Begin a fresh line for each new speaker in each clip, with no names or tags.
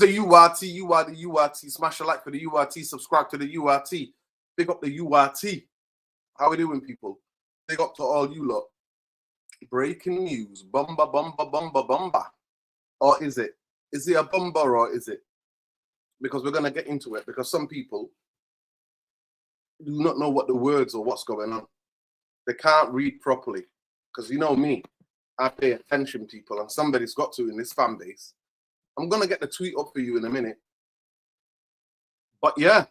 is the URT. You are the URT. Smash a like for the URT. Subscribe to the URT. Big up the URT. How we doing, people? Big up to all you lot. Breaking news. Bumba, bumba, bumba, bumba. Or is it? Is it a bumba or is it? Because we're going to get into it. Because some people do not know what the words or what's going on. They can't read properly. Because you know me. I pay attention, people. And somebody's got to in this fan base. I'm going to get the tweet up for you in a minute. But yeah.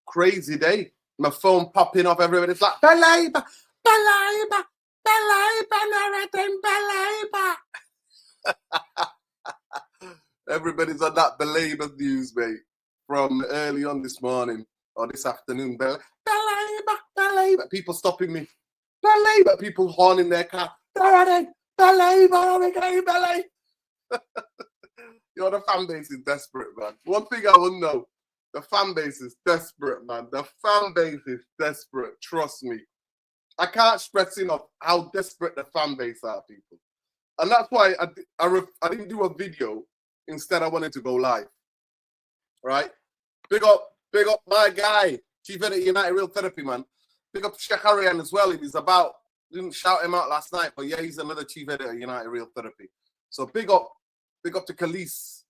Crazy day. My phone popping off everywhere. It's like, Baleba, Baleba, Baleba, Narratin, Baleba. Everybody's on that Baleba news, mate. From early on this morning or this afternoon. Baleba, Baleba. People stopping me. Baleba. People horning their car. Narratin, Baleba, Baleba. Yo, the fan base is desperate, man. One thing I will know. The fan base is desperate, man. The fan base is desperate. Trust me. I can't stress enough how desperate the fan base are, people. And that's why I didn't do a video. Instead, I wanted to go live. Right? Big up my guy, Chief Editor United Real Therapy, man. Big up Shakarian as well. If he's about, didn't shout him out last night, but yeah, he's another Chief Editor United Real Therapy. So big up to Khalees.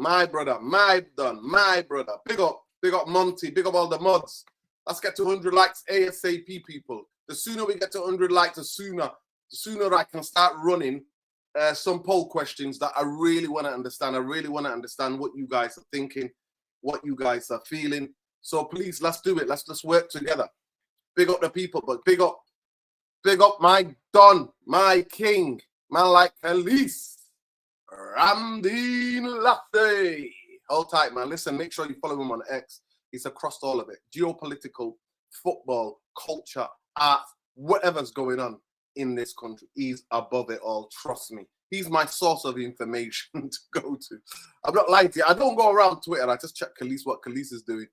My brother, my brother. Big up Monty, big up all the mods. Let's get to 100 likes ASAP, people. The sooner we get to 100 likes, the sooner I can start running some poll questions that I really want to understand. I really want to understand what you guys are thinking, what you guys are feeling. So please, let's do it. Let's just work together. Big up the people, but big up my Don, my king, man like Khalees. Ramdeen Latte. Hold tight, man. Listen, make sure you follow him on X. He's across all of it. Geopolitical, football, culture, art, whatever's going on in this country. He's above it all. Trust me. He's my source of information to go to. I'm not lying to you. I don't go around Twitter. I just check Khalees, what Khalees is doing.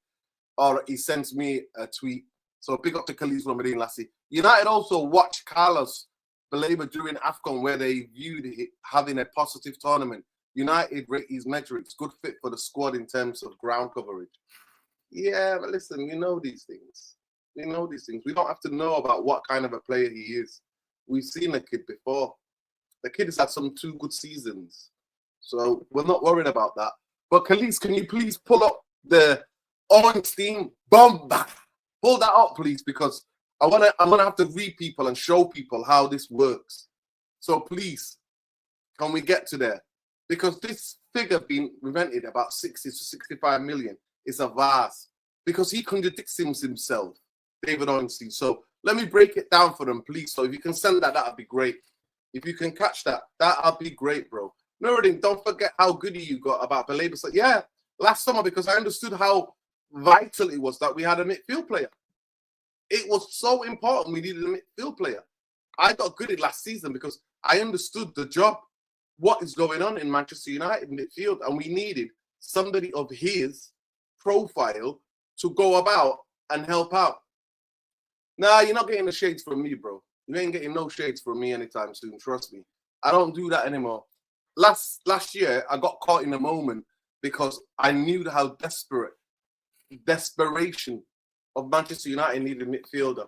Or he sends me a tweet. So big up to Khalees Ramdeen Lassie. United also watch Carlos Baleba during AFCON where they viewed it having a positive tournament. United rate his metrics, good fit for the squad in terms of ground coverage. Yeah, but listen, we know these things. We know these things. We don't have to know about what kind of a player he is. We've seen the kid before. The kid has had some 2 good seasons. So we're not worried about that. But Khalees, can you please pull up the Ornstein bomba? Pull that up, please, because I'm gonna have to read people and show people how this works. So please, can we get to there? Because this figure being invented about 60 to 65 million is a vase. Because he contradicts himself, David Ornstein. So let me break it down for them, please. So if you can send that, that'd be great. If you can catch that, that'd be great, bro. Nuruddin, don't forget how good you got about Baleba. So yeah, last summer, because I understood how vital it was that we had a midfield player. It was so important we needed a midfield player. I got good at last season because I understood the job, what is going on in Manchester United midfield, and we needed somebody of his profile to go about and help out. Nah, you're not getting the shades from me, bro. You ain't getting no shades from me anytime soon, trust me. I don't do that anymore. Last year, I got caught in a moment because I knew how desperation of Manchester United needed a midfielder.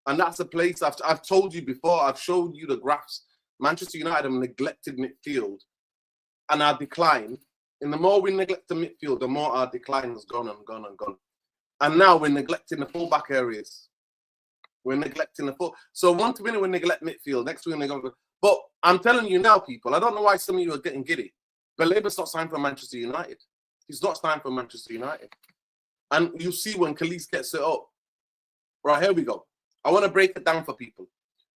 And that's a place I've told you before. I've showed you the graphs. Manchester United have neglected midfield and our decline. And the more we neglect the midfield, the more our decline has gone and gone and gone. And now we're neglecting the fullback areas. We're neglecting the full. So one minute we neglect midfield, next we're neglect. But I'm telling you now, people, I don't know why some of you are getting giddy. Baleba's not signed for Manchester United. He's not signed for Manchester United. And you see when Khalees gets it up. Right, here we go. I want to break it down for people.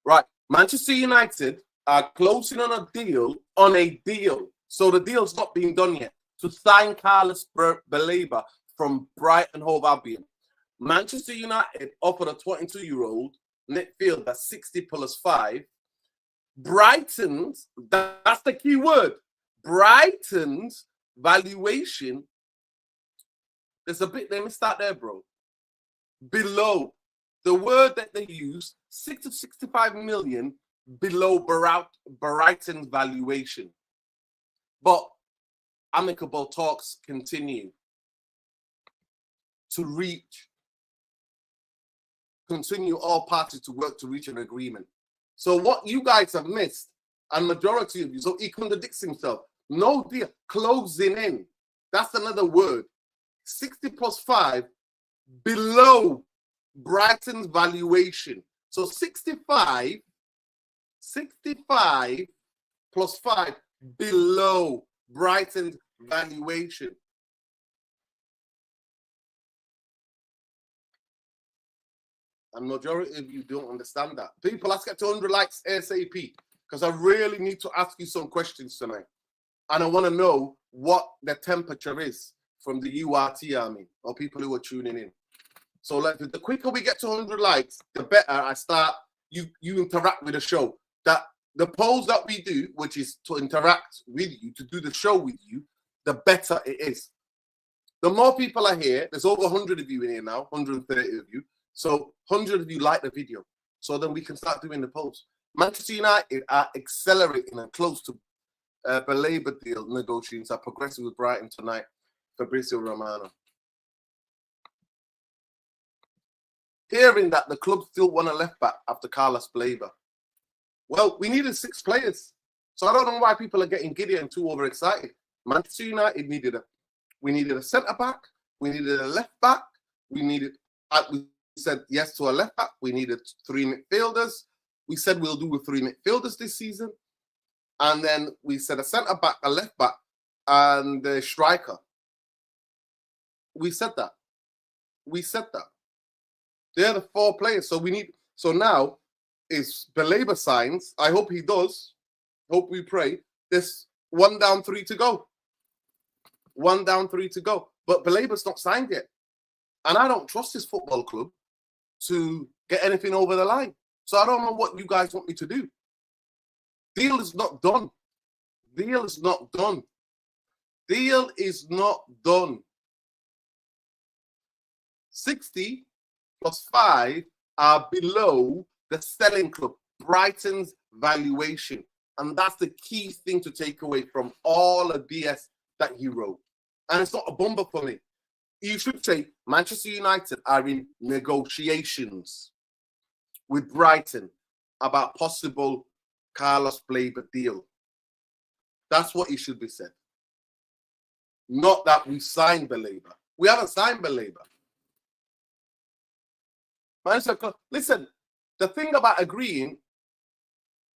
Right, Manchester United are closing on a deal So the deal's not being done yet. To sign Carlos Baleba from Brighton Hove Albion. Manchester United offered a 22-year-old midfield that's 60 plus 5. Brighton's, that's the key word. Brighton's valuation, there's a bit, let me start there, bro. Below. The word that they use, 6 to 65 million below Brighton's valuation. But amicable talks continue to continue all parties to work to reach an agreement. So what you guys have missed, and majority of you, so he contradicts himself. No deal, closing in. That's another word. 60 plus 5 below Brighton's valuation. So 65 plus 5 below Brighton's valuation. And majority of you don't understand that. People, let's get to 100 likes ASAP, because I really need to ask you some questions tonight. And I want to know what the temperature is from the URT army or people who are tuning in. So the quicker we get to 100 likes, the better I start. You interact with the show. That the polls that we do, which is to interact with you, to do the show with you, the better it is. The more people are here, there's over 100 of you in here now, 130 of you. So 100 of you like the video. So then we can start doing the polls. Manchester United are accelerating and close to Baleba deal negotiations are progressing with Brighton tonight. Fabrizio Romano. Hearing that the club still want a left back after Carlos Baleba. Well, we needed 6 players. So I don't know why people are getting giddy and too overexcited. Manchester United we needed a centre back, we needed a left back, we said yes to a left back, we needed 3 midfielders. We said we'll do with 3 midfielders this season. And then we said a centre back, a left back, and a striker. We said that. They're the 4 players. So now is Baleba signs. I hope he does. Hope we pray. There's 1 down, 3 to go. 1 down, 3 to go. But Baleba's not signed yet. And I don't trust this football club to get anything over the line. So I don't know what you guys want me to do. Deal is not done. Deal is not done. 60 plus 5 are below the selling club, Brighton's valuation. And that's the key thing to take away from all the BS that he wrote. And it's not a bumper for me. You should say Manchester United are in negotiations with Brighton about possible Carlos Baleba deal. That's what it should be said. Not that we signed Baleba. We haven't signed Baleba. Listen, the thing about agreeing,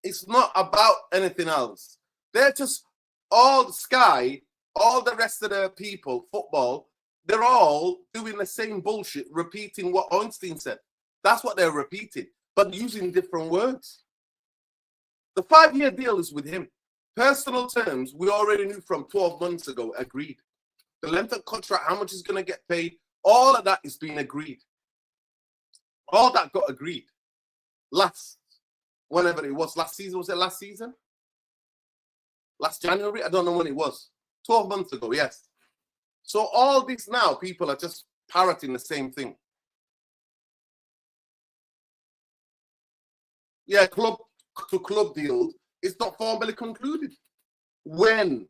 it's not about anything else. They're just all Sky, all the rest of the people, football, they're all doing the same bullshit, repeating what Einstein said. That's what they're repeating, but using different words. The 5-year deal is with him. Personal terms, we already knew from 12 months ago, agreed. The length of contract, how much is going to get paid, all of that is being agreed. All that got agreed. Whenever it was, last season, was it last season? Last January? I don't know when it was. 12 months ago, yes. So all this now, people are just parroting the same thing. Yeah, club to club deal is not formally concluded. When?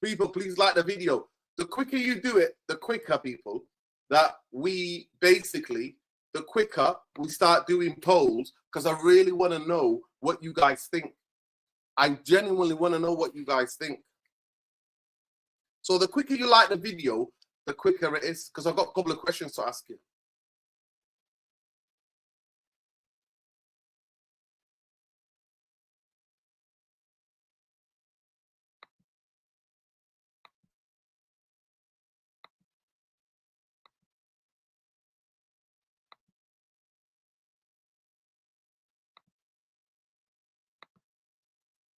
People, please like the video. The quicker you do it, the quicker, people, that we basically, the quicker we start doing polls, because I really want to know what you guys think. I genuinely want to know what you guys think. So the quicker you like the video, the quicker it is, because I've got a couple of questions to ask you.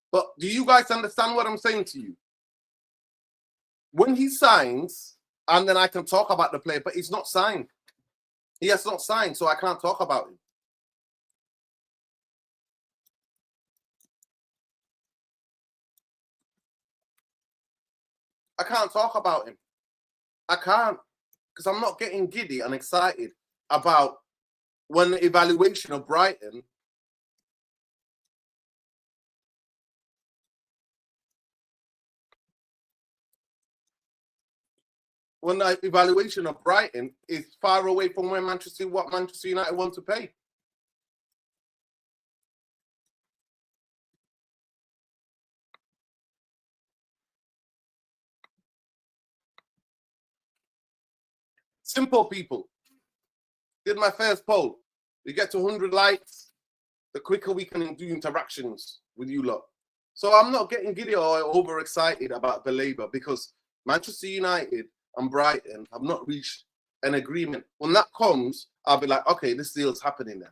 But do you guys understand what I'm saying to you? When he signs, and then I can talk about the player, but he's not signed. He has not signed, so I can't talk about him. I can't talk about him. I can't, because I'm not getting giddy and excited about when the evaluation of Brighton when the evaluation of Brighton is far away from where what Manchester United want to pay. Simple people. Did my first poll. We get to 100 likes, the quicker we can do interactions with you lot. So I'm not getting giddy or overexcited about Baleba because Manchester United and Brighton have not reached an agreement. When that comes, I'll be like, okay, this deal's happening then.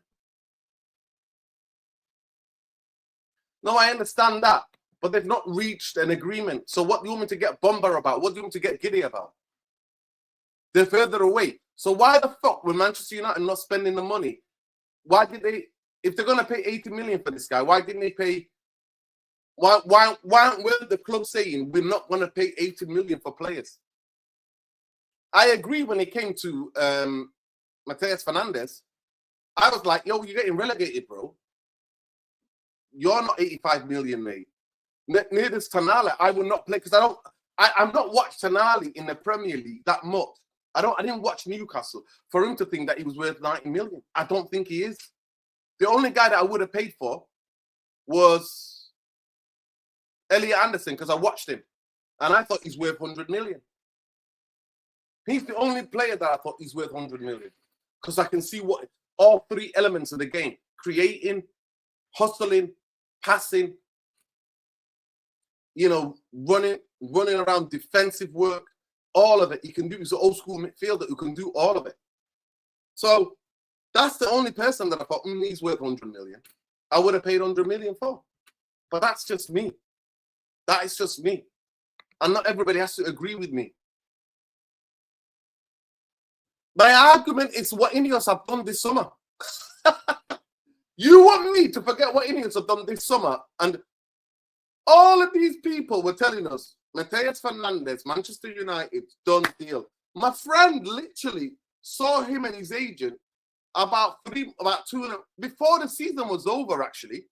No, I understand that, but they've not reached an agreement. So what do you want me to get bomber about? What do you want me to get giddy about? They're further away. So why the fuck were Manchester United not spending the money? Why did they, if they're going to pay 80 million for this guy, why didn't they pay, why were the club saying we're not going to pay 80 million for players? I agree when it came to Matheus Fernandes. I was like, yo, you're getting relegated, bro. You're not 85 million, mate. Near this Tonali, I will not play because I'm not watched Tonali in the Premier League that much. I didn't watch Newcastle for him to think that he was worth 90 million. I don't think he is. The only guy that I would have paid for was Elliot Anderson because I watched him and I thought he's worth 100 million. He's the only player that I thought he's worth 100 million because I can see what all three elements of the game: creating, hustling, passing, running around, defensive work, all of it. He can do. He's an old school midfielder who can do all of it. So that's the only person that I thought he's worth 100 million. I would have paid 100 million for. But that's just me. That is just me. And not everybody has to agree with me. My argument is what Ineos have done this summer. You want me to forget what Ineos have done this summer? And all of these people were telling us, Matheus Fernandes, Manchester United, done deal. My friend literally saw him and his agent before the season was over, actually,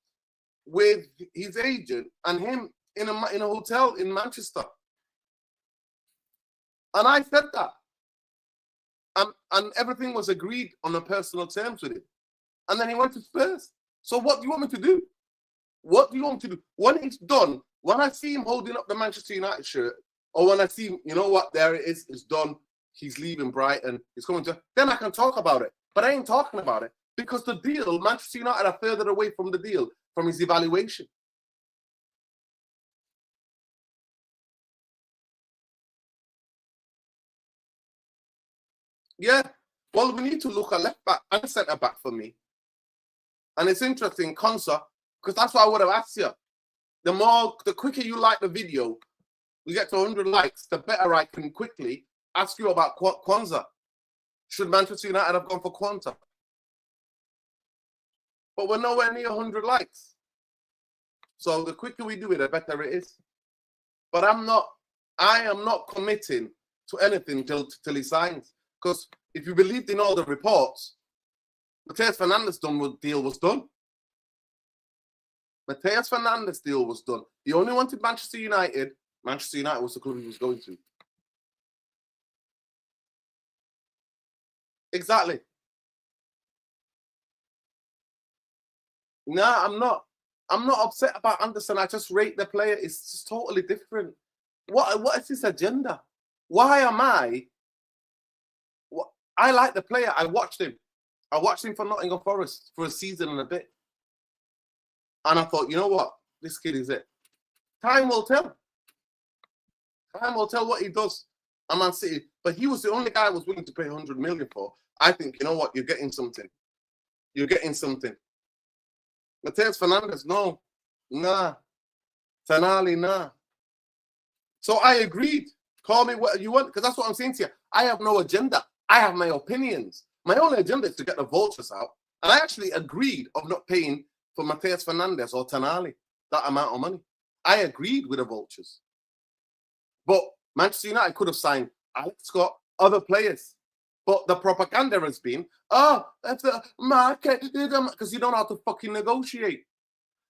with his agent and him in a hotel in Manchester. And I said that. And everything was agreed on a personal terms with him. And then he went to Spurs. So what do you want me to do? What do you want me to do? When it's done, when I see him holding up the Manchester United shirt, or when I see him, you know what, there it is, it's done, he's leaving Brighton, he's coming to, then I can talk about it. But I ain't talking about it because the deal, Manchester United are further away from the deal, from his evaluation. Yeah, well, we need to look at left back and centre back for me. And it's interesting, Konsa, because that's what I would have asked you. The quicker you like the video, we get to 100 likes, the better I can quickly ask you about Kwanzaa. Should Manchester United have gone for Kwanzaa? But we're nowhere near 100 likes. So the quicker we do it, the better it is. But I am not committing to anything till he signs. Because if you believed in all the reports, Matheus Fernandes deal was done. Matheus Fernandes deal was done. He only wanted Manchester United. Manchester United was the club he was going to. Exactly. Nah, I'm not. I'm not upset about Anderson. I just rate the player. It's just totally different. What is this agenda? Why am I? I like the player. I watched him. I watched him for Nottingham Forest for a season and a bit. And I thought, you know what? This kid is it. Time will tell. Time will tell what he does at Man City. But he was the only guy I was willing to pay 100 million for. I think, you know what? You're getting something. You're getting something. Matheus Fernandes, no. Nah. Tonali, nah. So I agreed. Call me what you want, because that's what I'm saying to you. I have no agenda. I have my opinions. My only agenda is to get the vultures out. And I actually agreed of not paying for Matheus Fernandes or Tonali that amount of money. I agreed with the vultures. But Manchester United could have signed Alex Scott, other players. But the propaganda has been, oh, that's the market, because you don't know how to fucking negotiate.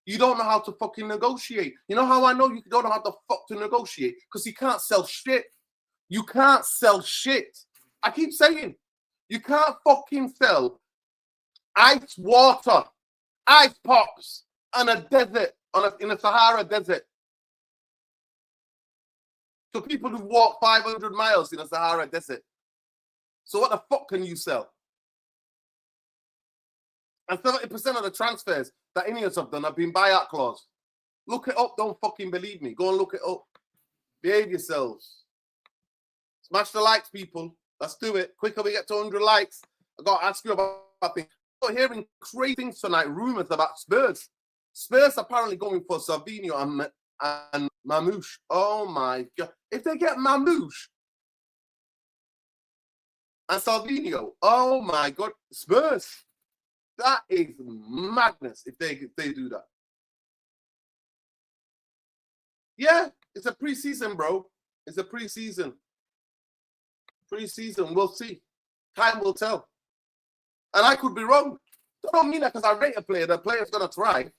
You don't know how to fucking negotiate. You know how I know you don't know how to fuck to negotiate? Because you can't sell shit. You can't sell shit. I keep saying, you can't fucking sell ice water, ice pops on a desert, in a Sahara desert. So people who walk 500 miles in a Sahara desert. So what the fuck can you sell? And 70% of the transfers that Ineos have done have been buyout clause. Look it up. Don't fucking believe me. Go and look it up. Behave yourselves. Smash the likes, people. Let's do it. Quicker we get to 100 likes. I got to ask you about things. I'm hearing crazy things tonight, rumors about Spurs. Spurs apparently going for Savinho and Mamouche. Oh my God. If they get Mamouche and Savinho, oh my God. Spurs. That is madness if they do that. Yeah, it's a preseason, bro. It's a preseason. Preseason, we'll see. Time will tell. And I could be wrong. I don't mean that because I rate a player. The player's going to thrive.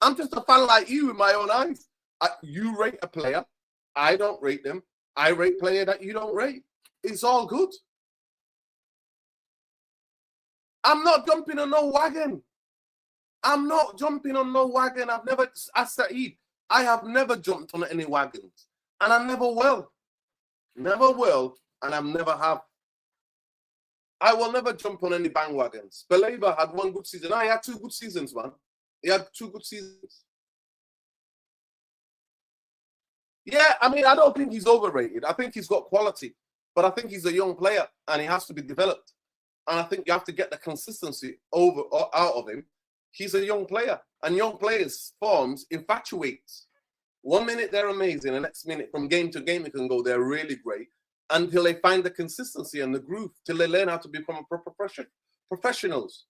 I'm just a fan like you in my own eyes. You rate a player. I don't rate them. I rate player that you don't rate. It's all good. I'm not jumping on no wagon. I'm not jumping on no wagon. I've never, as Saeed, I have never jumped on any wagons. And I never will. Never will. And I never have. I will never jump on any bandwagons. Baleba had one good season. He had 2 good seasons, man. He had 2 good seasons. Yeah, I mean, I don't think he's overrated. I think he's got quality. But I think he's a young player and he has to be developed. And I think you have to get the consistency out of him. He's a young player. And young players' forms infatuate. 1 minute they're amazing. The next minute, from game to game, it can go, they're really great. Until they find the consistency and the groove. Till they learn how to become a proper professionals.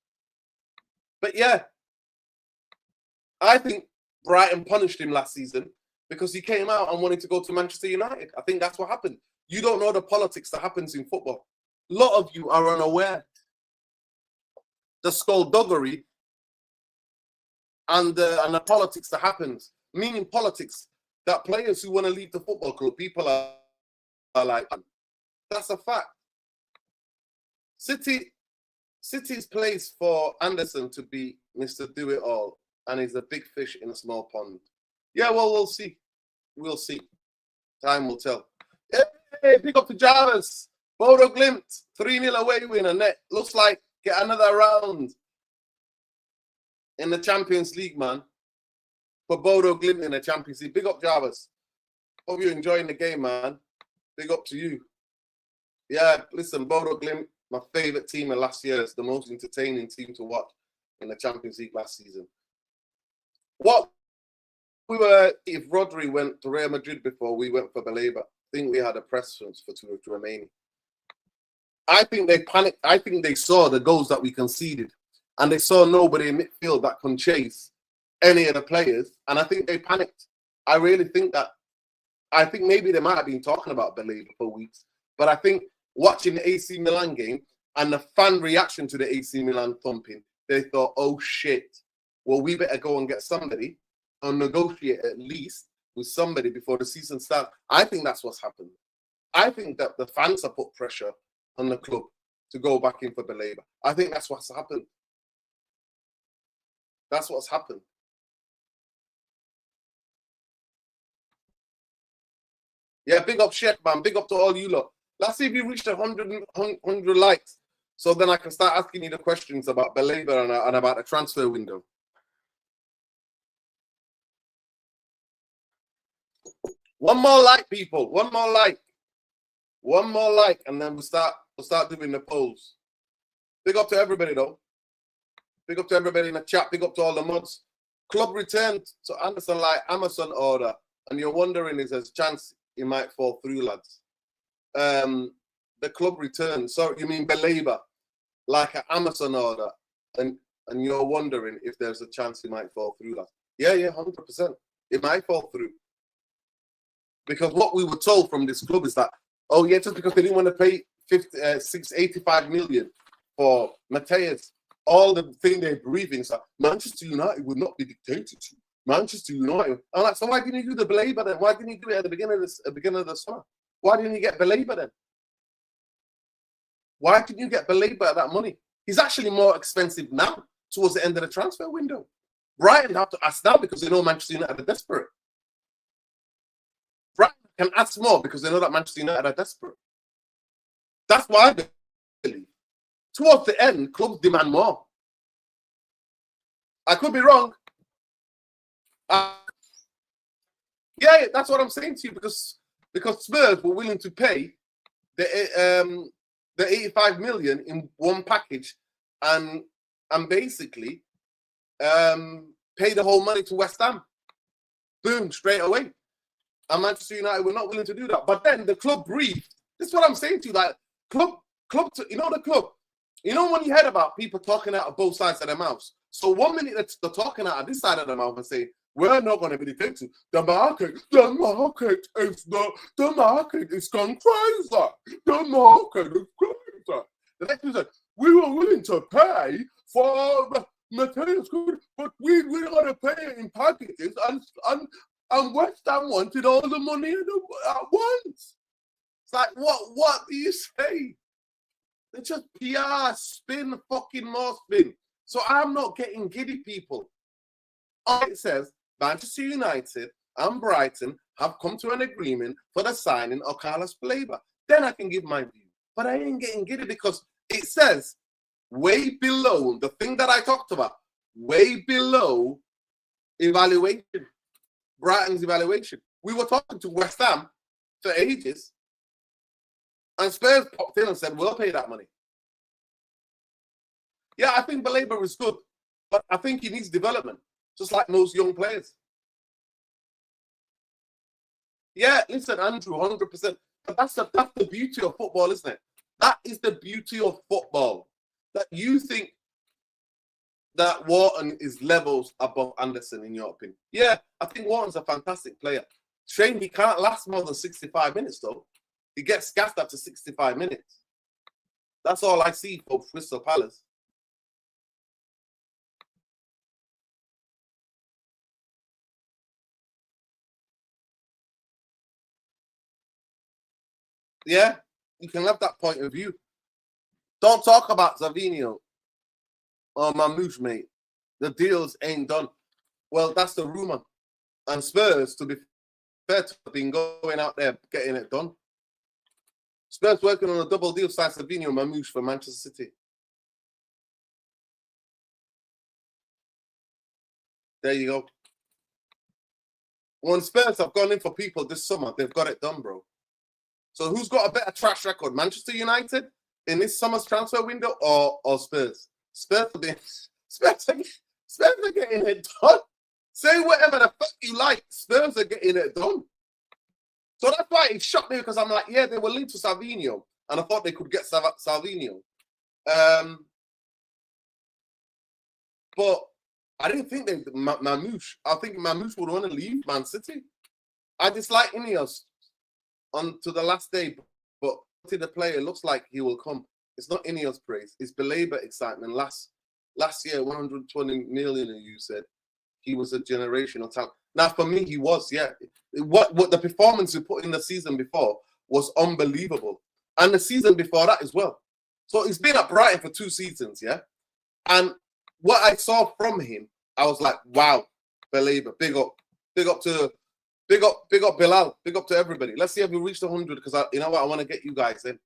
But yeah, I think Brighton punished him last season because he came out and wanted to go to Manchester United. I think that's what happened. You don't know the politics that happens in football. A lot of you are unaware. The skullduggery and the politics that happens. Meaning politics, that players who want to leave the football club, people are like, that's a fact. City's place for Anderson to be Mr. Do-It-All, and he's a big fish in a small pond. Yeah, well, we'll see. We'll see. Time will tell. Hey, pick up the Jarvis. Bodo Glimt, 3-0 away win, and net. Looks like get another round in the Champions League, man. For Bodo Glimt in the Champions League. Big up, Jarvis. Hope you're enjoying the game, man. Big up to you. Yeah, listen, Bodo Glimt, my favourite team of last year. It's the most entertaining team to watch in the Champions League last season. If Rodri went to Real Madrid before we went for Baleba, I think we had a preference for to Romania. I think they panicked. I think they saw the goals that we conceded, and they saw nobody in midfield that can chase any of the players, and I think they panicked. I really think that. I think maybe they might have been talking about Baleba for weeks, but I think watching the AC Milan game and the fan reaction to the AC Milan thumping, they thought, oh shit, well, we better go and get somebody and negotiate at least with somebody before the season starts. I think that's what's happened. I think that the fans have put pressure on the club to go back in for Baleba. I think that's what's happened. That's what's happened. Yeah, big up Sheikh, man. Big up to all you lot. Let's see if you reached 100 likes. So then I can start asking you the questions about Baleba and about the transfer window. One more like, people. One more like. One more like, and then we'll start doing the polls. Big up to everybody, though. Big up to everybody in the chat. Big up to all the mods. Club returned to Anderson like Amazon order, and you're wondering if there's a chance he might fall through, lads. The club returned. So you mean Baleba, like an Amazon order, and you're wondering if there's a chance he might fall through, lads. Yeah, 100%. It might fall through. Because what we were told from this club is that, oh yeah, just because they didn't want to pay 85 million for Mateus, all the thing they're breathing is that Manchester United would not be dictated to. Manchester United. I'm like, so why didn't you do the Baleba then? Why didn't you do it at the beginning of the summer? Why didn't you get Baleba then? Why didn't you get Baleba at that money? He's actually more expensive now towards the end of the transfer window. Brighton have to ask now because they know Manchester United are desperate. Brighton can ask more because they know that Manchester United are desperate. That's why I believe. Towards the end, clubs demand more. I could be wrong. Yeah, that's what I'm saying to you because Spurs were willing to pay the 85 million in one package and basically pay the whole money to West Ham. Boom, straight away. And Manchester United were not willing to do that. But then the club breathed. This is what I'm saying to you. Like club, the club. You know when you heard about people talking out of both sides of their mouths. So 1 minute they're talking out of this side of the mouth and saying, we're not going to be defensive. The market is not. The market is gone crazy. The market is crazy. The next one said, we were willing to pay for materials, but we're going to pay it in packages, and West Ham wanted all the money at once. It's like, what do you say? They just PR, spin, fucking more spin. So I'm not getting giddy, people. It says Manchester United and Brighton have come to an agreement for the signing of Carlos Baleba. Then I can give my view. But I ain't getting giddy because it says way below the thing that I talked about, way below evaluation, Brighton's evaluation. We were talking to West Ham for ages, and Spurs popped in and said, we'll pay that money. Yeah, I think Baleba is good, but I think he needs development, just like most young players. Yeah, listen, Andrew, 100%. But that's the beauty of football, isn't it? That is the beauty of football. That you think that Wharton is levels above Anderson, in your opinion. Yeah, I think Wharton's a fantastic player. Shame he can't last more than 65 minutes, though. He gets gassed after 65 minutes. That's all I see for Crystal Palace. Yeah, you can have that point of view. Don't talk about Savinho or Mamouche, mate. The deals ain't done. Well, that's the rumor. And Spurs, to be fair, have been going out there getting it done. Spurs working on a double deal, sign Savinho and Mamouche for Manchester City. There you go. When Spurs have gone in for people this summer, they've got it done, bro. So who's got a better track record, Manchester United in this summer's transfer window or Spurs? Spurs are getting it done. Say whatever the fuck you like. Spurs are getting it done. So that's why it shocked me because I'm like, yeah, they were linked to Savinho, and I thought they could get Savinho. But I didn't think they Mamouche. I think Mamouche would want to leave Man City. I dislike Ineos on to the last day, but to the player, it looks like he will come. It's not Ineos praise. It's Baleba excitement. Last year, 120 million, you said he was a generational talent. Now, for me, he was, yeah. What the performance he put in the season before was unbelievable. And the season before that as well. So he's been at Brighton for 2 seasons, yeah? And what I saw from him, I was like, wow, Baleba, big up Bilal, big up to everybody. Let's see if we reach the 100 because you know what, I want to get you guys in.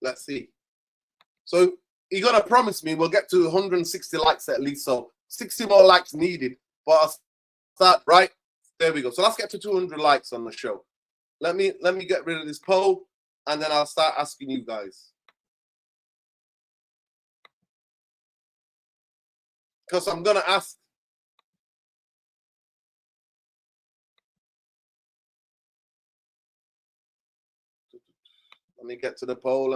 Let's see. So you're gonna promise me we'll get to 160 likes at least. So 60 more likes needed. But I'll start right. There we go. So let's get to 200 likes on the show. Let me get rid of this poll, and then I'll start asking you guys. Because I'm gonna ask. Let me get to the poll.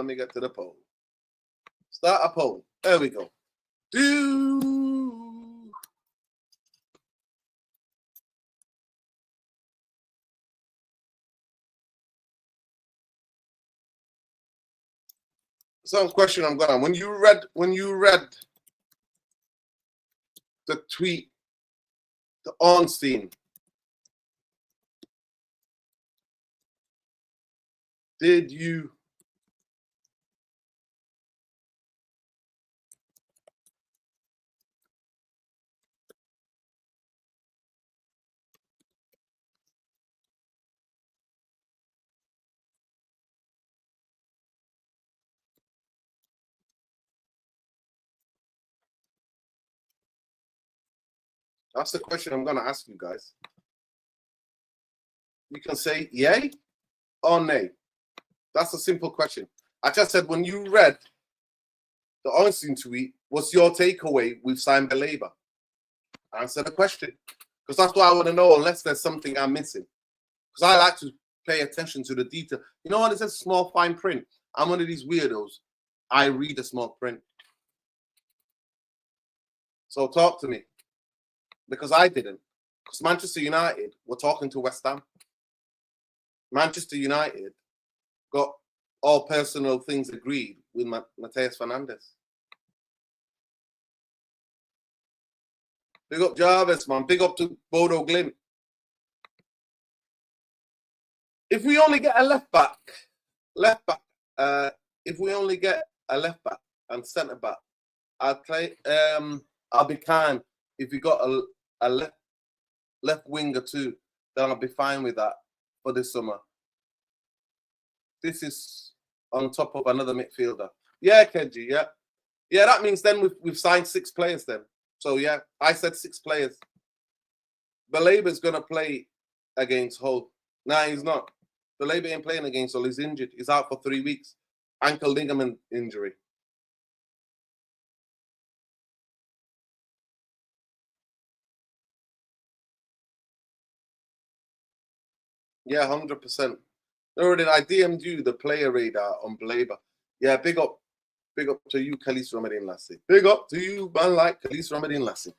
Start a poll. There we go. Some question I'm gonna. When you read the tweet, the Ornstein, Did you That's the question I'm going to ask you guys. You can say yay or nay. That's a simple question. I just said, when you read the Ornstein tweet, what's your takeaway with signed Baleba? Answer the question. Because that's what I want to know, unless there's something I'm missing. Because I like to pay attention to the detail. You know what? It says small fine print. I'm one of these weirdos. I read the small print. So talk to me. Because I didn't. Because Manchester United were talking to West Ham. Manchester United got all personal things agreed with Mateus Fernandes. Big up Jarvis, man. Big up to Bodo Glimt. If we only get a left back, if we only get a left back and centre back, I'll be kind. If we got a left winger too, then I'll be fine with that for this summer. This is on top of another midfielder. Yeah, Kenji, yeah. Yeah, that means then we've signed 6 players then. So, yeah, I said 6 players. Baleba's going to play against Hull. Nah, he's not. Baleba ain't playing against Hull. He's injured. He's out for 3 weeks. Ankle ligament injury. Yeah, 100%. Already, I DM'd you the player radar on Baleba. Yeah, big up to you, Khalis Ramadan Lassie. Big up to you, man, like Khalis Ramadan Lassie.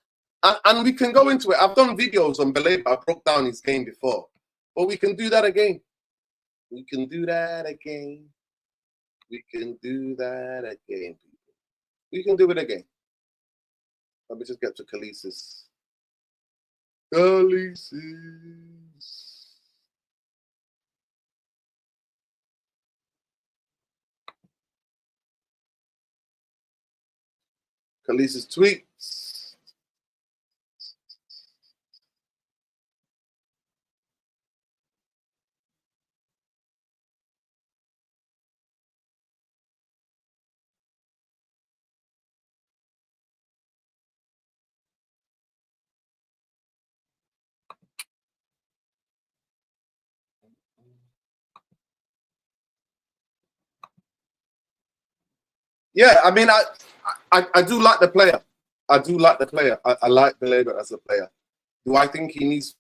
And we can go into it. I've done videos on Baleba. I broke down his game before. But we can do that again. We can do that again. We can do that again, people. We can do it again. Let me just get to Khalis's. Khalis's tweets. Yeah, I mean, I do like the player. I do like the player. I like Baleba as a player. Do I think he needs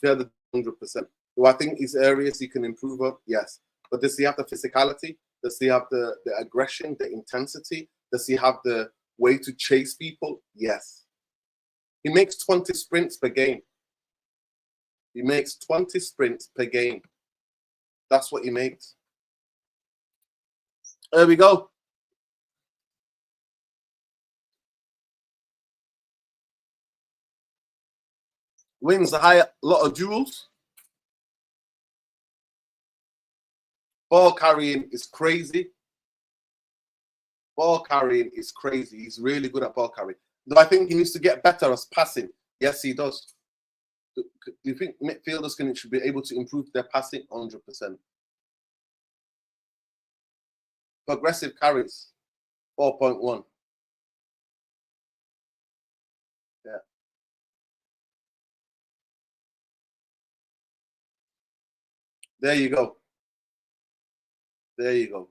further 100%? Do I think his areas he can improve on? Yes. But does he have the physicality? Does he have the aggression, the intensity? Does he have the way to chase people? Yes. He makes 20 sprints per game. He makes 20 sprints per game. That's what he makes. There we go. Wins a high lot of duels. Ball carrying is crazy. Ball carrying is crazy. He's really good at ball carrying. Do I think he needs to get better as passing? Yes, he does. Do you think midfielders should be able to improve their passing? 100%. Progressive carries, 4.1. Yeah. There you go. There you go.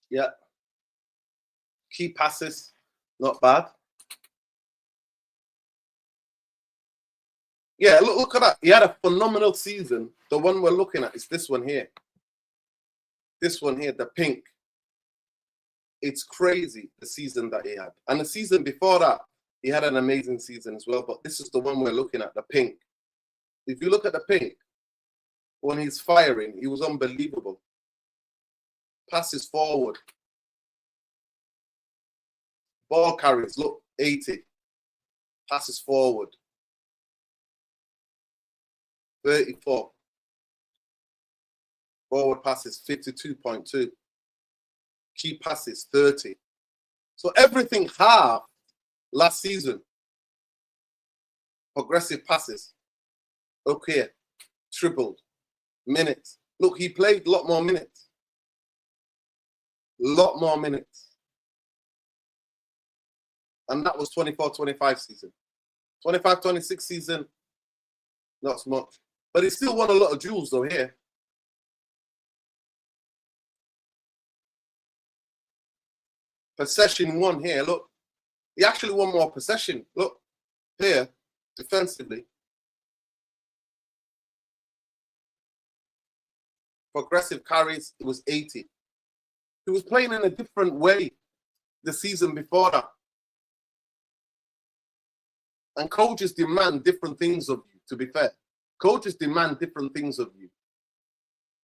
Yeah. Key passes, not bad. Yeah, look at that. He had a phenomenal season. The one we're looking at is this one here. This one here, the pink. It's crazy, the season that he had. And the season before that, he had an amazing season as well. But this is the one we're looking at, the pink. If you look at the pink, when he's firing, he was unbelievable. Passes forward. Ball carries, look, 80. Passes forward. 34. Forward passes, 52.2. Key passes, 30. So everything half last season. Progressive passes. Okay. Tripled. Minutes. Look, he played a lot more minutes. A lot more minutes. And that was 24-25 season. 25-26 season, not so much. But he still won a lot of duels, though, here. Possession won here, look. He actually won more possession. Look, here, defensively. Progressive carries, it was 80. He was playing in a different way the season before that. And coaches demand different things of you, to be fair. Coaches demand different things of you.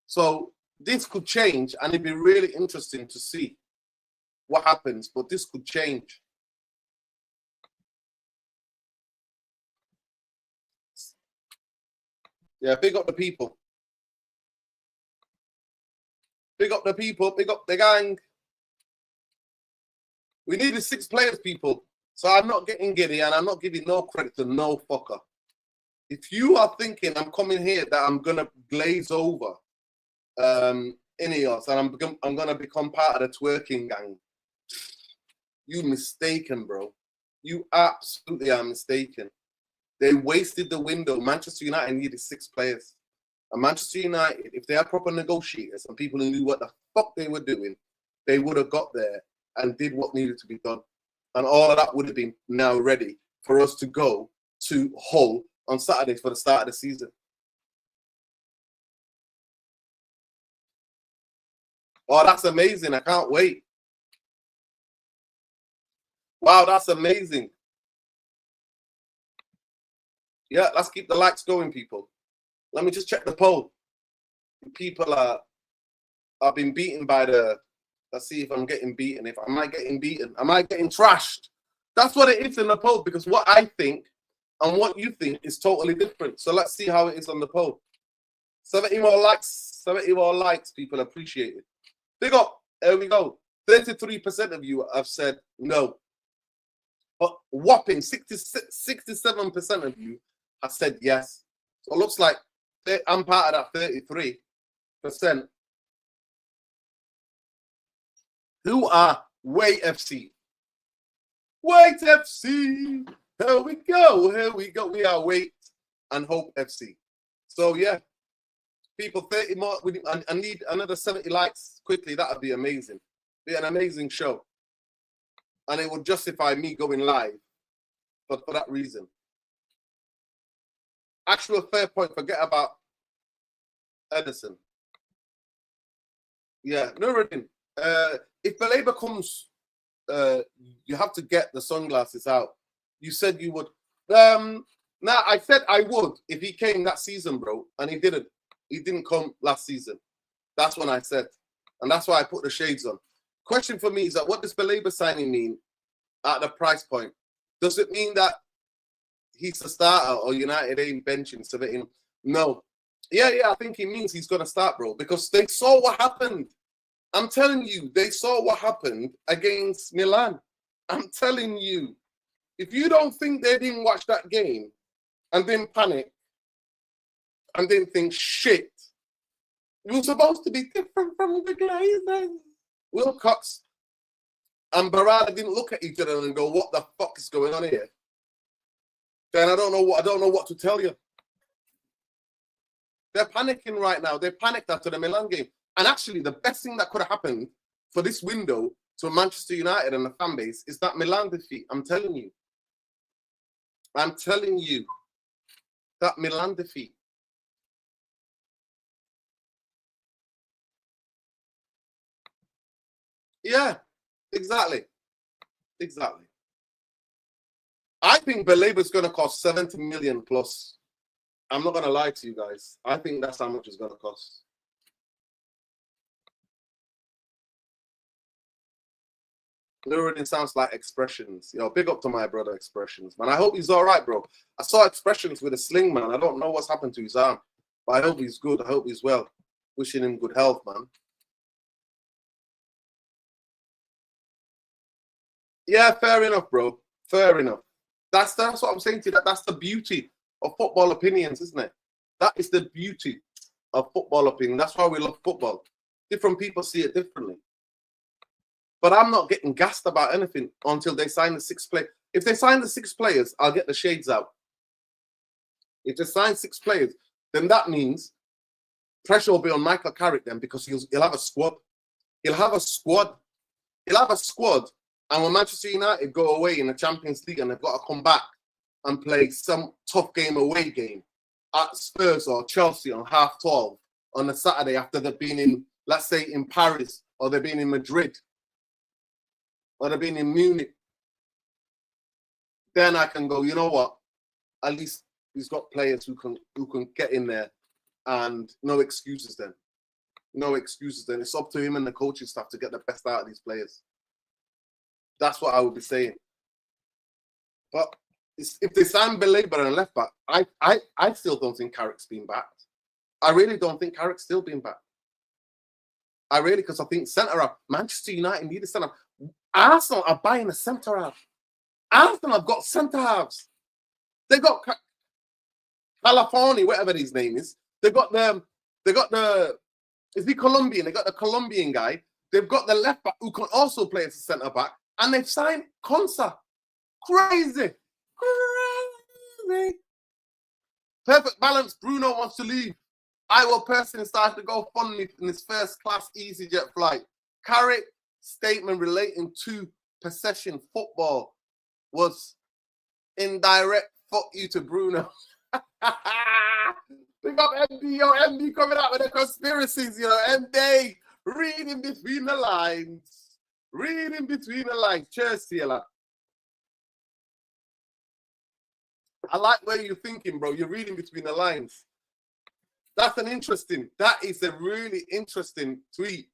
So this could change, and it'd be really interesting to see what happens, but this could change. Yeah, big up the people. Big up the people, big up the gang. We needed 6 players, people. So I'm not getting giddy, and I'm not giving no credit to no fucker. If you are thinking I'm coming here that I'm going to glaze over Ineos and I'm going to become part of the twerking gang, you mistaken, bro. You absolutely are mistaken. They wasted the window. Manchester United needed 6 players. And Manchester United, if they are proper negotiators and people who knew what the fuck they were doing, they would have got there and did what needed to be done. And all of that would have been now ready for us to go to Hull on Saturday for the start of the season. Oh, that's amazing. I can't wait. Wow, that's amazing. Yeah, let's keep the likes going, people. Let me just check the poll. People are being beaten by the... Let's see if I'm getting beaten. If am I getting beaten? Am I getting trashed? That's what it is in the poll, because what I think and what you think is totally different. So let's see how it is on the poll. 70 more likes. 70 more likes, people. Appreciate it. Big up. There we go. 33% of you have said no. But whopping 67% of you have said yes. So it looks like I'm part of that 33%. Who are Wait FC? Wait FC. Here we go. Here we go. We are Wait and Hope FC. So yeah, people, 30 more. I need another 70 likes quickly. That would be amazing. Be an amazing show, and it would justify me going live for that reason. Actual fair point. Forget about Edison. Yeah, Nuruddin. If Baleba comes, you have to get the sunglasses out. You said you would. Now, I said I would if he came that season, bro, and he didn't. He didn't come last season. That's when I said. And that's why I put the shades on. Question for me is that what does Baleba signing mean at the price point? Does it mean that he's the starter or United ain't benching Savitin? No. Yeah, I think it means he's going to start, bro, because they saw what happened. I'm telling you, they saw what happened against Milan. I'm telling you. If you don't think they didn't watch that game and didn't panic and didn't think, shit, it was supposed to be different from the Glazers. Wilcox and Barada didn't look at each other and go, what the fuck is going on here? Then I don't know what to tell you. They're panicking right now. They panicked after the Milan game. And actually, the best thing that could have happened for this window to Manchester United and the fan base is that Milan defeat. I'm telling you. I'm telling you. That Milan defeat. Yeah, exactly. Exactly. I think Baleba's going to cost 70 million plus. I'm not going to lie to you guys. I think that's how much it's going to cost. Nuruddin sounds like Expressions. Yo, big up to my brother Expressions, man. I hope he's all right, bro. I saw Expressions with a sling, man. I don't know what's happened to his arm. But I hope he's good. I hope he's well. Wishing him good health, man. Yeah, fair enough, bro. Fair enough. That's what I'm saying to you. That's the beauty of football opinions, isn't it? That is the beauty of football opinion. That's why we love football. Different people see it differently. But I'm not getting gassed about anything until they sign the 6 players. If they sign the 6 players, I'll get the shades out. If they sign 6 players, then that means pressure will be on Michael Carrick then, because he'll have a squad. He'll have a squad. He'll have a squad. And when Manchester United go away in the Champions League and they've got to come back and play some tough away game at Spurs or Chelsea on 12:30 on a Saturday after they've been in, let's say, in Paris, or they've been in Madrid, or they've been in Munich, then I can go, you know what? At least he's got players who can get in there, and no excuses then. No excuses then. It's up to him and the coaching staff to get the best out of these players. That's what I would be saying. But if they sign Baleba and left back, I still don't think Carrick's been backed. I really don't think Carrick's still been backed. I really, because I think centre half, Manchester United need a centre half. Arsenal are buying a centre half. Arsenal have got centre halves. They got California, whatever his name is. They got the is he Colombian? They got the Colombian guy. They've got the left back who can also play as a centre back. And they've signed Konsa. Crazy. Crazy. Perfect balance. Bruno wants to leave. I will personally start to go fund me in his first class EasyJet flight. Carrick statement relating to possession football was indirect fuck you to Bruno. Big up MD, yo, MD coming out with the conspiracies, you know, MD reading between the lines. Reading between the lines. Cheers, Taylor. I like where you're thinking, bro. You're reading between the lines. That is a really interesting tweet.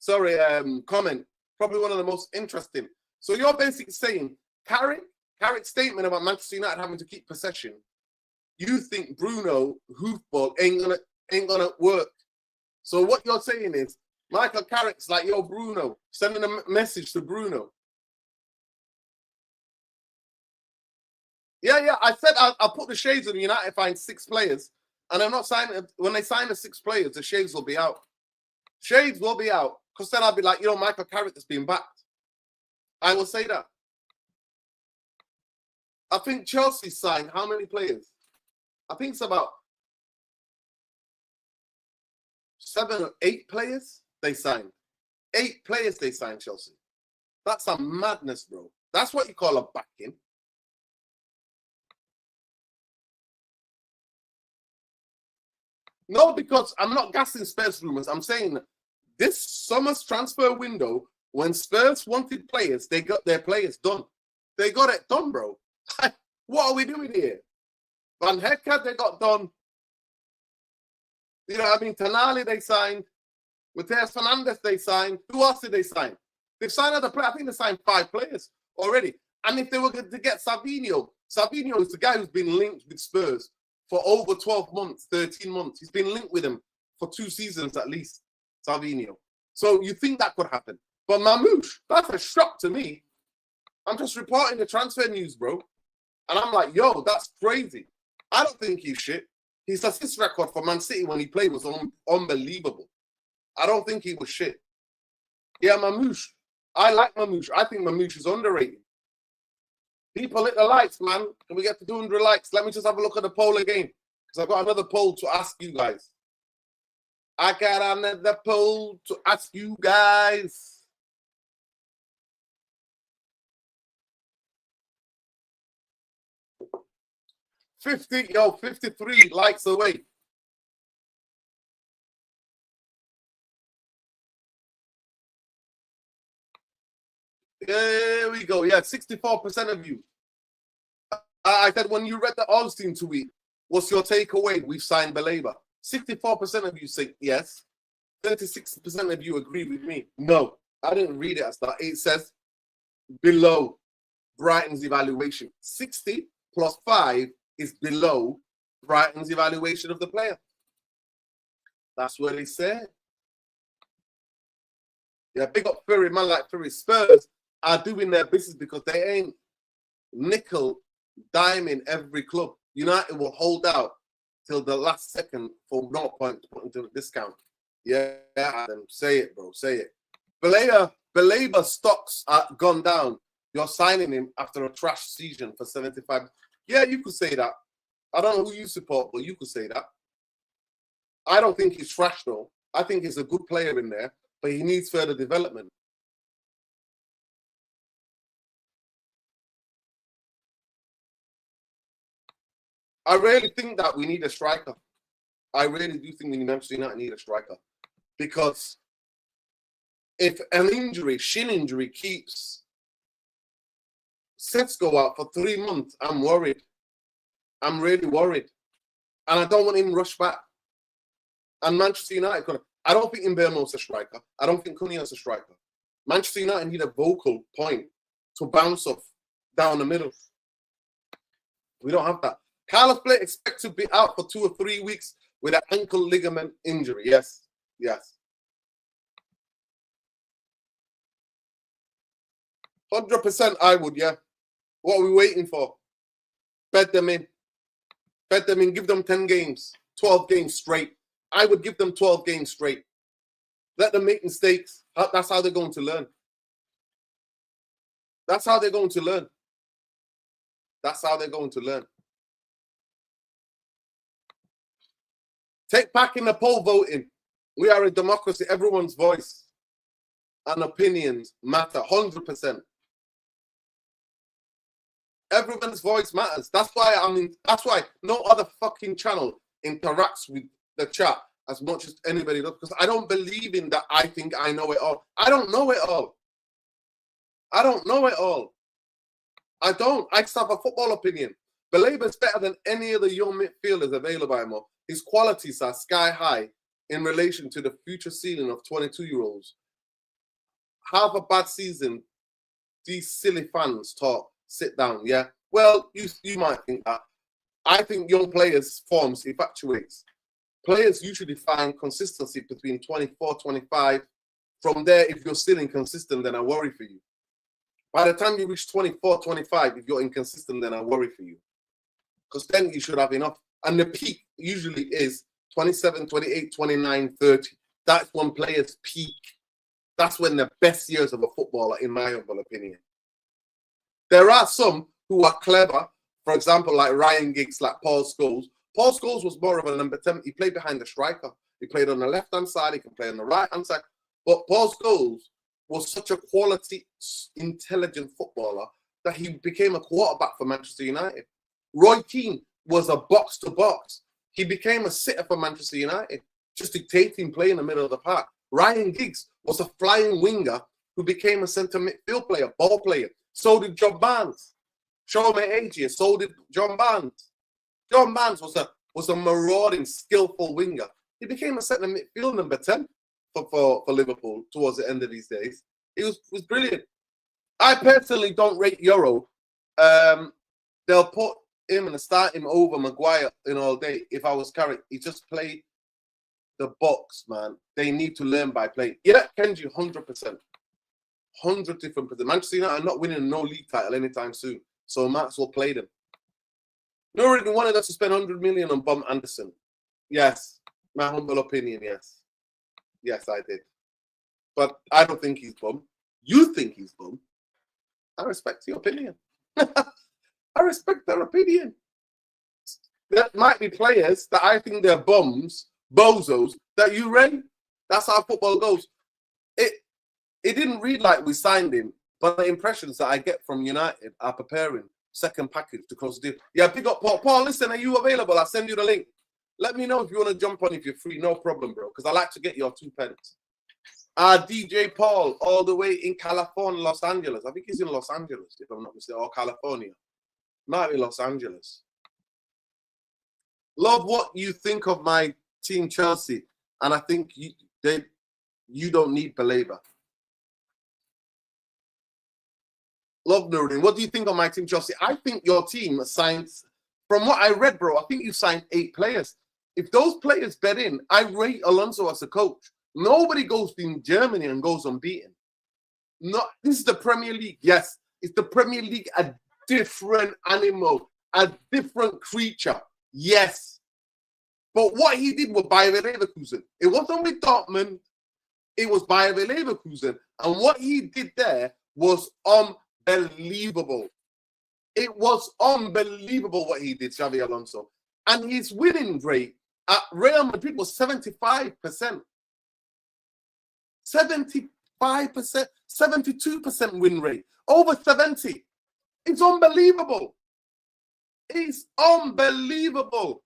Sorry, comment. Probably one of the most interesting. So you're basically saying Carrick's statement about Manchester United having to keep possession. You think Bruno hoofball ain't gonna work. So what you're saying is Michael Carrick's like, yo, Bruno, sending a message to Bruno. Yeah. I said I'll put the shades on United, find 6 players. And I'm not signing, when they sign the 6 players, the shades will be out. Shades will be out. Because then I'll be like, you know, Michael Carrick has been backed. I will say that. I think Chelsea signed how many players? I think it's about 7 or 8 players they signed. 8 players they signed, Chelsea. That's a madness, bro. That's what you call a backing. No, because I'm not gassing Spurs rumors. I'm saying this summer's transfer window, when Spurs wanted players, they got their players done. They got it done, bro. What are we doing here? Van Hecke, they got done. You know what I mean? Tonali, they signed. Mateus Fernandes, they signed. Who else did they sign? They've signed other players. I think they signed 5 players already. And if they were going to get Savinho is the guy who's been linked with Spurs for over 12 months, 13 months. He's been linked with him for 2 seasons at least, Savinho. So you think that could happen. But Mamouche, that's a shock to me. I'm just reporting the transfer news, bro. And I'm like, yo, that's crazy. I don't think he's shit. His assist record for Man City when he played was unbelievable. I don't think he was shit. Yeah, Mamouche. I like Mamouche. I think Mamouche is underrated. People hit the likes, man. Can we get to 200 likes? Let me just have a look at the poll again. Because I've got another poll to ask you guys. I got another poll to ask you guys. Yo, 53 likes away. There we go. Yeah, 64% of you. I said, when you read the Olstein tweet, what's your takeaway? We've signed Baleba. 64% of you say yes. 36% of you agree with me. No, I didn't read it as that. It says below Brighton's evaluation. 60 plus 5 is below Brighton's evaluation of the player. That's what he said. Yeah, big up Fury, man like Fury. Spurs are doing their business because they ain't nickel diming every club. United will hold out till the last second for no point to put into a discount. Yeah, Adam, say it, bro. Say it. Baleba stocks are gone down. You're signing him after a trash season for 75. Yeah, you could say that. I don't know who you support, but you could say that. I don't think he's trash, though. I think he's a good player in there, but he needs further development. I really think that we need a striker. I really do think we need a striker. Because if an injury, shin injury, keeps Sesko out for 3 months, I'm worried. I'm really worried. And I don't want him rushed back. And Manchester United, I don't think Mbeumo's a striker. I don't think Cunha's a striker. Manchester United need a vocal point to bounce off down the middle. We don't have that. Carlos Blake expected to be out for 2 or 3 weeks with an ankle ligament injury. Yes, yes. 100% I would, yeah. What are we waiting for? Bet them in. Bet them in. Give them 10 games, 12 games straight. I would give them 12 games straight. Let them make mistakes. That's how they're going to learn. That's how they're going to learn. That's how they're going to learn. Take back in the poll voting. We are a democracy. Everyone's voice and opinions matter 100%. Everyone's voice matters. That's why no other fucking channel interacts with the chat as much as anybody does, because I don't believe in that. I think I know it all. I don't know it all. I don't know it all. I don't. I just have a football opinion. Baleba's better than any of the young midfielders available anymore. His qualities are sky high in relation to the future ceiling of 22-year-olds. Have a bad season. These silly fans talk. Sit down, yeah? Well, you might think that. I think young players' forms evacuates. Players usually find consistency between 24, 25. From there, if you're still inconsistent, then I worry for you. By the time you reach 24, 25, if you're inconsistent, then I worry for you. Because then you should have enough. And the peak usually is 27, 28, 29, 30. That's when players peak. That's when the best years of a footballer, in my humble opinion. There are some who are clever, for example, like Ryan Giggs, like Paul Scholes. Paul Scholes was more of a number 10. He played behind the striker. He played on the left-hand side. He can play on the right-hand side. But Paul Scholes was such a quality, intelligent footballer that he became a quarterback for Manchester United. Roy Keane was a box-to-box. He became a sitter for Manchester United, just dictating play in the middle of the park. Ryan Giggs was a flying winger who became a centre midfield player, ball player. So did John Barnes. Show my age here. So did John Barnes. John Barnes was a marauding, skillful winger. He became a centre midfield number 10 for Liverpool towards the end of these days. He was brilliant. I personally don't rate Euro. They'll put him and start him over Maguire in all day. If I was Cara, he just played the box, man. They need to learn by playing. Yeah, Kenji, 100%. 100 different percent. Manchester United are not winning no league title anytime soon. So might as well play them. Nobody wanted us to spend 100 million on Bum Anderson. Yes. My humble opinion, yes. Yes, I did. But I don't think he's bum. You think he's bum. I respect your opinion. I respect their opinion. There might be players that I think they're bums, bozos, that you rate. That's how football goes. It didn't read like we signed him, but the impressions that I get from United are preparing second package to close the deal. Yeah, pick up Paul. Paul, listen, are you available? I'll send you the link. Let me know if you want to jump on if you're free. No problem, bro, because I like to get your 2 pence. DJ Paul, all the way in California, Los Angeles. I think he's in Los Angeles, if I'm not mistaken, or California. Might be Los Angeles. Love what you think of my team, Chelsea. And I think you don't need Baleba. Love Nurin. What do you think of my team, Chelsea? I think your team signed, from what I read, bro, I think you signed 8 players. If those players bet in, I rate Alonso as a coach. Nobody goes in Germany and goes unbeaten. No, this is the Premier League. Yes, it's the Premier League, a different animal, a different creature. Yes. But what he did with Bayer Leverkusen, it wasn't with Dortmund, it was Bayer Leverkusen. And what he did there was unbelievable. It was unbelievable what he did, Xavi Alonso. And his winning rate at Real Madrid was 75%. 75%, 72% win rate. Over 70. It's unbelievable. It's unbelievable.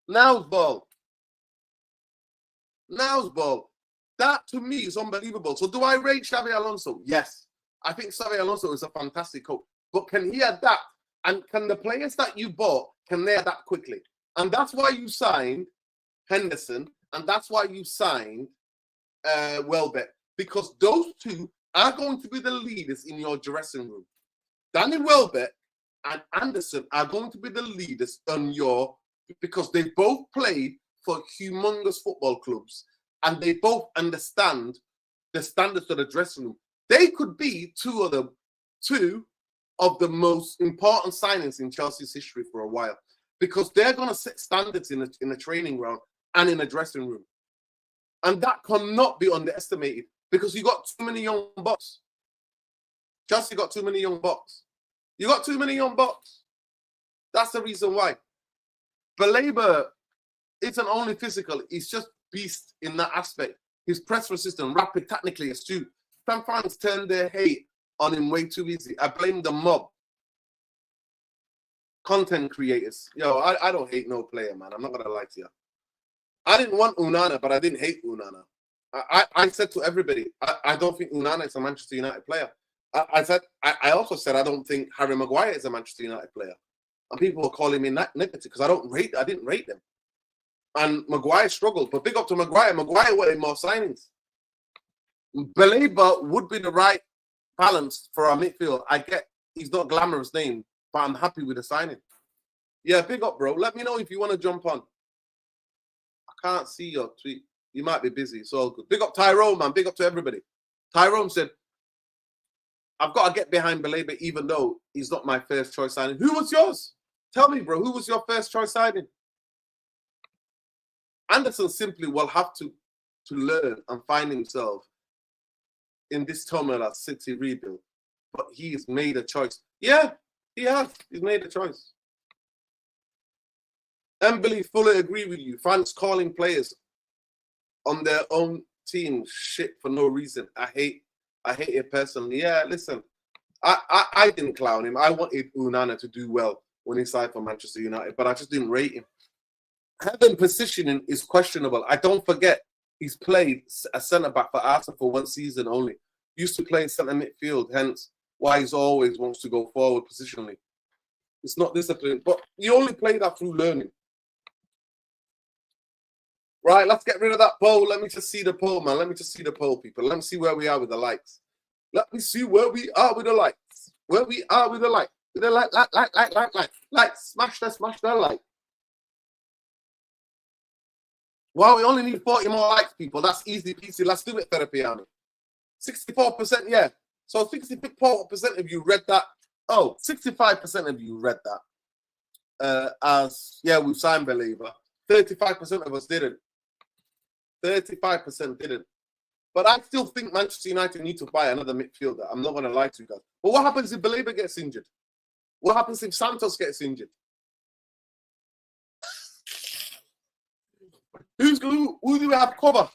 Now's ball. Now's ball. That to me is unbelievable. So do I rate Xavi Alonso? Yes. I think Xavi Alonso is a fantastic coach. But can he adapt? And can the players that you bought, can they adapt quickly? And that's why you signed Henderson. And that's why you signed Welbeck. Because those two are going to be the leaders in your dressing room. Danny Welbeck and Anderson are going to be the leaders on your, because they both played for humongous football clubs and they both understand the standards of the dressing room. They could be two of the most important signings in Chelsea's history for a while, because they're going to set standards in a training ground and in a dressing room. And that cannot be underestimated, because you got too many young bucks. Chelsea got too many young bucks. You got too many young bucks. That's the reason why. Baleba isn't only physical, he's just beast in that aspect. He's press resistant, rapid, technically astute. Some fans turn their hate on him way too easy. I blame the mob. Content creators. Yo, I don't hate no player, man. I'm not going to lie to you. I didn't want Onana, but I didn't hate Onana. I said to everybody, I don't think Onana is a Manchester United player. I also said I don't think Harry Maguire is a Manchester United player. And people were calling me negative because I didn't rate them. And Maguire struggled. But big up to Maguire. Maguire wanted more signings. Baleba would be the right balance for our midfield. I get he's not a glamorous name, but I'm happy with the signing. Yeah, big up, bro. Let me know if you want to jump on. I can't see your tweet. You might be busy. It's all good. Big up Tyrone, man. Big up to everybody. Tyrone said, I've got to get behind Baleba even though he's not my first choice signing. Who was yours? Tell me, bro. Who was your first choice signing? Anderson simply will have to learn and find himself in this turmoil at City rebuild. But he's made a choice. Yeah, he has. He's made a choice. Emily, fully agree with you. Fans calling players on their own team shit for no reason. I hate it personally. Yeah, listen, I didn't clown him. I wanted Onana to do well when he signed for Manchester United, but I just didn't rate him. Heaven positioning is questionable. I don't forget he's played a centre-back for Arsenal for one season only. Used to play centre midfield, hence why he's always wants to go forward positionally. It's not discipline, but you only play that through learning. Right, let's get rid of that poll. Let me just see the poll, man. Let me just see the poll, people. Let me see where we are with the likes. Let me see where we are with the likes. Where we are with the like. With the like. Smash that like. Wow, we only need 40 more likes, people. That's easy peasy. Let's do it, Therapy Army. 64%, yeah. So 64% of you read that. Oh, 65% of you read that. As, yeah, we've signed Baleba. 35% of us didn't. 35% didn't. But I still think Manchester United need to buy another midfielder. I'm not going to lie to you guys. But what happens if Baleba gets injured? What happens if Santos gets injured? Who do we have cover?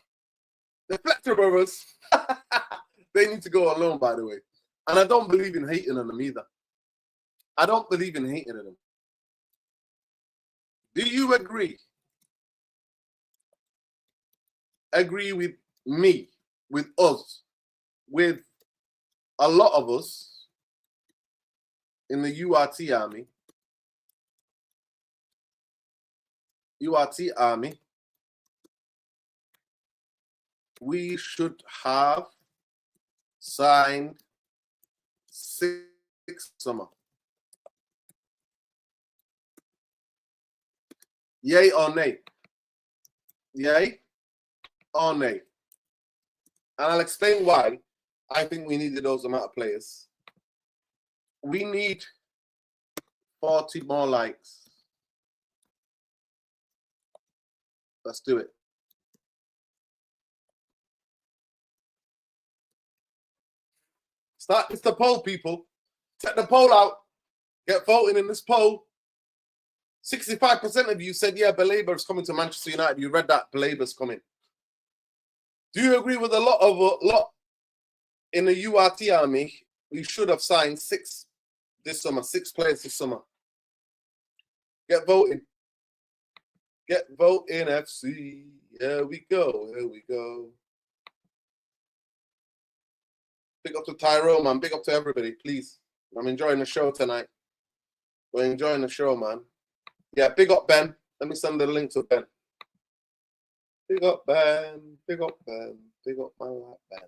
The Fletcher brothers. They need to go on loan, by the way. And I don't believe in hating on them either. I don't believe in hating on them. Do you agree? Agree with me, with us, with a lot of us in the URT army. URT army. We should have signed 6 summer. Yay or nay? Yay or nay? And I'll explain why I think we needed those amount of players. We need 40 more likes. Let's do it. It's the poll, people. Check the poll out. Get voting in this poll. 65% of you said, yeah, Baleba is coming to Manchester United. You read that, Baleba's coming. Do you agree with a lot in the URT army? We should have signed 6 this summer, 6 players this summer. Get voting. Get voting, FC. Here we go. Here we go. Big up to Tyrone, man. Big up to everybody, please. I'm enjoying the show tonight. We're enjoying the show, man. Yeah, big up Ben. Let me send the link to Ben. Big up Ben. Big up Ben. Big up my lap, Ben.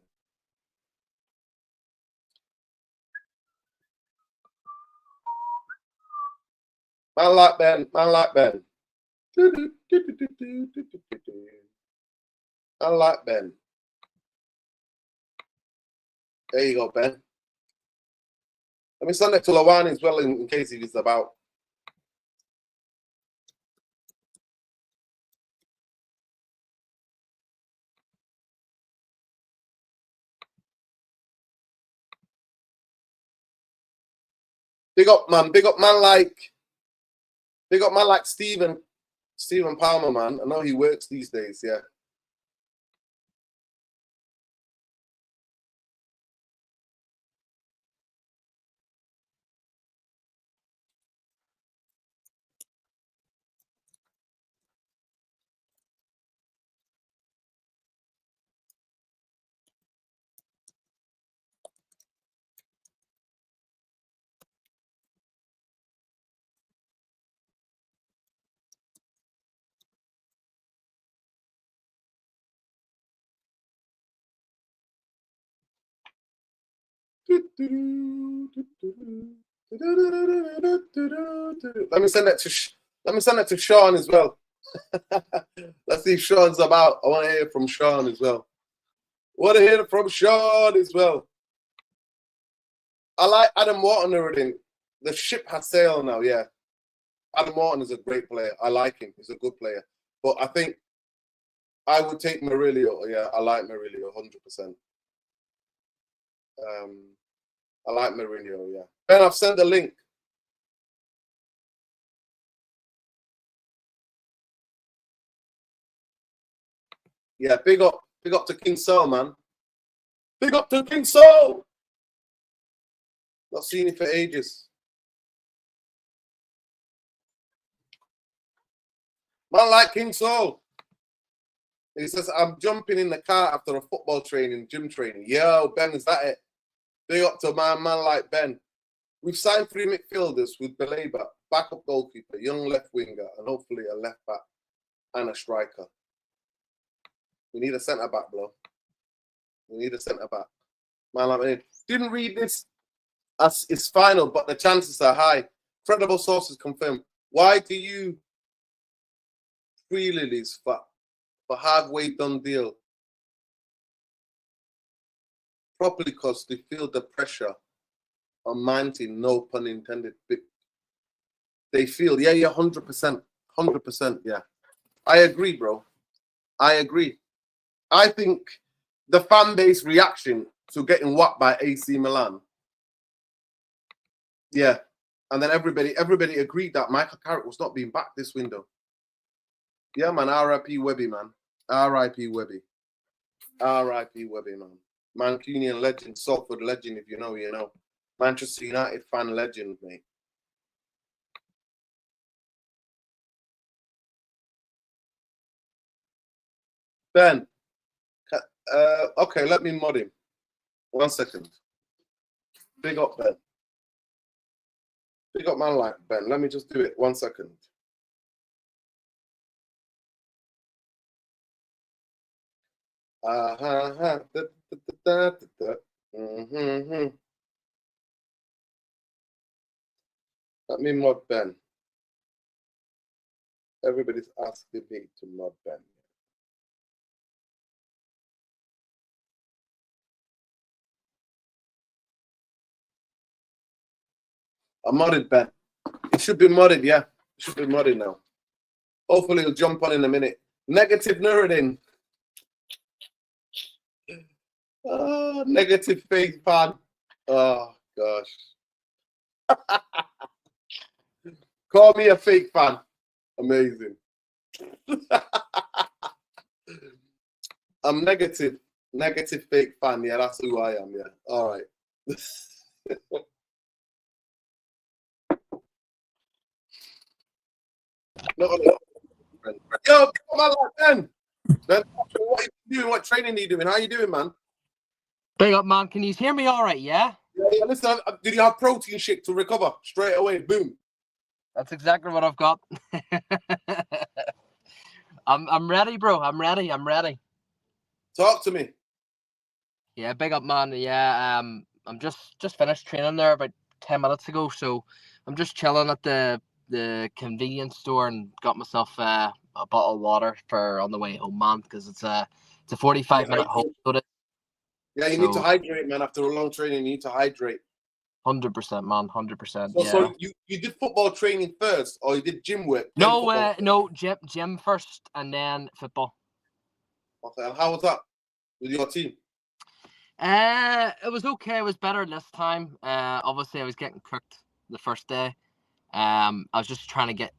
Man like Ben. Man like Ben. Man like Ben. There you go, Ben. Let me send it to Lawani as well in case he's about. Big up man like Stephen Palmer, man. I know he works these days, yeah. Let me send that to Sean as well. Let's see if Sean's about. I want to hear from Sean as well. I like Adam Wharton already. The ship has sailed now, yeah. Adam Wharton is a great player. I like him. He's a good player. But I think I would take Murillo. Yeah, I like Murillo 100%. I like Murillo, yeah. Ben, I've sent the link. Yeah, big up to King Soul, man. Big up to King Soul. Not seen him for ages. Man like King Soul. He says, I'm jumping in the car after a football training, gym training. Yo, Ben, is that it? Big up to my man like Ben. We've signed 3 midfielders with Baleba, backup goalkeeper, young left winger, and hopefully a left back and a striker. We need a centre back, bro. We need a centre back. Man, like me. Didn't read this as it's final, but the chances are high. Credible sources confirm. Why do you free lilies for halfway done deal? Probably because they feel the pressure on mounting, no pun intended. They feel, yeah, 100%. 100%, yeah. I agree, bro. I agree. I think the fan base reaction to getting whacked by AC Milan. Yeah. And then everybody agreed that Michael Carrick was not being back this window. Yeah, man. R.I.P. Webby, man. R.I.P. Webby. R.I.P. Webby, man. Mancunian legend, Salford legend, if you know, you know. Manchester United fan legend, mate. Ben. Okay, let me mod him. 1 second. Big up, Ben. Big up man like Ben. Let me just do it. 1 second. Let me mod Ben. Everybody's asking me to mod Ben. I modded Ben. It should be modded, yeah. It should be modded now. Hopefully he'll jump on in a minute. Negative Nuruddin. Oh, negative fake fan. Oh, gosh. Call me a fake fan. Amazing. I'm negative. Negative fake fan. Yeah, that's who I am. Yeah. All right. Yo, come on, Ben. Ben, what are you doing? What training are you doing? How you doing, man?
Big up, man. Can you hear me all right, yeah?
Yeah, listen, did you have protein shake to recover straight away? Boom.
That's exactly what I've got. I'm ready, bro. I'm ready.
Talk to me.
Yeah, big up, man. Yeah, I'm just finished training there about 10 minutes ago, so I'm just chilling at the convenience store and got myself a bottle of water for on the way home, man, because it's a 45-minute home.
Yeah, you need to hydrate, man. After a long training, you need to hydrate.
100%, man. 100%.
Yeah. So you did football training first, or you did gym work?
No, gym first, and then football.
Okay, and how was that with your team?
It was okay. It was better this time. Obviously, I was getting cooked the first day. I was just trying to get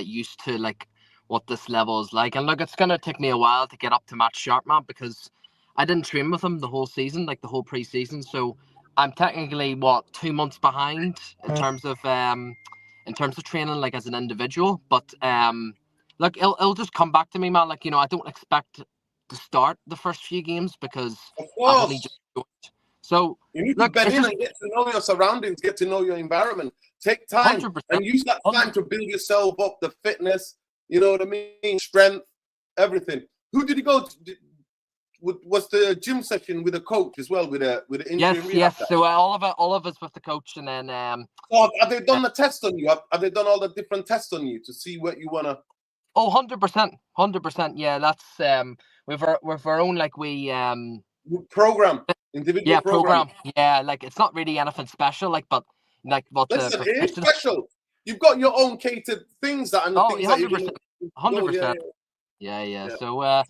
used to like what this level is like, and look, it's gonna take me a while to get up to match sharp, man, because I didn't train with him the whole season, like the whole preseason. So I'm technically 2 months behind in terms of training, like as an individual. But look, it'll just come back to me, man. Like, I don't expect to start the first few games because I've only just joined. So
you need to bed in and get to know your surroundings, get to know your environment. Take time
100%,
and use that time to build yourself up, the fitness, you know what I mean, strength, everything. Who did you go to? Was the gym session with a coach as well, with a injury?
Yes. So all of us with the coach, and then
So have they done the test on you? Have they done all the different tests on you to see what you wanna?
Oh, 100%. Yeah, that's with our own, like, we
program, individual
program. Yeah, like it's not really anything special, like, but like what.
Listen, it is special. You've got your own catered things that and the things
100%, 100%. Yeah. So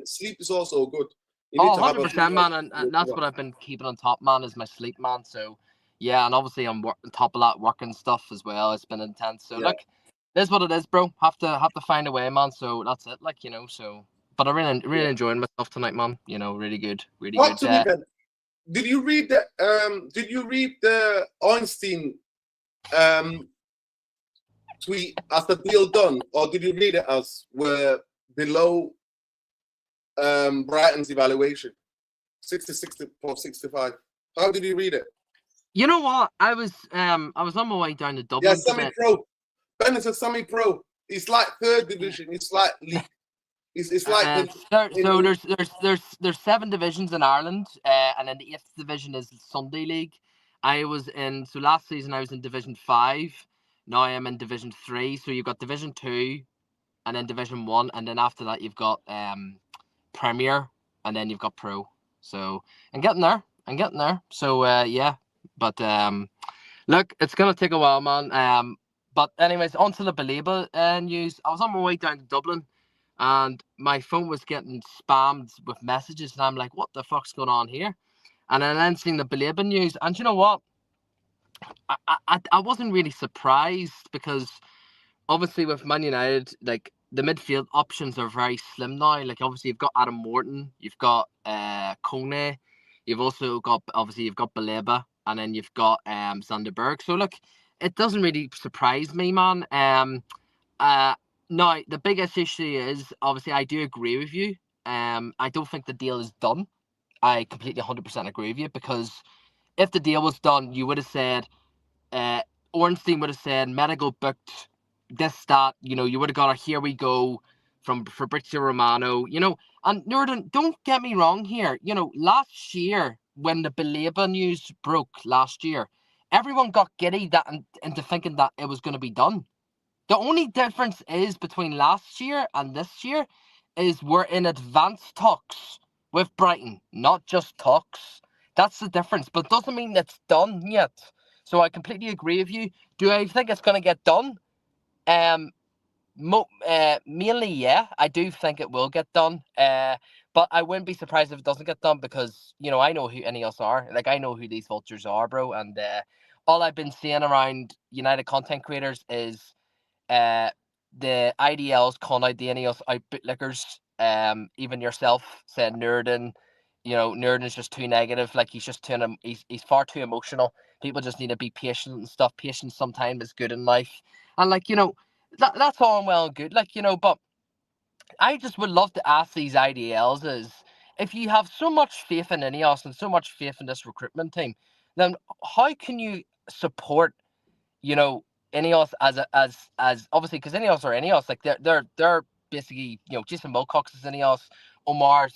sleep is also good.
You need 100%, man, and that's what I've been keeping on top, man, is my sleep, man. So yeah, and obviously I'm on top of that working stuff as well. It's been intense. So look, it is what it is, bro. Have to find a way, man. So that's it, like, so. But I really enjoying myself tonight, man. Really good, really
Talk
good.
To me, Ben. Did you read the Einstein tweet as the deal done, or did you read it as we're below Brighton's evaluation, 60 for 65? How did you read it?
You know what? I was on my way down to Dublin.
Yeah, semi-pro. Ben is a semi-pro. It's like third division. It's like league. It's like
there's 7 divisions in Ireland, and then the 8th division is Sunday League. So last season I was in Division 5. Now I'm in Division 3. So you've got Division 2, and then Division 1, and then after that you've got Premier, and then you've got Pro. So I'm getting there. So yeah, but look, it's gonna take a while, man. But anyways, on to the Baleba news. I was on my way down to Dublin, and my phone was getting spammed with messages, and I'm like, what the fuck's going on here? And then seeing the Baleba news, and you know what? I wasn't really surprised, because obviously with Man United, like, the midfield options are very slim now. Like, obviously you've got Adam Morton, you've got Kone, you've got Baleba, and then you've got Zanderberg. So look, it doesn't really surprise me, man. Now, the biggest issue is, obviously, I do agree with you. I don't think the deal is done. I completely 100% agree with you, because if the deal was done, you would have said, Ornstein would have said, medical booked, this, that, you would have got a here we go from Fabrizio Romano, and Northern, don't get me wrong here. Last year, when the Baleba news broke last year, everyone got giddy into thinking that it was going to be done. The only difference is between last year and this year is we're in advanced talks with Brighton, not just talks. That's the difference, but doesn't mean it's done yet. So I completely agree with you. Do I think it's going to get done? Mainly, yeah, I do think it will get done. But I wouldn't be surprised if it doesn't get done because, I know who any of us are. Like, I know who these vultures are, bro. And all I've been seeing around United content creators is the IDLs calling out the NEOS out bootlickers. Even yourself said Nurden, Nurden's just too negative. Like, he's just he's far too emotional. People just need to be patient and stuff. Patience sometimes is good in life. And that's all well and good. But I just would love to ask these IDLs is if you have so much faith in NEOS and so much faith in this recruitment team, then how can you support NEOS as obviously because NEOS are NEOS, like they're basically Jason Wilcox is NEOS, Omar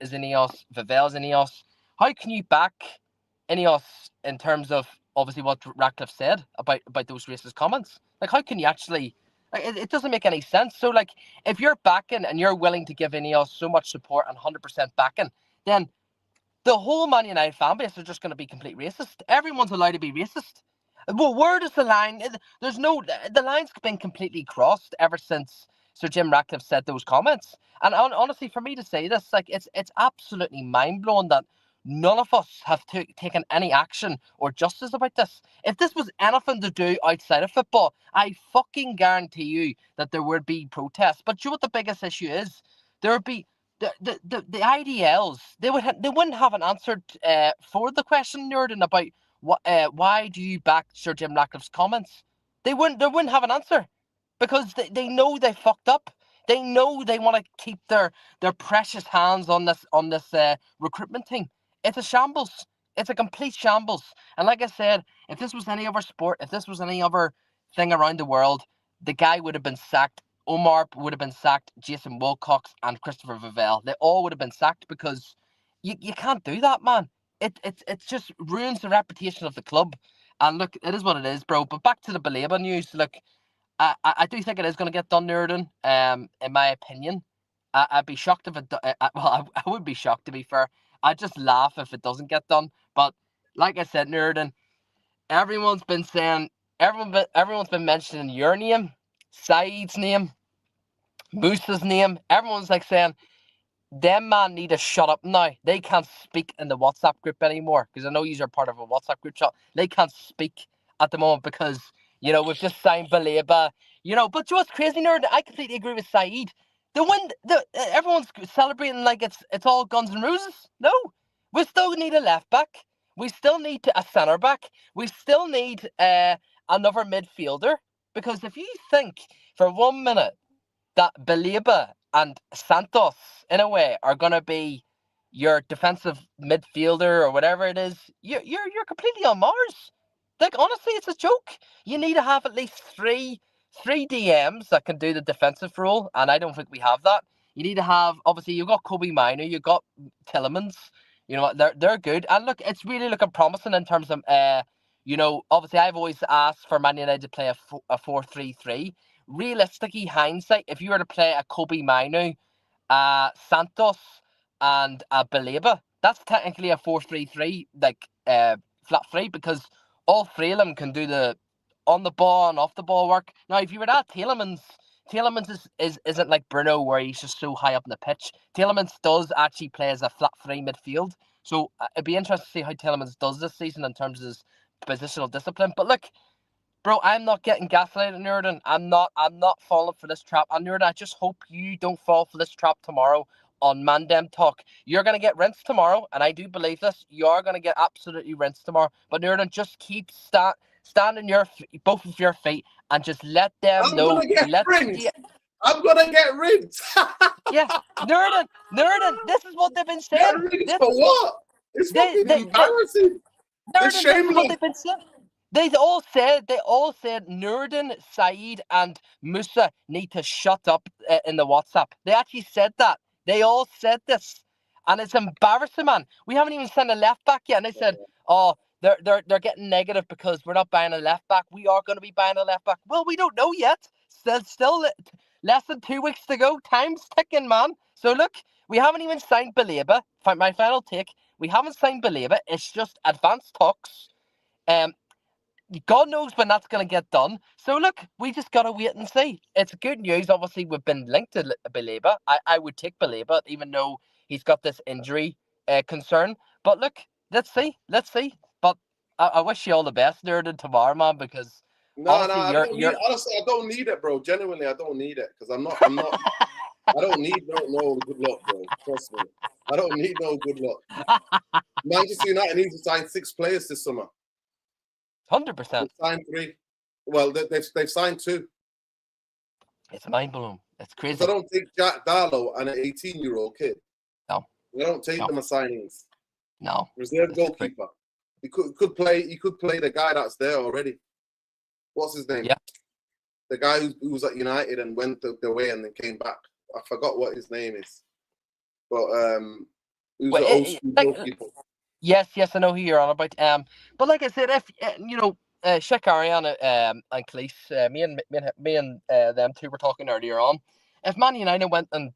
is NEOS, Vavell is NEOS. How can you back NEOS in terms of obviously what Ratcliffe said about those racist comments? Like, how can you actually? Like, it doesn't make any sense. So, like, if you're backing and you're willing to give NEOS so much support and 100% backing, then the whole Man United fan base are just going to be complete racist. Everyone's allowed to be racist. Well, where does the line? The line's been completely crossed ever since Sir Jim Ratcliffe said those comments. And honestly, for me to say this, like, it's absolutely mind blowing that none of us have taken any action or justice about this. If this was anything to do outside of football, I fucking guarantee you that there would be protests. But you know what the biggest issue is? There would be the IDLs. They wouldn't have an answer for the question, Nurden, about why do you back Sir Jim Ratcliffe's comments? They wouldn't have an answer because they know they fucked up. They know they want to keep their precious hands on this recruitment team. It's a shambles. It's a complete shambles. And like I said, if this was any other sport, if this was any other thing around the world, the guy would have been sacked. Omar would have been sacked. Jason Wilcox and Christopher Vavell. They all would have been sacked because you can't do that, man. It just ruins the reputation of the club. And look, it is what it is, bro. But back to the Baleba news. Look, I do think it is going to get done, Nurden. In my opinion, I'd be shocked if it. I would be shocked, to be fair. I'd just laugh if it doesn't get done. But like I said, Nurden, everyone's been saying, everyone's been mentioning your name, Saeed's name, Musa's name. Everyone's like saying, them man need to shut up now. They can't speak in the WhatsApp group anymore because I know you are part of a WhatsApp group chat. They can't speak at the moment because we've just signed Baleba. But you know what's crazy, Nerd? I completely agree with Saeed. Everyone's celebrating like it's all Guns N' Roses. No, we still need a left back. We still need a centre back. We still need another midfielder because if you think for 1 minute that Baleba and Santos, in a way, are going to be your defensive midfielder or whatever it is, you're completely on Mars. Like, honestly, it's a joke. You need to have at least three DMs that can do the defensive role, and I don't think we have that. You need to have, obviously, you've got Kobe Mino, you've got Tillemans. You know what? They're good, and look, it's really looking promising in terms of, obviously, I've always asked for Man United to play a 4-3-3. Realistically, hindsight, if you were to play a Kobe Mino, Santos, and Baleba, that's technically a 4-3-3, like flat three, because all three of them can do the on the ball and off the ball work. Now, if you were to add Tielemans isn't like Bruno where he's just so high up in the pitch. Tielemans does actually play as a flat three midfield, so it'd be interesting to see how Tielemans does this season in terms of his positional discipline. But look, bro, I'm not getting gaslighted, Nurden. I'm not falling for this trap. And Nurden, I just hope you don't fall for this trap tomorrow on Mandem Talk. You're going to get rinsed tomorrow, and I do believe this. You are going to get absolutely rinsed tomorrow. But Nurden, just keep standing both of your feet and just let them know.
I'm going to get rinsed.
Yeah, Nurden, this is what they've been saying.
For what? It's fucking embarrassing.
Nurden, this is what they've been saying. They all said Nurden, Saeed, and Musa need to shut up in the WhatsApp. They actually said that. They all said this. And it's embarrassing, man. We haven't even sent a left back yet. And they said, oh, they're getting negative because we're not buying a left back. We are going to be buying a left back. Well, we don't know yet. Still less than 2 weeks to go. Time's ticking, man. So look, we haven't even signed Baleba. My final take: we haven't signed Baleba. It's just advanced talks. God knows when that's going to get done. So look, we just got to wait and see. It's good news. Obviously, we've been linked to Baleba. I would take Baleba, even though he's got this injury concern. But look, let's see. But I wish you all the best, Nerd, tomorrow, man, because honestly,
honestly, I don't need it, bro. Genuinely, I don't need it because I'm not. I don't need no good luck, bro. Trust me. I don't need no good luck. Manchester United needs to sign 6 players this summer.
100%.
They've signed 3. Well, they've signed 2.
It's mind blowing. It's crazy.
So I don't take Jack Darlow and an 18-year-old kid.
No.
I don't take them as signings.
No.
Reserve goalkeeper. He could play the guy that's there already. What's his name?
Yeah.
The guy who was at United and went the way and then came back. I forgot what his name is. But he was an old school goalkeeper.
Yes, I know who you're on about. But like I said, if Shaqiri and Cleese, me and them two were talking earlier on. If Man United went and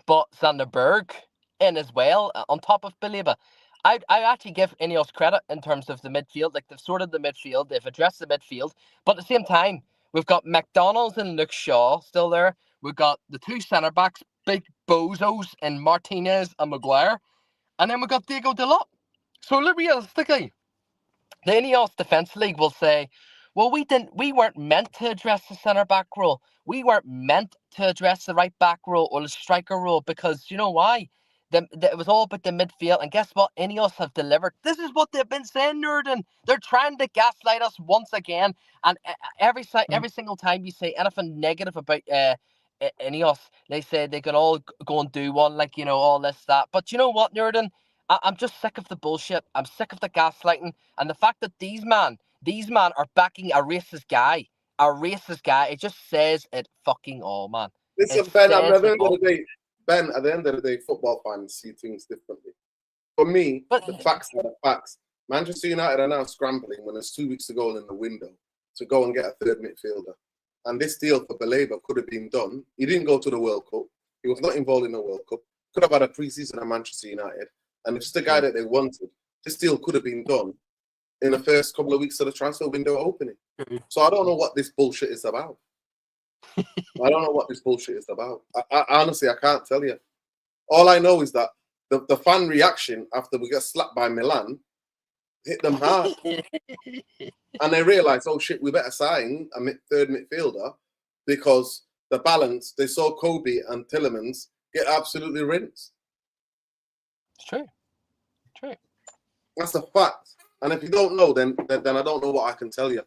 bought Sander Berg in as well on top of Baleba, I actually give Ineos credit in terms of the midfield. Like they've sorted the midfield, they've addressed the midfield, but at the same time, we've got McDonald's and Luke Shaw still there. We've got the 2 centre backs, big bozos, and Martinez and Maguire. And then we got Diego Dalot. So realistically, the Ineos Defence League will say, well, we weren't meant to address the centre back role. We weren't meant to address the right back role or the striker role because you know why? It was all about the midfield. And guess what? Ineos have delivered. This is what they've been saying, Nerdin. They're trying to gaslight us once again. And every single time you say anything negative about Ineos, they say they can all go and do one, like, you know, all this, that. But you know what, Nerdin? I'm just sick of the bullshit. I'm sick of the gaslighting. And the fact that these man are backing a racist guy. It just says it fucking all, man.
Listen, Ben, at the end of the day, football fans see things differently. For me, the facts are the facts. Manchester United are now scrambling when there's 2 weeks to go in the window to go and get a 3rd midfielder. And this deal for Baleba could have been done. He didn't go to the World Cup. He was not involved in the World Cup. Could have had a pre-season at Manchester United. And it's the guy that they wanted. This deal could have been done in the first couple of weeks of the transfer window opening. So I don't know what this bullshit is about. I honestly, I can't tell you. All I know is that the fan reaction after we get slapped by Milan hit them hard. And they realised, oh shit, we better sign a 3rd midfielder because the balance, they saw Kobe and Tielemans get absolutely rinsed.
It's true.
That's a fact. And if you don't know, then I don't know what I can tell you.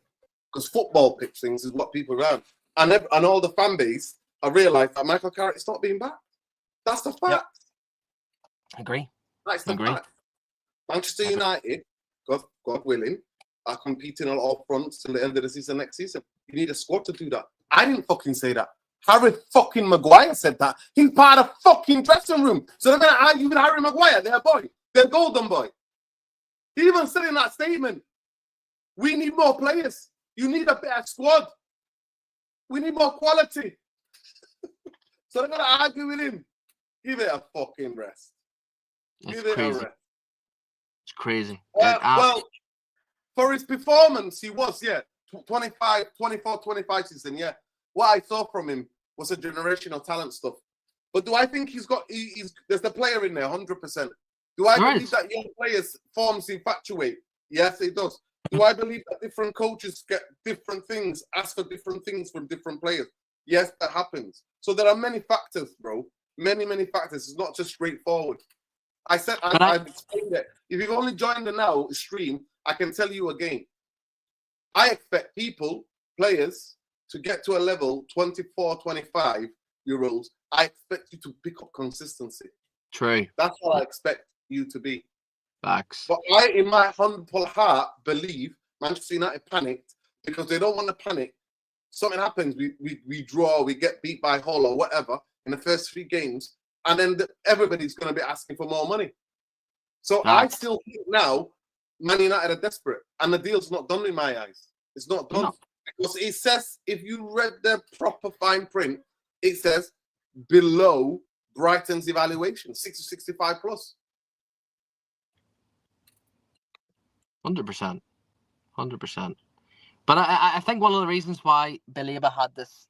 Because football pitch things is what people around. And all the fan base have realised that Michael Cara is not being back. That's the fact. Yep.
Agree.
That's the fact. Manchester United, God willing, are competing on all fronts till the end of the season next season. You need a squad to do that. I didn't fucking say that. Harry fucking Maguire said that. He's part of the fucking dressing room. So they're going to argue with Harry Maguire, their boy, their golden boy. He even said in that statement, we need more players. You need a better squad. We need more quality. So they're going to argue with him. Give it a fucking rest.
Give it a rest. It's crazy.
Well, for his performance, he was, 24-25 season, yeah. What I saw from him was a generational talent stuff. But do I think there's the player in there, 100%. Do I believe that young players forms infatuate? Yes, it does. Do I believe that different coaches get different things, ask for different things from different players? Yes, that happens. So there are many factors, bro. Many, many factors. It's not just straightforward. I've explained it. If you've only joined the now stream, I can tell you again. I expect players, to get to a level 24, 25 year olds, I expect you to pick up consistency.
True.
That's what I expect you to be.
Facts.
But I, in my humble heart, believe Manchester United panicked because they don't want to panic. Something happens, we draw, we get beat by Hull or whatever in the first 3 games, and then everybody's going to be asking for more money. So I still think now Man United are desperate, and the deal's not done in my eyes. It's not done.
No.
Because it says, if you read the proper fine print, it says below Brighton's evaluation, 60-65 plus.
100%. 100%. But I think one of the reasons why Baleba had this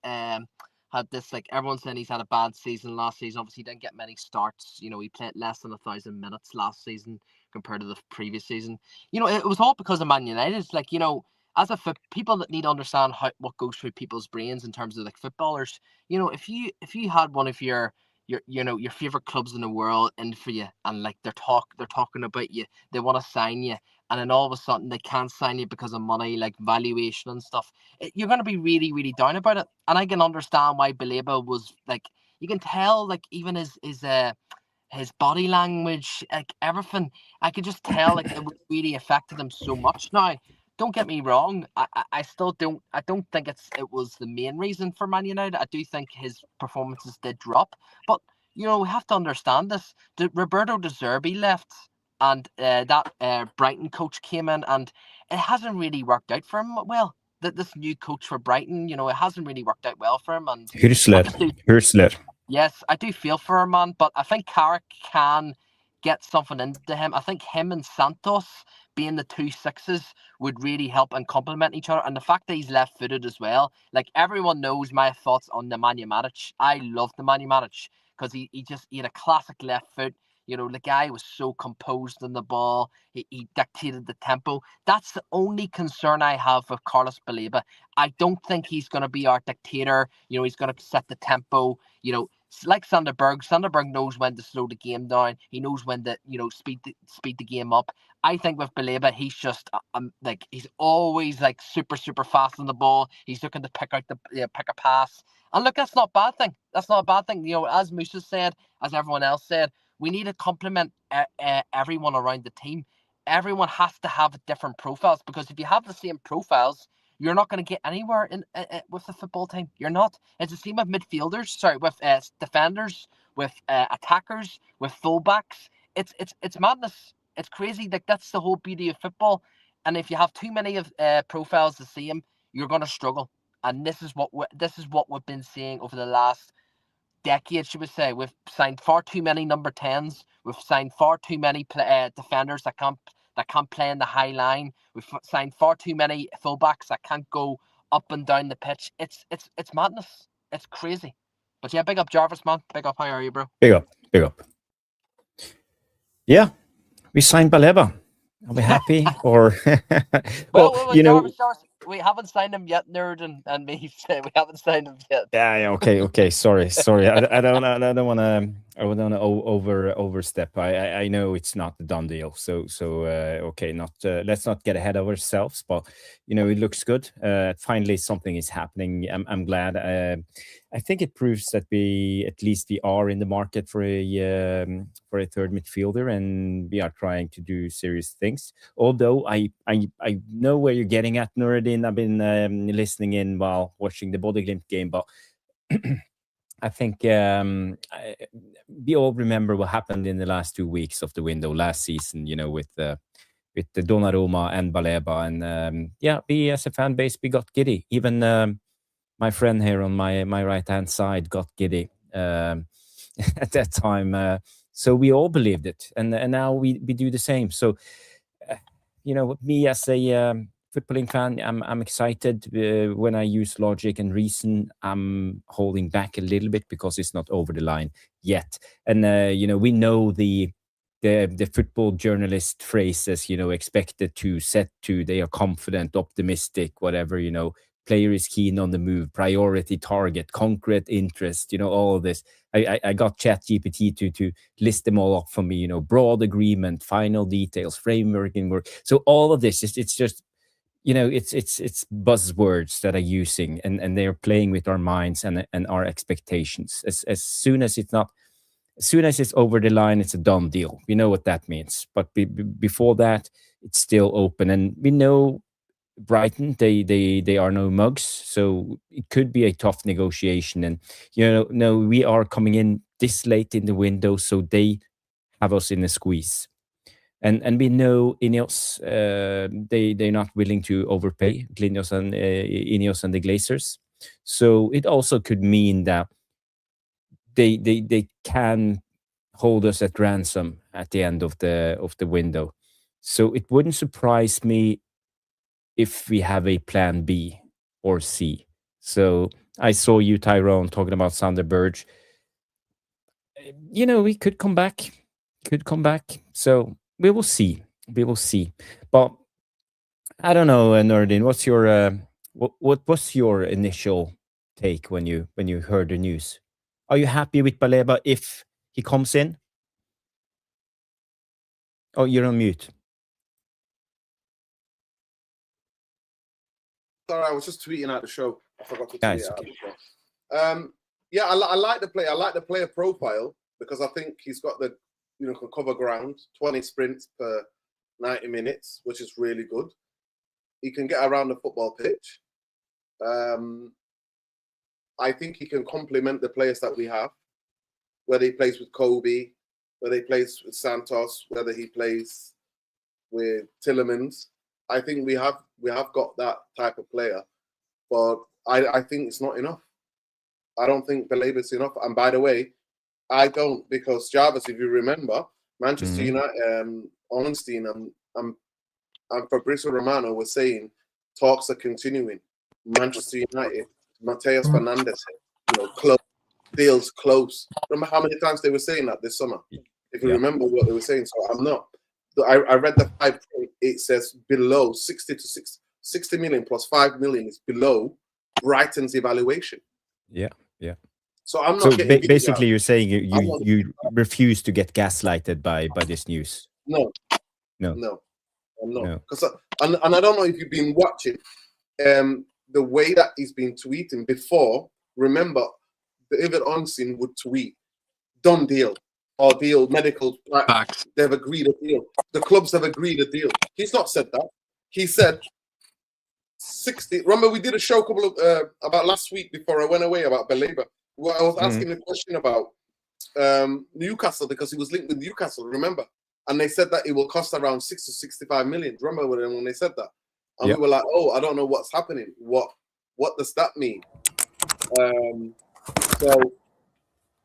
like everyone's saying he's had a bad season last season. Obviously, he didn't get many starts. You know, he played less than 1,000 minutes last season compared to the previous season. You know, it was all because of Man United. Like, you know, as a people that need to understand what goes through people's brains in terms of like footballers. You know, if you had one of your favorite clubs in the world in for you, and like they're talking about you, they want to sign you, and then all of a sudden they can't sign you because of money, like valuation and stuff. You're going to be really, really down about it. And I can understand why Baleba was like, you can tell like even his body language, like everything. I could just tell like it really affected him so much. Now, don't get me wrong. I still don't. I don't think it was the main reason for Man United. I do think his performances did drop, but you know we have to understand this. Roberto De Zerbi left, and that Brighton coach came in, and it hasn't really worked out for him well. This new coach for Brighton, you know, it hasn't really worked out well for him. And
Hursler.
Yes, I do feel for him, man, but I think Cara can get something into him. I think him and Santos being the 2 sixes would really help and complement each other. And the fact that he's left-footed as well, like everyone knows my thoughts on Nemanja Matic. I love Nemanja Matic because he had a classic left foot. You know, the guy was so composed on the ball. He dictated the tempo. That's the only concern I have with Carlos Baleba. I don't think he's going to be our dictator. You know, he's going to set the tempo. You know, like Sanderberg. Sanderberg knows when to slow the game down. He knows when to, you know, speed the game up. I think with Baleba, he's just like he's always like super fast on the ball. He's looking to pick a pass. And look, that's not a bad thing. That's not a bad thing. You know, as Musa said, as everyone else said, we need to complement everyone around the team. Everyone has to have different profiles, because if you have the same profiles, you're not going to get anywhere in with the football team. You're not. It's the same with midfielders. Sorry, with defenders, with attackers, with fullbacks. It's madness. It's crazy. Like that's the whole beauty of football. And if you have too many of profiles the same, you're going to struggle. And this is what we've been seeing over the last decade, should we say. We've signed far too many number 10s. We've signed far too many defenders that can't play in the high line. We've signed far too many fullbacks that can't go up and down the pitch. It's madness. It's crazy. But yeah, big up Jarvis, man. Big up. How are you, bro?
Big up. Yeah, we signed Baleba. Are we happy? Or
well, you know, Jarvis, we haven't signed him yet. Nerd and me say we haven't signed him yet.
Yeah. Okay. Sorry. I don't want to overstep. I know it's not a done deal. So okay. Let's not get ahead of ourselves. But you know, it looks good. Finally, something is happening. I'm glad. I think it proves that we are in the market for a third midfielder, and we are trying to do serious things. Although I know where you're getting at, Nuruddin. I've been listening in while watching the Bodø/Glimt game, but I think we all remember what happened in the last 2 weeks of the window last season. You know, with the Donnarumma and Baleba, and we as a fan base, we got giddy. Even my friend here on my right hand side got giddy at that time. So we all believed it, and now we do the same. So you know, me as a footballing fan, I'm excited. When I use logic and reason, I'm holding back a little bit because it's not over the line yet. And you know, we know the football journalist phrases, you know, expected to, set to, they are confident, optimistic, whatever, you know, player is keen on the move, priority, target, concrete interest, you know, all of this. I got ChatGPT to list them all up for me, you know, broad agreement, final details, framework in work. So all of this, it's just, you know, it's buzzwords that are using, and they're playing with our minds and our expectations. As soon as it's over the line, it's a done deal. We know what that means. But before that, it's still open. And we know Brighton, they are no mugs, so it could be a tough negotiation. And you know, no, we are coming in this late in the window, so they have us in a squeeze. And we know Ineos, they're not willing to overpay Ineos and the Glazers. So it also could mean that they can hold us at ransom at the end of the window. So it wouldn't surprise me if we have a plan B or C. So I saw you, Tyrone, talking about Sander Berge. We could come back. So we will see. But I don't know, Nordin, what's your what was your initial take when you heard the news? Are you happy with Baleba if he comes in? Oh, you're on mute.
Sorry, I was just tweeting out the show. I forgot to tweet
Guys,
it out
okay.
the show. Yeah, I like the play. I like the player profile because I think he's got the, can cover ground, 20 sprints per 90 minutes, which is really good. He can get around the football pitch. I think he can complement the players that we have, whether he plays with Kobe, whether he plays with Santos, whether he plays with Tillemans. I think we have got that type of player, but I think it's not enough. I don't think Baleba's enough. And by the way, I don't, because Jarvis, if you remember, Manchester United, Ornstein and Fabrizio Romano were saying talks are continuing. Manchester United, Mateus Fernandes, close, deals close. Remember how many times they were saying that this summer? If you remember what they were saying. So I'm not. I read the 5 point. It says below 60 million plus 5 million is below Brighton's evaluation.
Yeah.
So I'm not.
So basically, you're saying you refuse to get gaslighted by this news.
No, I'm not. Because and I don't know if you've been watching the way that he's been tweeting before. Remember, David Onsin would tweet, "Done deal." Or deal, medical facts. They've agreed a deal. The clubs have agreed a deal. He's not said that. He said 60. Remember, we did a show about last week before I went away about Baleba. Well, I was asking a question about Newcastle because he was linked with Newcastle. Remember, and they said that it will cost around 60 to 65 million. Remember when they said that? And we were like, "Oh, I don't know what's happening. What does that mean?"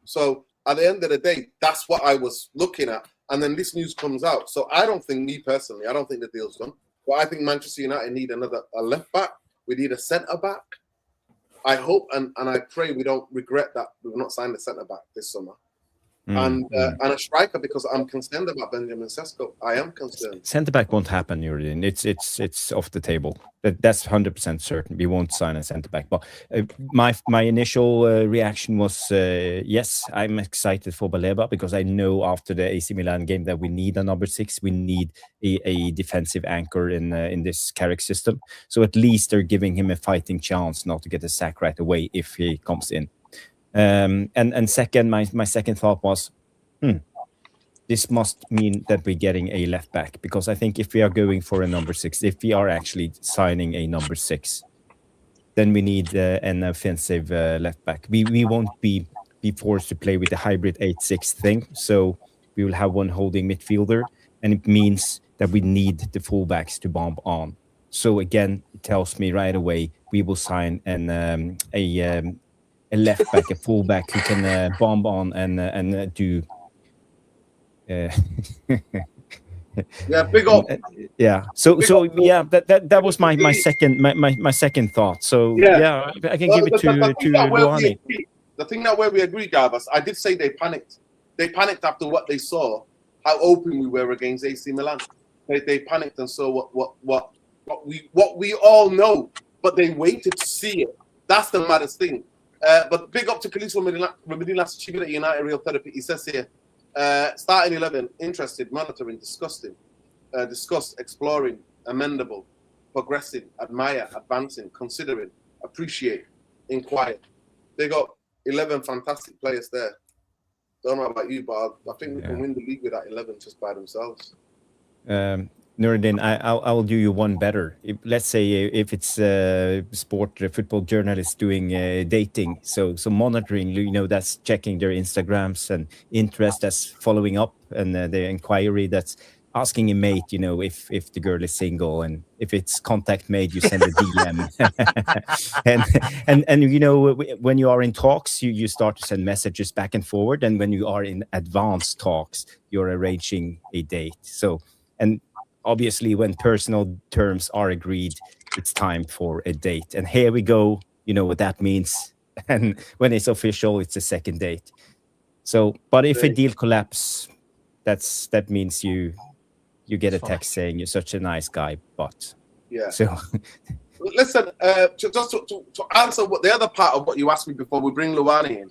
So. At the end of the day, that's what I was looking at. And then this news comes out. So I don't think the deal's done. But I think Manchester United need a left back. We need a centre back. I hope and I pray we don't regret that we've not signed a centre back this summer. And a striker, because I'm concerned about Benjamin Sesko. I am concerned.
Centre back won't happen, Jurgen. It's off the table. That's 100% certain. We won't sign a centre back. But my initial reaction was yes, I'm excited for Baleba because I know after the AC Milan game that we need a number 6. We need a defensive anchor in this Carrick system. So at least they're giving him a fighting chance not to get a sack right away if he comes in. And second, my second thought was, this must mean that we're getting a left back, because I think if we are going for a number 6, if we are actually signing a number 6, then we need an offensive left back. We won't be forced to play with the hybrid 8-6 thing, so we will have one holding midfielder, and it means that we need the fullbacks to bomb on. So again, it tells me right away we will sign a left back, a fullback who can bomb on and do.
Yeah, big up.
Yeah. So yeah, that was my second thought. So yeah, I can give it to Rouhani.
The thing that where we agree, Gavas, I did say they panicked. They panicked after what they saw, how open we were against AC Milan. They panicked and saw what we all know, but they waited to see it. That's the maddest thing. But big up to Kaliso Medina Chief at United Real Therapy. He says here, starting 11, interested, monitoring, discussed, exploring, amendable, progressing, admire, advancing, considering, appreciate, inquire. They got 11 fantastic players there. Don't know about you, but I think we can win the league with that 11 just by themselves.
Nuruddin, I'll do you one better. Let's say if it's football journalists doing dating, so monitoring, that's checking their Instagrams and interest, that's following up, and the inquiry, that's asking a mate, if the girl is single, and if it's contact made, you send a DM. and when you are in talks, you start to send messages back and forward, and when you are in advanced talks, you're arranging a date. So, and obviously when personal terms are agreed, it's time for a date. And here we go, you know what that means. And when it's official, it's a second date. So, but if a deal collapse, that means you get a text saying you're such a nice guy, but so
listen, just to answer what the other part of what you asked me before we bring Luani in,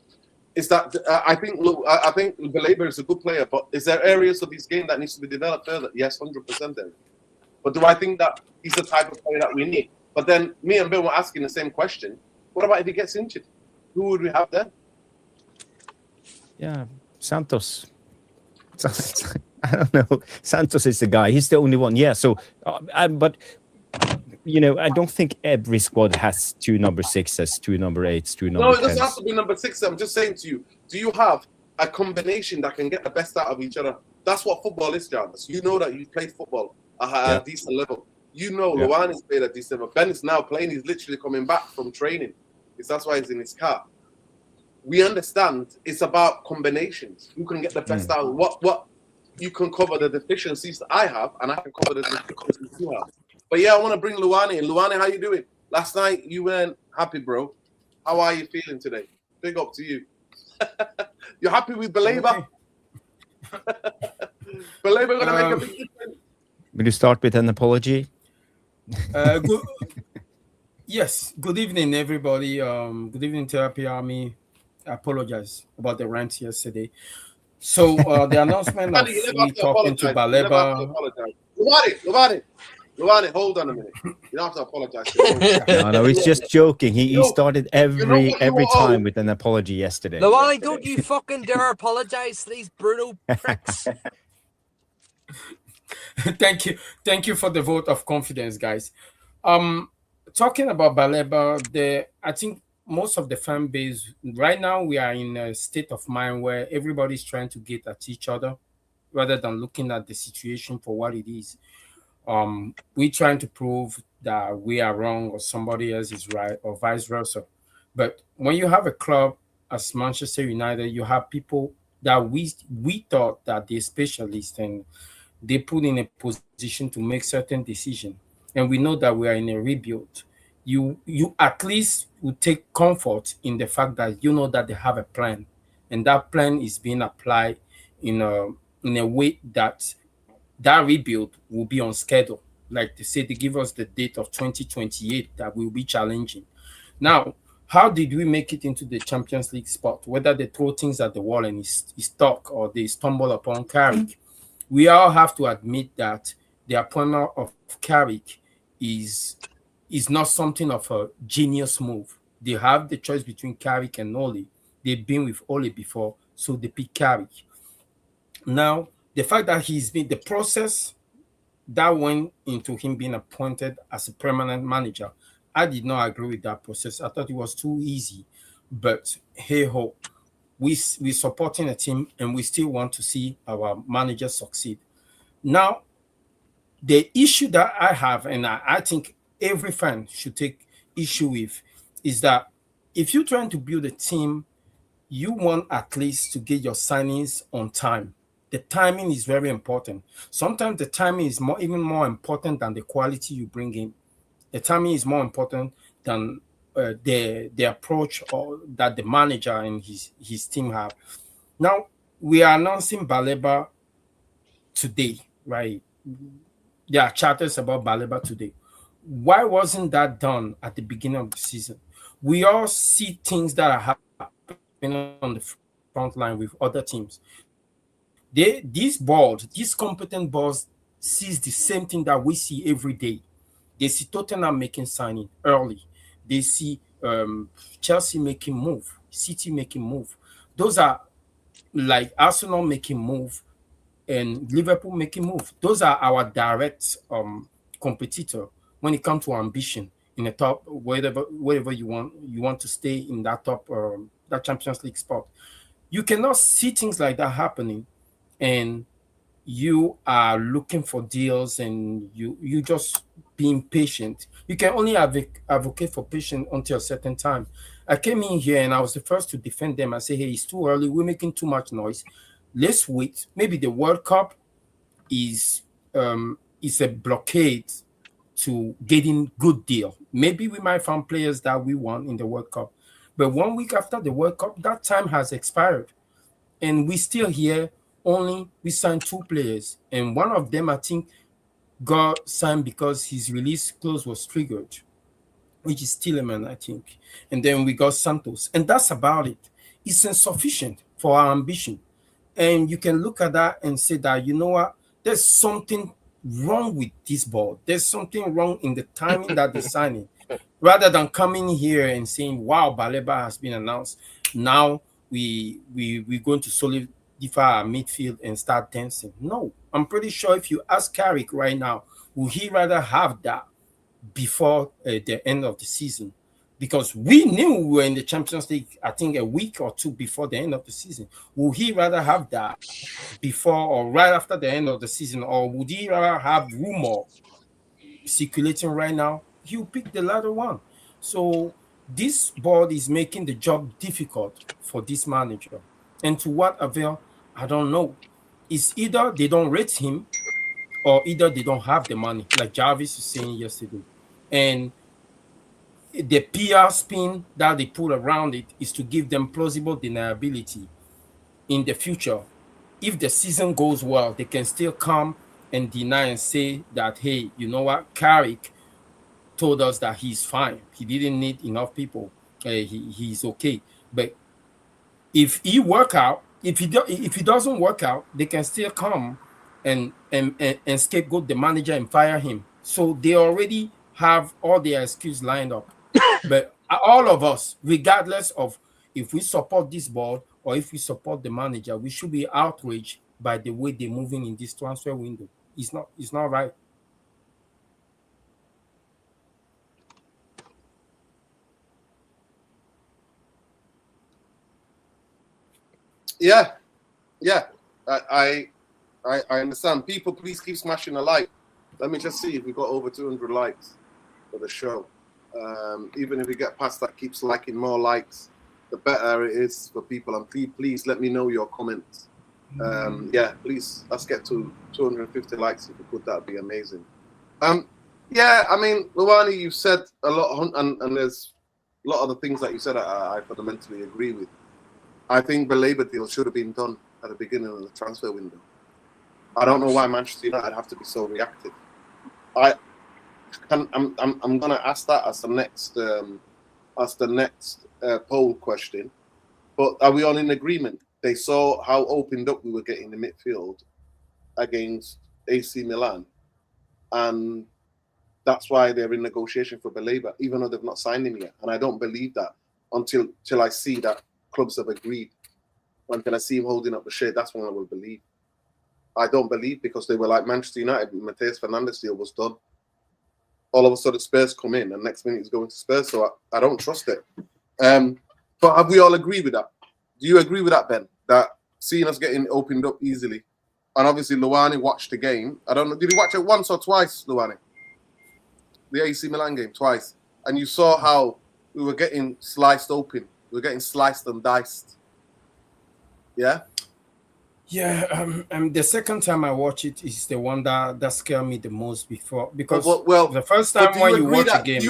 is that I think Baleba is a good player, but is there areas of his game that needs to be developed further? Yes, 100%. But do I think that he's the type of player that we need? But then me and Bill were asking the same question. What about if he gets injured? Who would we have then?
Yeah, Santos. I don't know. Santos is the guy. He's the only one. Yeah. So, but I don't think every squad has two number 6s, two number 8s, two number 10s.
No, it doesn't have to be number 6. I'm just saying to you, do you have a combination that can get the best out of each other? That's what football is, Jarvis. You know that you play football at a decent level. Luani's played at a decent level. Ben is now playing. He's literally coming back from training. That's why he's in his car. We understand it's about combinations. Who can get the best out of what you can cover the deficiencies that I have, and I can cover the deficiencies you have. But yeah, I want to bring Luani in. Luani, how you doing? Last night you weren't happy, bro. How are you feeling today? Big up to you. You're happy with Baleba? Baleba gonna make a big difference.
Will you start with an apology?
Good. Yes. Good evening, everybody. Good evening, Therapy Army. I apologize about the rant yesterday. So the announcement of me talking to Baleba.
Luani, hold on a minute. You don't have to apologize.
No, he's just joking. He started every time with an apology yesterday.
Luani, don't you fucking dare apologize to these brutal pricks.
Thank you for the vote of confidence, guys. Talking about Baleba, I think most of the fan base right now, we are in a state of mind where everybody's trying to get at each other rather than looking at the situation for what it is. We're trying to prove that we are wrong or somebody else is right or vice versa. But when you have a club as Manchester United, you have people that we thought that they're specialists and they put in a position to make certain decisions. And we know that we are in a rebuild. You at least would take comfort in the fact that you know that they have a plan, and that plan is being applied in a way that rebuild will be on schedule. Like they say, they give us the date of 2028 that will be challenging. Now, how did we make it into the Champions League spot? Whether they throw things at the wall and it's stuck or they stumble upon Carrick, we all have to admit that the appointment of Carrick is not something of a genius move. They have the choice between Carrick and Ole. They've been with Ole before, so they pick Carrick. Now, the fact that he's been the process that went into him being appointed as a permanent manager, I did not agree with that process. I thought it was too easy. But hey ho, we're supporting a team and we still want to see our manager succeed. Now, the issue that I have, and I think every fan should take issue with, is that if you're trying to build a team, you want at least to get your signings on time. The timing is very important. Sometimes the timing is even more important than the quality you bring in. The timing is more important than the approach or that the manager and his team have. Now, we are announcing Baleba today, right? There are charters about Baleba today. Why wasn't that done at the beginning of the season? We all see things that are happening on the front line with other teams. These competent boards sees the same thing that we see every day. They see Tottenham making signing early. They see Chelsea making move, City making move. Those are like Arsenal making move and Liverpool making move. Those are our direct competitor when it comes to ambition in the top, wherever you want to stay in that top that Champions League spot. You cannot see things like that happening and you are looking for deals and you just being patient. You can only advocate for patience until a certain time. I came in here and I was the first to defend them. I say, hey, it's too early. We're making too much noise. Let's wait. Maybe the World Cup is a blockade to getting good deal. Maybe we might find players that we want in the World Cup. But 1 week after the World Cup, that time has expired. And we still here only we signed 2 players. And one of them, I think, got signed because his release clause was triggered, which is Tilleman, I think. And then we got Santos. And that's about it. It's insufficient for our ambition. And you can look at that and say that, you know what, there's something wrong with this board. There's something wrong in the timing that they're signing. Rather than coming here and saying, wow, Baleba has been announced. Now we're going to solidify our midfield and start dancing. No, I'm pretty sure if you ask Carrick right now, would he rather have that before the end of the season? Because we knew we were in the Champions League, I think a week or 2 before the end of the season. Would he rather have that before or right after the end of the season? Or would he rather have rumor circulating right now? He'll pick the latter one. So this board is making the job difficult for this manager. And to what avail? I don't know. It's either they don't rate him or either they don't have the money, like Jarvis was saying yesterday. And the PR spin that they put around it is to give them plausible deniability in the future. If the season goes well, they can still come and deny and say that, hey, you know what, Carrick told us that he's fine. He didn't need enough people. He's okay. But if he doesn't work out, they can still come and scapegoat the manager and fire him. So they already have all their excuses lined up. But all of us, regardless of if we support this board or if we support the manager, we should be outraged by the way they're moving in this transfer window. It's not right.
Yeah. I understand. People, please keep smashing a like. Let me just see if we got over 200 likes for the show. Even if we get past that, keeps liking more likes, the better it is for people. And please let me know your comments. Yeah, please, let's get to 250 likes if we could. That'd be amazing. Yeah, I mean, Luwani, you've said a lot, and there's a lot of the things that you said I fundamentally agree with. I think Baleba deal should have been done at the beginning of the transfer window. I don't know why Manchester United have to be so reactive. I'm gonna ask that as the next poll question. But are we all in agreement? They saw how opened up we were getting the midfield against AC Milan, and that's why they're in negotiation for Baleba, even though they've not signed him yet. And I don't believe that until I see that clubs have agreed. Until I see him holding up the shirt, that's when I will believe. I don't believe because they were like Manchester United. Mateus Fernandes deal was done. All of a sudden, Spurs come in, and next minute he's going to Spurs. So I don't trust it. But have we all agreed with that? Do you agree with that, Ben? That seeing us getting opened up easily, and obviously Luwani watched the game. I don't know. Did you watch it once or twice, Luwani? The AC Milan game twice, and you saw how we were getting sliced open. We were getting sliced and diced. Yeah.
Yeah, the second time I watch it is the one that scared me the most before, because
well,
the first time when you watch a game,
do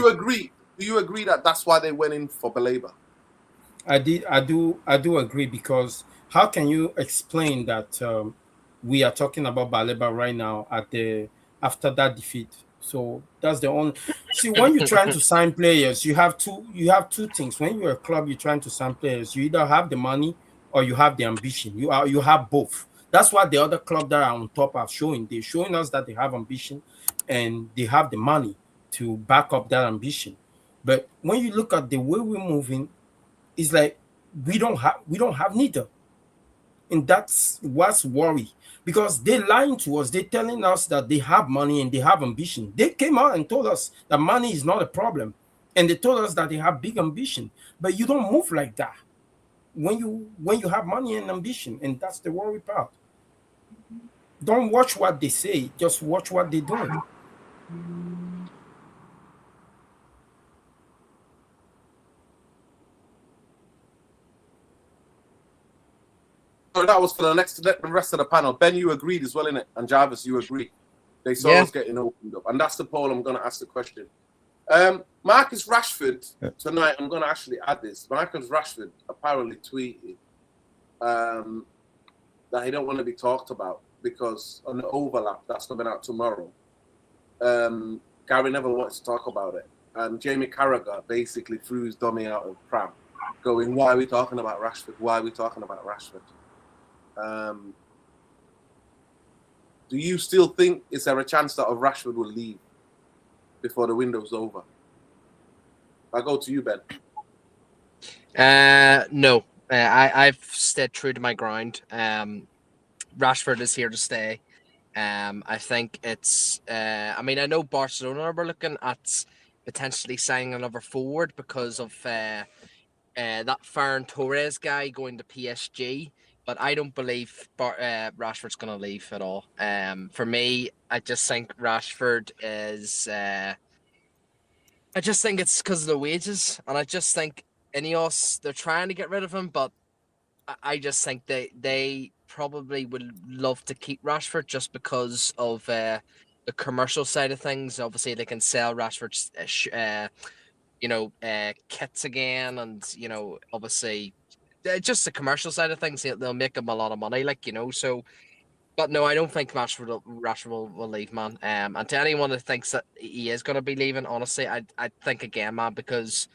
you agree that that's why they went in for Baleba?
I do agree, because how can you explain that we are talking about Baleba right now after that defeat? So that's the only. See, when you're trying to sign players, you have two things. When you're a club, you're trying to sign players. You either have the money or you have the ambition. You have both. That's what the other club that are on top are showing. They're showing us that they have ambition and they have the money to back up that ambition. But when you look at the way we're moving, it's like we don't have neither. And that's what's worry. Because they're lying to us. They're telling us that they have money and they have ambition. They came out and told us that money is not a problem. And they told us that they have big ambition. But you don't move like that when you have money and ambition. And that's the worry part. Don't watch what they say, just watch what they're doing.
So that was for the rest of the panel. Ben, you agreed as well, innit? And Jarvis, you agree. They saw us getting opened up. And that's the poll I'm going to ask the question. Marcus Rashford, tonight, I'm going to actually add this. Marcus Rashford apparently tweeted that he don't want to be talked about because on the overlap that's coming out tomorrow, Gary never wants to talk about it. And Jamie Carragher basically threw his dummy out of pram, going, why are we talking about Rashford? Why are we talking about Rashford? Do you still think is there a chance that Rashford will leave before the window's over? I'll go to you, Ben.
No. I've stayed true to my ground. Rashford is here to stay. I think it's. I mean, I know Barcelona were looking at potentially signing another forward because of that Ferran Torres guy going to PSG. But I don't believe Rashford's going to leave at all. For me, I just think Rashford is. I just think it's because of the wages, and I just think Ineos, they're trying to get rid of him, but I just think they probably would love to keep Rashford just because of the commercial side of things. Obviously, they can sell Rashford's kits again, and obviously just the commercial side of things. They'll make him a lot of money, so. But no, I don't think Rashford will leave, man. And to anyone that thinks that he is going to be leaving, honestly, I think again, man, because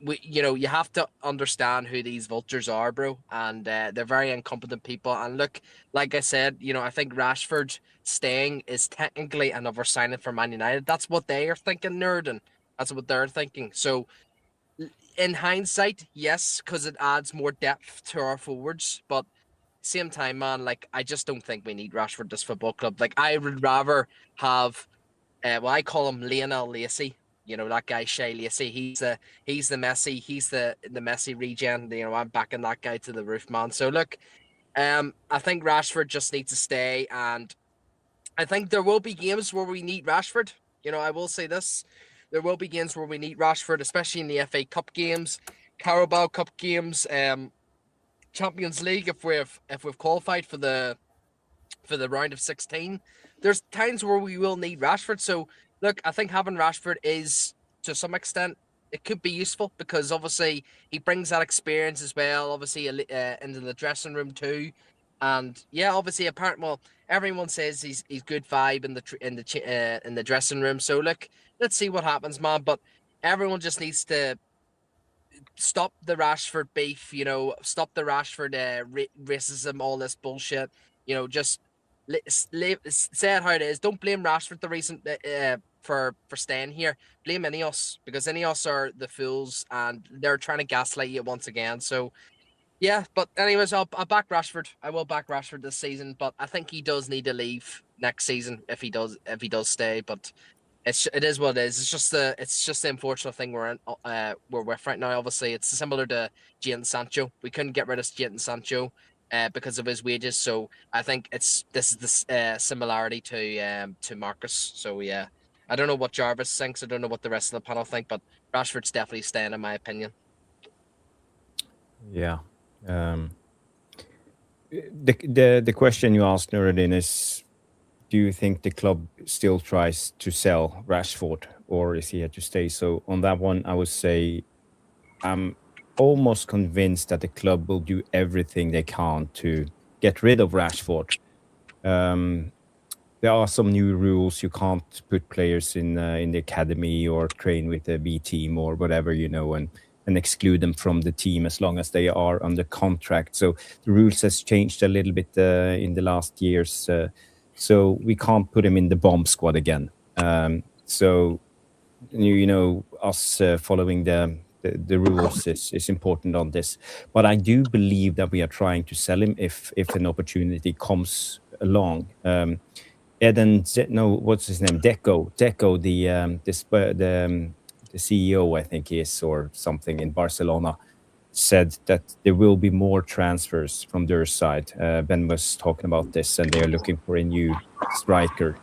you have to understand who these vultures are, bro, and they're very incompetent people. And look, like I said, I think Rashford staying is technically another signing for Man United. That's what they are thinking, nerd, and that's what they're thinking. So, in hindsight, yes, because it adds more depth to our forwards, but. Same time, man, I just don't think we need Rashford this football club. I would rather have, I call him Lionel Lacey. That guy, Shay Lacey. He's the Messi. He's the Messi regen. I'm backing that guy to the roof, man. So look, I think Rashford just needs to stay, and I think there will be games where we need Rashford. I will say this: there will be games where we need Rashford, especially in the FA Cup games, Carabao Cup games, Champions League, if we've qualified for the round of 16, there's times where we will need Rashford. So look, I think having Rashford is to some extent it could be useful because obviously he brings that experience as well. Obviously into the dressing room too, and yeah, obviously everyone says he's good vibe in the dressing room. So look, let's see what happens, man. But everyone just needs to stop the Rashford beef, stop the Rashford racism, all this bullshit. Just say it how it is. Don't blame Rashford the reason for staying here. Blame Ineos because Ineos are the fools and they're trying to gaslight you once again. So yeah, but anyways, I'll back Rashford. I will back Rashford this season, but I think he does need to leave next season if he does stay. But it is what it is. It's just the unfortunate thing we're with right now. Obviously, it's similar to Jadon Sancho. We couldn't get rid of Jadon Sancho because of his wages. So I think this is the similarity to Marcus. So yeah, I don't know what Jarvis thinks. I don't know what the rest of the panel think, but Rashford's definitely staying in my opinion.
Yeah. The question you asked, Nuruddin, is do you think the club still tries to sell Rashford or is he here to stay? So on that one, I would say I'm almost convinced that the club will do everything they can to get rid of Rashford. There are some new rules. You can't put players in the academy or train with the B team or whatever, and exclude them from the team as long as they are under contract. So the rules has changed a little bit in the last years. So we can't put him in the bomb squad again. So, us following the rules is important on this. But I do believe that we are trying to sell him if an opportunity comes along. What's his name? Deco, the CEO, I think he is, or something in Barcelona. said that there will be more transfers from their side. Ben was talking about this, and they are looking for a new striker.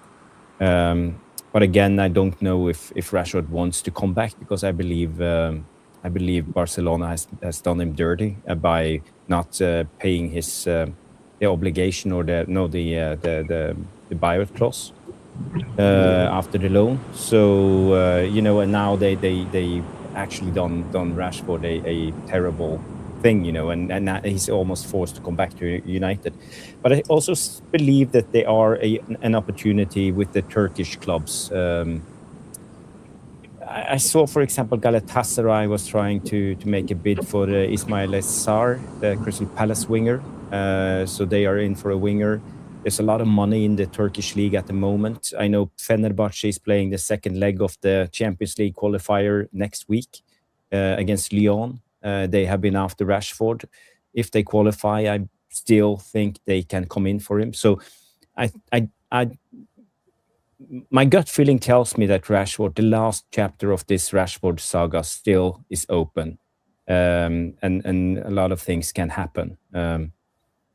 But again, I don't know if Rashford wants to come back, because I believe Barcelona has done him dirty by not paying his the obligation or the buyout clause after the loan. So and now they actually done Rashford a terrible thing, and he's almost forced to come back to United. But I also believe that there are an opportunity with the Turkish clubs. I saw, for example, Galatasaray was trying to make a bid for Ismail Sarr, the Crystal Palace winger. So they are in for a winger. There's a lot of money in the Turkish league at the moment. I know Fenerbahce is playing the second leg of the Champions League qualifier next week against Lyon. They have been after Rashford. If they qualify, I still think they can come in for him. So my gut feeling tells me that Rashford, the last chapter of this Rashford saga, still is open, and a lot of things can happen.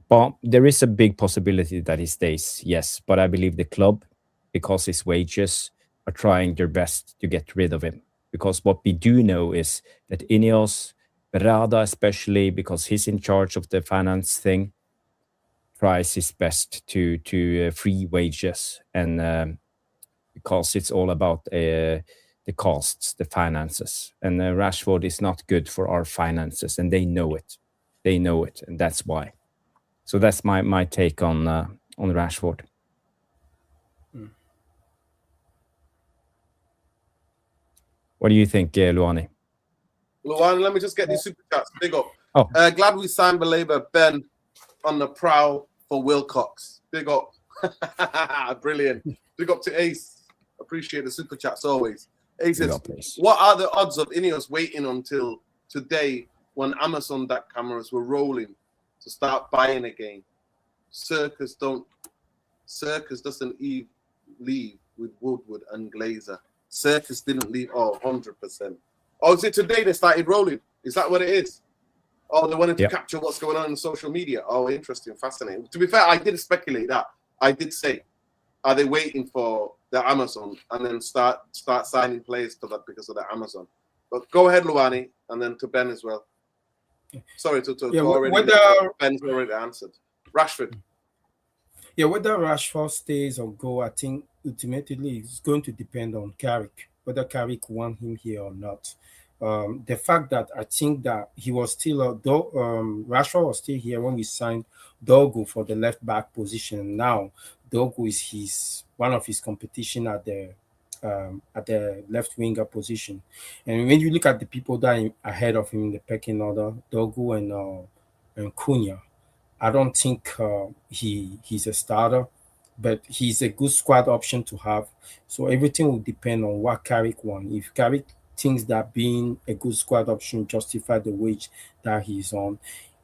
But there is a big possibility that he stays, yes. But I believe the club, because his wages, are trying their best to get rid of him. Because what we do know is that Ineos, Berada especially, because he's in charge of the finance thing, tries his best to free wages, and because it's all about the costs, the finances. And Rashford is not good for our finances, and they know it. They know it, and that's why. So that's my take on Rashford. What do you think, Luani?
Luani, let me just get these super chats. Big up.
Oh.
Glad we signed Baleba. Ben on the prowl for Wilcox. Big up. Brilliant. Big up to Ace. Appreciate the super chats always. Ace says, what are the odds of Ineos waiting until today when Amazon DAC cameras were rolling to start buying again? Circus doesn't leave with Woodward and Glazer. Circus didn't leave. 100%. Oh, is it today they started rolling? Is that what it is? Oh, they wanted to capture what's going on social media. Oh, interesting, fascinating. To be fair, I did speculate that. I did say, are they waiting for the Amazon and then start signing players to that because of the Amazon? But go ahead, Luani, and then to Ben as well. Sorry to Ben's already answered. Rashford.
Yeah, whether Rashford stays or go, I think ultimately it's going to depend on Carrick, whether Carrick want him here or not. The fact that I think that he was still, Rashford was still here when we signed Dogu for the left back position. Now Dogu is one of his competition at the left winger position. And when you look at the people that are ahead of him in the pecking order, Dogu and Cunha, I don't think he's a starter, but he's a good squad option to have. So everything will depend on what Carrick wants. If Carrick thinks that being a good squad option justify the wage that he's on,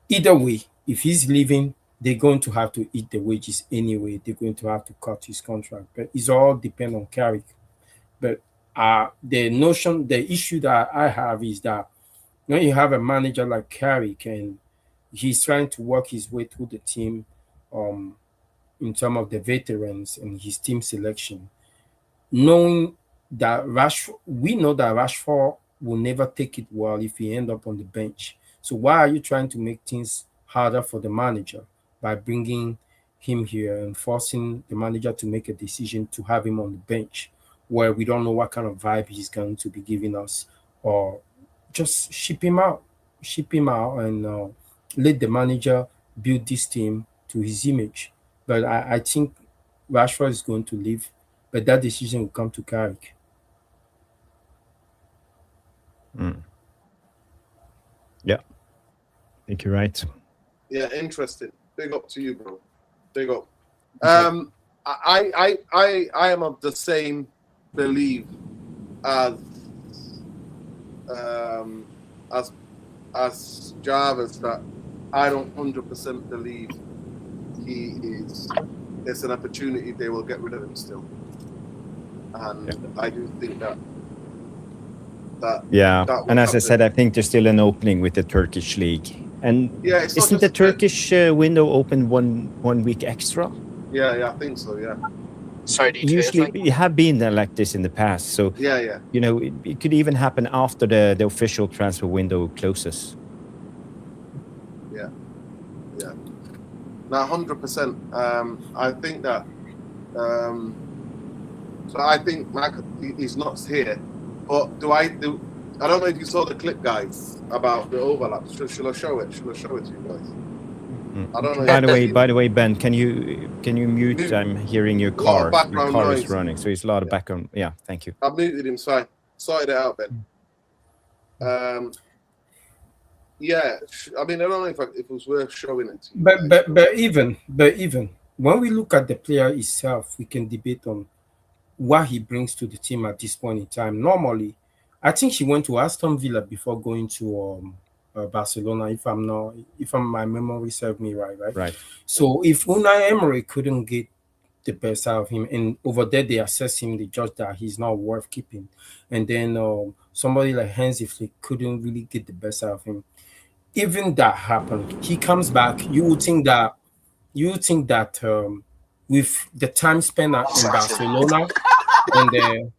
either way, if he's leaving, they're going to have to eat the wages anyway. They're going to have to cut his contract. But it's all depend on Carrick. But the issue that I have is that when you have a manager like Carrick and he's trying to work his way through the team in terms of the veterans and his team selection, knowing that we know that Rashford will never take it well if he end up on the bench. So why are you trying to make things harder for the manager by bringing him here and forcing the manager to make a decision to have him on the bench where we don't know what kind of vibe he's going to be giving us, or just ship him out and let the manager build this team to his image. But I think Rashford is going to leave, but that decision will come to Carrick.
Yeah, I think you're right.
Yeah, interesting. Big up to you, bro. Big up. I am of the same belief as Jarvis, that I don't 100% believe he is. There's an opportunity they will get rid of him still, and I do think that
Yeah,
that
and
would
as I
happen.
said, I think there's still an opening with the Turkish league. And
Yeah, it's not
isn't the
just-
Turkish window open one week extra?
Yeah, I think so. Yeah.
Sorry,
Usually, it have been like this in the past. So
Yeah.
you know, it could even happen after the official transfer window closes.
Yeah. Now, 100%. I think that. So I think Michael, he's not here. But I don't know if you saw the clip, guys, about the overlap. Should I show it? Should I show it to you guys? I don't know.
By the way, Ben, can you mute? I'm hearing your car. Your car is running, so it's a lot of background. Yeah, thank you.
I muted him, so I sorted it out, Ben. Yeah, I mean, I don't know if it was worth showing it to you.
But even when we look at the player itself, we can debate on what he brings to the team at this point in time. Normally, I think he went to Aston Villa before going to Barcelona. If my memory serves me right. So if Unai Emery couldn't get the best out of him, and over there they assess him, they judge that he's not worth keeping, and then somebody like Hansi Flick couldn't really get the best out of him. Even that happened, he comes back. You would think that with the time spent in Barcelona and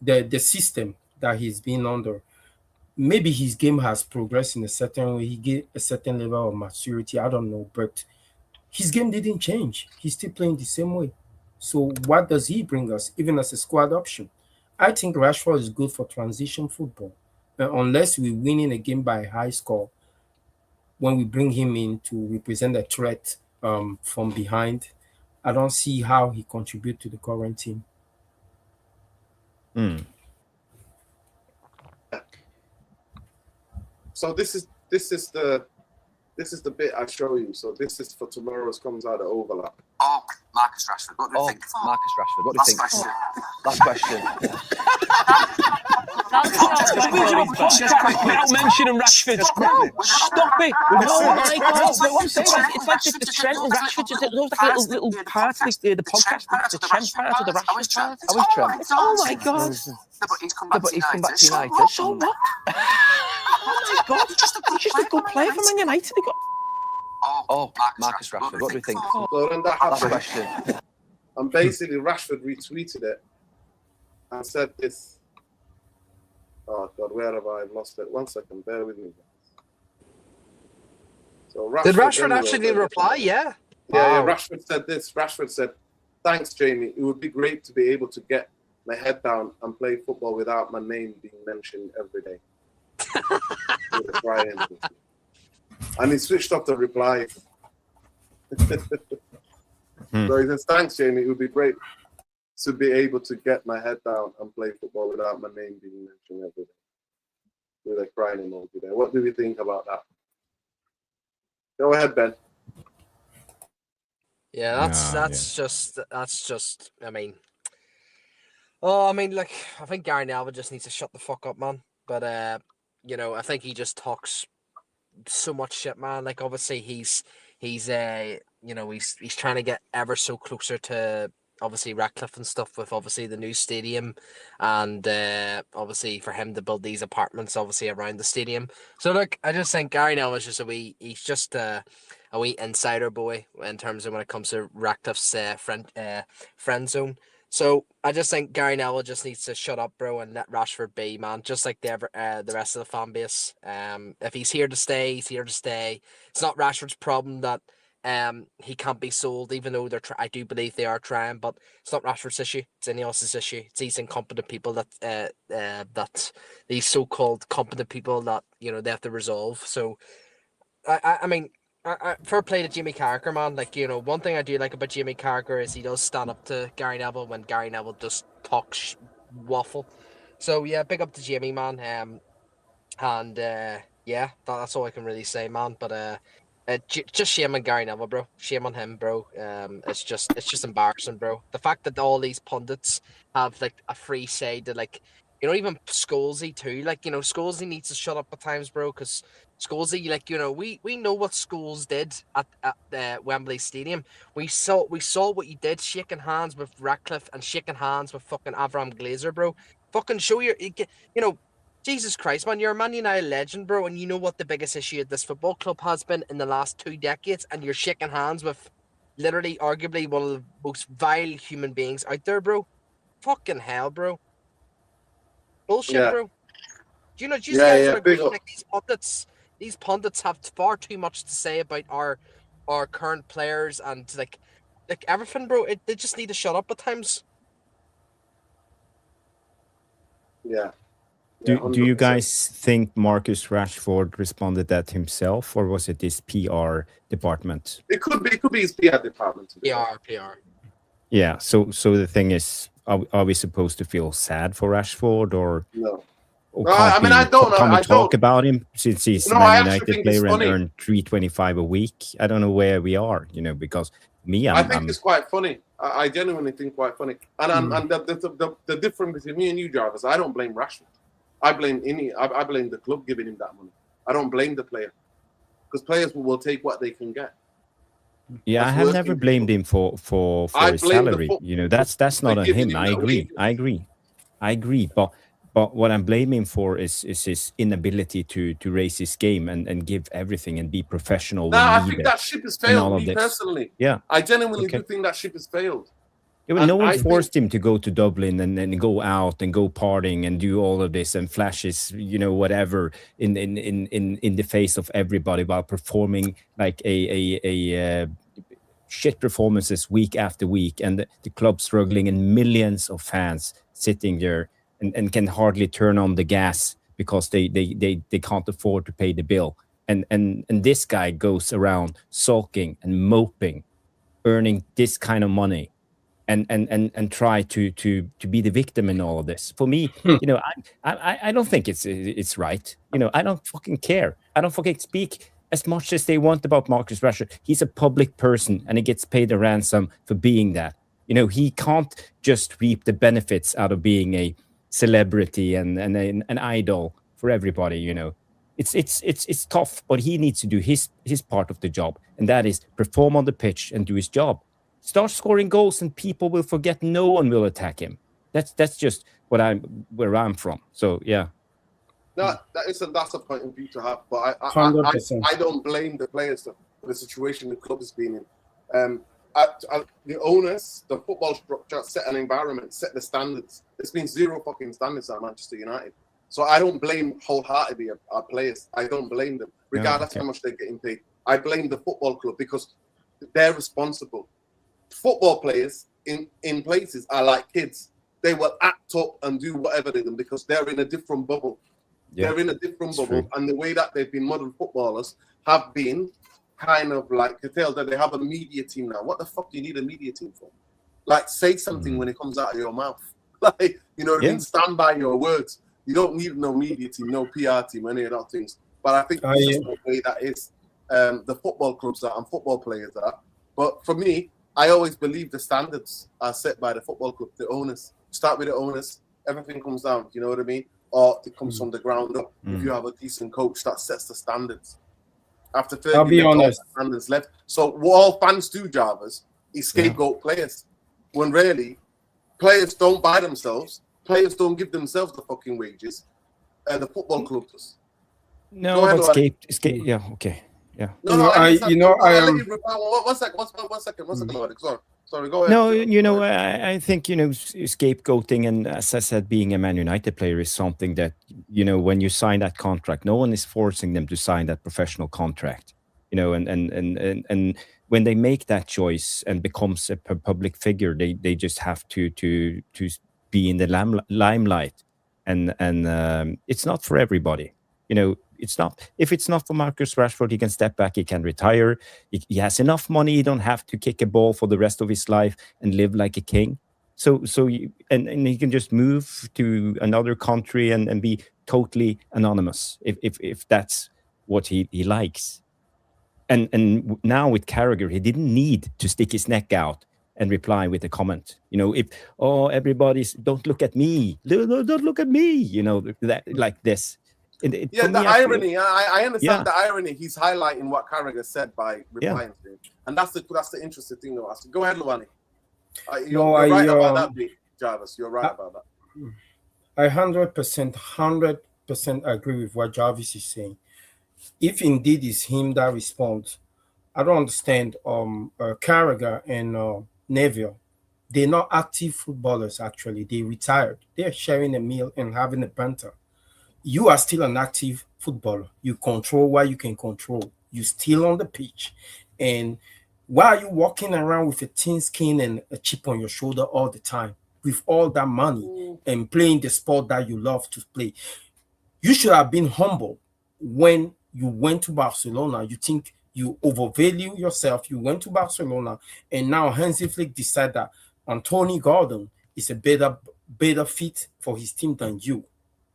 the system that he's been under, maybe his game has progressed in a certain way. He get a certain level of maturity. I don't know, but his game didn't change. He's still playing the same way. So what does he bring us, even as a squad option? I think Rashford is good for transition football. Unless we're winning a game by a high score, when we bring him in to represent a threat from behind, I don't see how he contributes to the current team.
So this is the bit I show you. So this is for tomorrow's comes out of overlap.
Oh, Marcus Rashford. What do you think? Marcus Rashford. What do you think? Last question.
Without mentioning Rashford. Stop it. No, my God. It's like the Trent and Rashford. Those like little parts of the podcast. The Trent part or the Rashford part.
I was Trent.
Oh, my God.
No, but he's come back to
United. So what? Oh, my God. He's just a good player for Man United.
Oh, Marcus Rashford. What do you think?
So then that
Last
happened.
question.
And basically Rashford retweeted it and said this. Oh God, where have I lost it? 1 second, bear with me. So
did Rashford actually reply? Yeah.
Yeah, Rashford said this. Rashford said, "Thanks, Jamie. It would be great to be able to get my head down and play football without my name being mentioned every day." With a cry emoji. And he switched off the reply. So he says, "Thanks, Jamie. It would be great to be able to get my head down and play football without my name being mentioned every day." With a crying emoji there. What do we think about that? Go ahead, Ben.
Yeah, that's just. I mean, like I think Gary Neville just needs to shut the fuck up, man. But you know, I think he just talks so much shit, man. Like obviously he's trying to get ever so closer to obviously Ratcliffe and stuff with obviously the new stadium, and obviously for him to build these apartments obviously around the stadium. So look, I just think Gary Neville is just he's just a wee insider boy in terms of when it comes to Ratcliffe's friend zone. So I just think Gary Neville just needs to shut up, bro, and let Rashford be, man. Just like the rest of the fan base. If he's here to stay, he's here to stay. It's not Rashford's problem that he can't be sold, even though I do believe they are trying, but it's not Rashford's issue. It's Ineos's issue. It's these incompetent people that these so-called competent people that they have to resolve. So I mean. Fair play to Jamie Carragher, man. Like, one thing I do like about Jamie Carragher is he does stand up to Gary Neville when Gary Neville just talks waffle. So, yeah, big up to Jamie, man. Yeah, that's all I can really say, man. But just shame on Gary Neville, bro. Shame on him, bro. It's just embarrassing, bro. The fact that all these pundits have, like, a free say to, like, even Scholesy too. Like, Scholesy needs to shut up at times, bro, because Scholesy, like, we know what Scholes did at Wembley Stadium. We saw what you did, shaking hands with Ratcliffe and shaking hands with fucking Avram Glazer, bro.
Fucking show Jesus Christ, man, you're a Man United legend, bro, and you know what the biggest issue at this football club has been in the last 2 decades, and you're shaking hands with literally, arguably, one of the most vile human beings out there, bro. Fucking hell, bro. Bullshit, bro. Do you guys agree? Like, these pundits have far too much to say about our current players and like everything, bro. They just need to shut up at times.
Yeah.
Do you guys think Marcus Rashford responded that himself, or was it his PR department?
It could be his PR department.
PR.
Yeah. So the thing is, are we supposed to feel sad for Rashford, or
no?
I mean, I don't know. Can we talk about him since he's a Man United player and earned $325 a week? I don't know where we are, because I think
it's quite funny. I genuinely think quite funny. And the difference between me and you, Jarvis, I don't blame Rashford. I blame the club giving him that money. I don't blame the player, because players will take what they can get.
Yeah, I have never blamed him for his salary. That's not on him. I agree. But what I'm blaming for is his inability to raise his game and give everything and be professional.
I think that ship has failed. Me personally, I genuinely do think that ship has failed.
Yeah, no one forced him to go to Dublin and go out and go partying and do all of this and flashes, whatever in the face of everybody while performing like a shit performances week after week, and the club struggling and millions of fans sitting there and can hardly turn on the gas because they can't afford to pay the bill. And this guy goes around sulking and moping, earning this kind of money. And try to be the victim in all of this. For me, I don't think it's right. I don't fucking care. I don't fucking speak as much as they want about Marcus Rashford. He's a public person and he gets paid a ransom for being that. He can't just reap the benefits out of being a celebrity and an idol for everybody. It's tough, but he needs to do his part of the job, and that is perform on the pitch and do his job. Start scoring goals, and people will forget. No one will attack him. That's just where I'm from. So yeah.
No, that's a point of view to have, but I don't blame the players for the situation the club has been in. The owners, the football structure, set an environment, set the standards. There's been zero fucking standards at Manchester United. So I don't blame wholeheartedly our players. I don't blame them, regardless how much they're getting paid. I blame the football club because they're responsible. Football players in places are like kids. They will act up and do whatever they do because they're in a different bubble. Yeah, they're in a different bubble. True. And the way that they've been modern footballers have been kind of like to tell that they have a media team now. What the fuck do you need a media team for? Like, say something when it comes out of your mouth. Like, you know what I mean? Stand by your words. You don't need no media team, no PR team, any of those things. But I think that's just the way that is. The football clubs are and football players are. But for me, I always believe the standards are set by the football club, the owners. Start with the owners, everything comes down, you know what I mean? Or it comes from the ground up. If you have a decent coach that sets the standards. After 30
I'll be honest.
Standards left. So what all fans do, Jarvis, is scapegoat players. When really, players don't buy themselves. Players don't give themselves the fucking wages. The football club does.
No, but yeah, okay. Yeah.
One second. Sorry, go ahead.
No, I think, scapegoating, and as I said, being a Man United player is something that, when you sign that contract, no one is forcing them to sign that professional contract, and when they make that choice and becomes a public figure, they just have to be in the limelight, and it's not for everybody, It's not. If it's not for Marcus Rashford, he can step back. He can retire. He has enough money. He don't have to kick a ball for the rest of his life and live like a king. And he can just move to another country and be totally anonymous if that's what he likes. And now with Carragher, he didn't need to stick his neck out and reply with a comment. Everybody's don't look at me. Don't look at me. That like this.
The irony. I understand the irony. He's highlighting what Carragher said by replying to him, and that's the interesting thing. Though. Go ahead, Luani. You're right about that, Jarvis. You're right about that.
I 100% agree with what Jarvis is saying. If indeed it's him that responds, I don't understand. Carragher and Neville, they're not active footballers. Actually, they retired. They're sharing a meal and having a banter. You are still an active footballer. You control what you can control. You're still on the pitch, and why are you walking around with a thin skin and a chip on your shoulder all the time with all that money and playing the sport that you love to play? You should have been humble when you went to Barcelona. You think you overvalue yourself. You went to Barcelona, and now Hansi Flick decided that Anthony Gordon is a better fit for his team than you.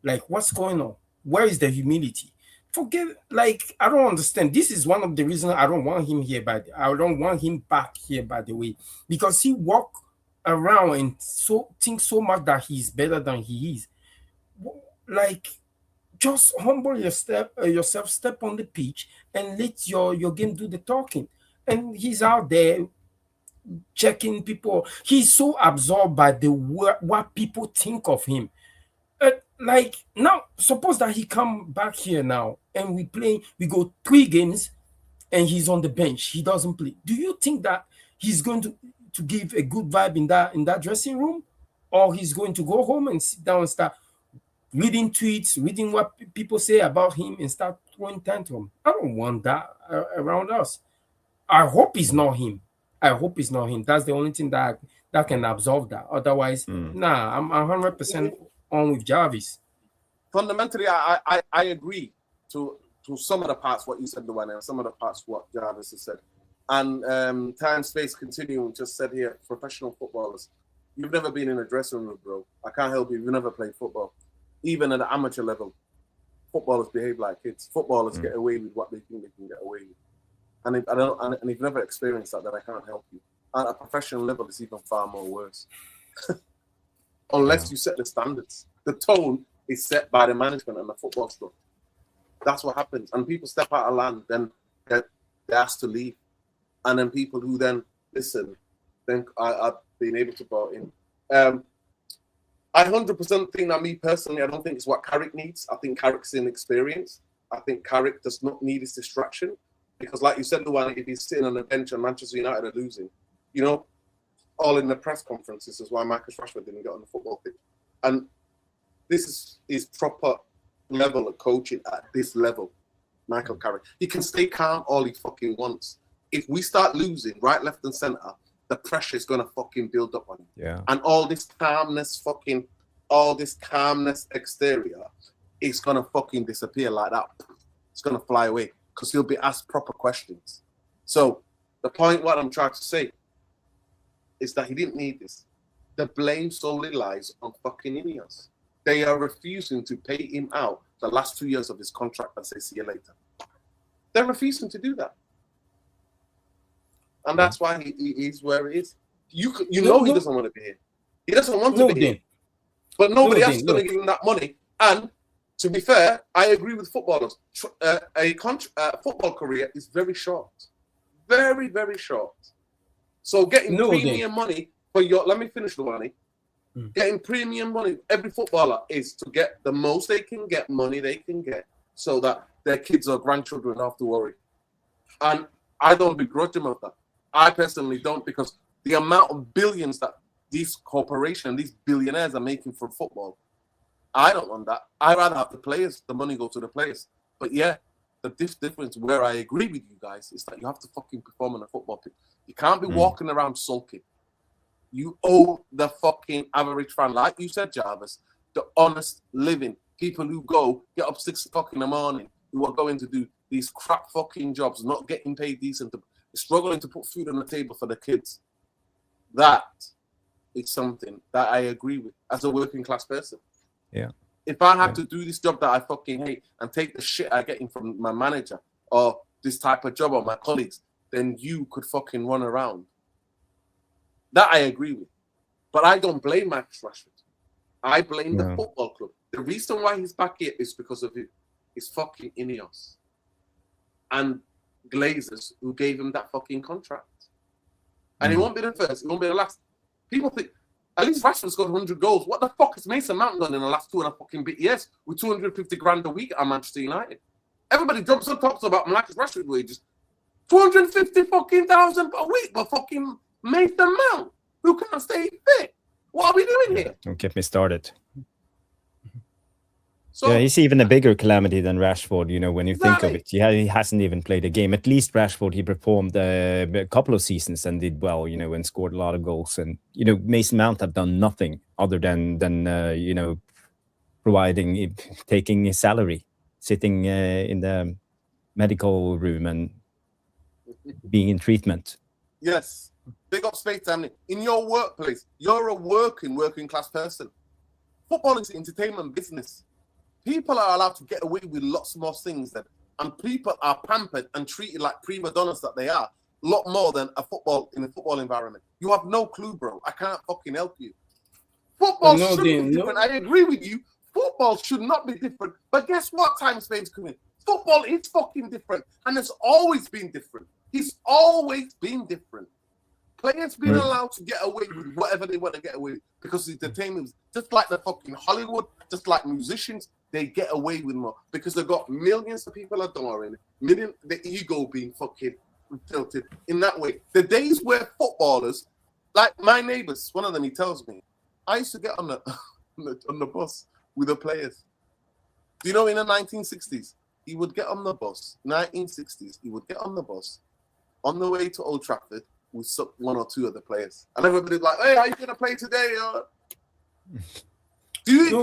Like, what's going on? Where is the humility? Forget, like, I don't understand. This is one of the reasons I don't want him here, but I don't want him back here, by the way, because he walk around and think so much that he's better than he is. Like, just humble yourself, step on the pitch, and let your game do the talking. And he's out there checking people. He's so absorbed by what people think of him. Like, now, suppose that he come back here now and we go 3 games and he's on the bench. He doesn't play. Do you think that he's going to give a good vibe in that dressing room, or he's going to go home and sit down and start reading tweets, reading what people say about him and start throwing tantrum? I don't want that around us. I hope it's not him. That's the only thing that can absolve that. Otherwise, nah, I'm 100% on with Jarvis.
Fundamentally, I agree to some of the parts what you said, Luana, and some of the parts what Jarvis has said. And time, space, continuum just said here, professional footballers, you've never been in a dressing room, bro. I can't help you. You've never played football. Even at the amateur level, footballers behave like kids. Footballers get away with what they think they can get away with. And if you've never experienced that, then I can't help you. At a professional level, it's even far more worse. Unless you set the standards. The tone is set by the management and the football stuff. That's what happens. And people step out of land, then they're asked to leave. And then people who then listen, then are being able to buy in. I 100% think that, me personally, I don't think it's what Carrick needs. I think Carrick's inexperienced. I think Carrick does not need his distraction. Because like you said, Luana, if he's sitting on the bench and Manchester United are losing, all in the press conferences is why Marcus Rashford didn't get on the football pitch. And this is proper level of coaching at this level, Michael Carrick. He can stay calm all he fucking wants. If we start losing right, left, and centre, the pressure is going to fucking build up on him.
Yeah.
And all this calmness exterior is going to fucking disappear like that. It's going to fly away because he'll be asked proper questions. So the point, what I'm trying to say, is that he didn't need this. The blame solely lies on fucking Ineos. They are refusing to pay him out the last 2 years of his contract and say, see you later. They're refusing to do that. And that's why he's where he is. He doesn't want to be here. He doesn't want to be here. But nobody else is going to give him that money. And to be fair, I agree with footballers. A football career is very short. Very, very short. So getting premium money for your... Let me finish, Luani. Getting premium money, every footballer is to get the most they can get, money they can get, so that their kids or grandchildren don't have to worry. And I don't begrudge them of that. I personally don't, because the amount of billions that these corporations, these billionaires are making from football, I don't want that. I'd rather have the players, the money go to the players. But yeah, the difference where I agree with you guys is that you have to fucking perform on a football pitch. You can't be walking around sulking. You owe the fucking average fan, like you said, Jarvis, the honest living. People who get up 6 o'clock in the morning, who are going to do these crap fucking jobs, not getting paid decent, struggling to put food on the table for the kids. That is something that I agree with as a working class person.
Yeah.
If I had to do this job that I fucking hate and take the shit I'm getting from my manager or this type of job or my colleagues, then you could fucking run around. That I agree with. But I don't blame Marcus Rashford. I blame the football club. The reason why he's back here is because of his fucking Ineos and Glazers who gave him that fucking contract. And he won't be the first, he won't be the last. People think, At least Rashford scored 100 goals. What the fuck has Mason Mount done in the last 2.5 years with 250 grand a week at Manchester United? Everybody jumps and talks about Marcus Rashford wages. 250,000 a week for fucking Mason Mount, who can't stay fit. What are we doing here?
Don't get me started.
So,
Yeah, he's even a bigger calamity than Rashford, you know, when you think of
Exactly.
it. Yeah, he hasn't even played a game. At least Rashford, he performed a couple of seasons and did well, you know, and scored a lot of goals. And, you know, Mason Mount have done nothing other than you know, taking his salary, sitting in the medical room and being in treatment.
yes, big up Space Family. In your workplace, you're a working class person. Football is an entertainment business. People are allowed to get away with lots more things than, and people are pampered and treated like prima donnas that they are, a lot more than in a football environment. You have no clue, bro. I can't fucking help you. Football should be different. I agree with you. Football should not be different. But guess what? Time Spain's coming. Football is fucking different, and it's always been different. It's always been different. Players being allowed to get away with whatever they want to get away with because it's entertainment. Just like the fucking Hollywood, just like musicians, they get away with more because they've got millions of people adoring it. The ego being fucking tilted in that way. The days where footballers, like my neighbors, one of them, he tells me, I used to get on the bus with the players. Do you know in the 1960s, he would get on the bus, 1960s, he would get on the bus on the way to Old Trafford with one or two of the players. And everybody's like, hey, are you going to play today? Can you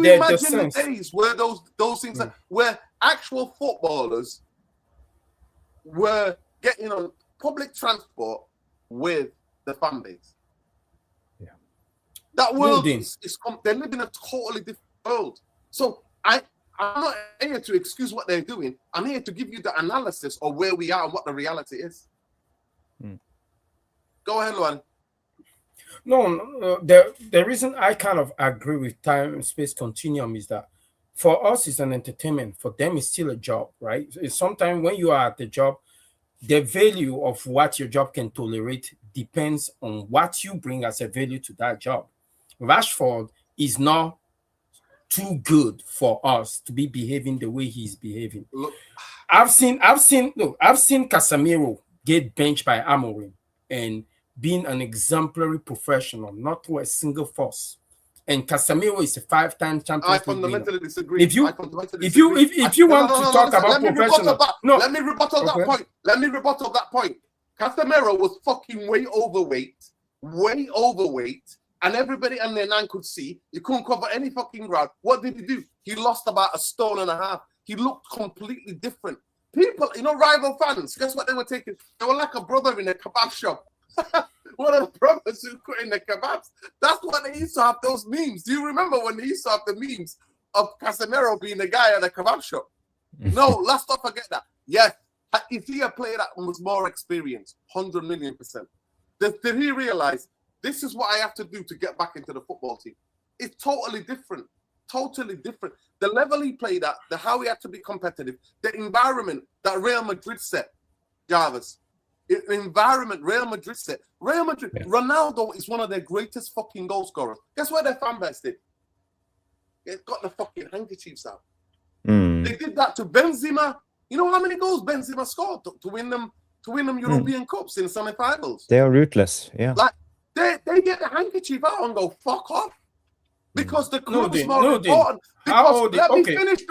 imagine the days where those things where actual footballers were getting on public transport with the fan base?
Yeah.
That world is they live in a totally different world. So I'm not here to excuse what they're doing. I'm here to give you the analysis of where we are and what the reality is. Go ahead, Luan.
No, the reason I kind of agree with time and space continuum is that for us it's an entertainment. For them it's still a job, right? Sometimes when you are at the job, the value of what your job can tolerate depends on what you bring as a value to that job. Rashford is not too good for us to be behaving the way he's behaving.
Look,
I've seen Casemiro get benched by Amorim and being an exemplary professional, not through a single force. And Casemiro is a 5-time Champions League
fundamentally disagree.
If you want to talk about professional,
let me rebuttal that point. Let me rebuttal that point. Casemiro was fucking way overweight, and everybody and their nan could see he couldn't cover any fucking ground. What did he do? He lost about 1.5 stone. He looked completely different. People, rival fans, guess what they were taking? They were like a brother in a kebab shop. One of the brothers who cooked in the kebabs. That's what they used to have, those memes. Do you remember when they used to have the memes of Casemiro being the guy at the kebab shop? No, let's not forget that. Yes, is he a player that was more experienced? 100 million %. Did he realize this is what I have to do to get back into the football team? It's totally different. Totally different. The level he played at, how he had to be competitive, the environment that Real Madrid set, Jarvis. The environment Real Madrid set. Real Madrid, Ronaldo is one of their greatest fucking goal scorers. Guess what their fan base did? They got the fucking handkerchiefs out. They did that to Benzema. You know how many goals Benzema scored to win them European Cups in semi-finals?
They are ruthless, yeah.
Like they get the handkerchief out and go fuck off. Because the club is more important. Because let me finish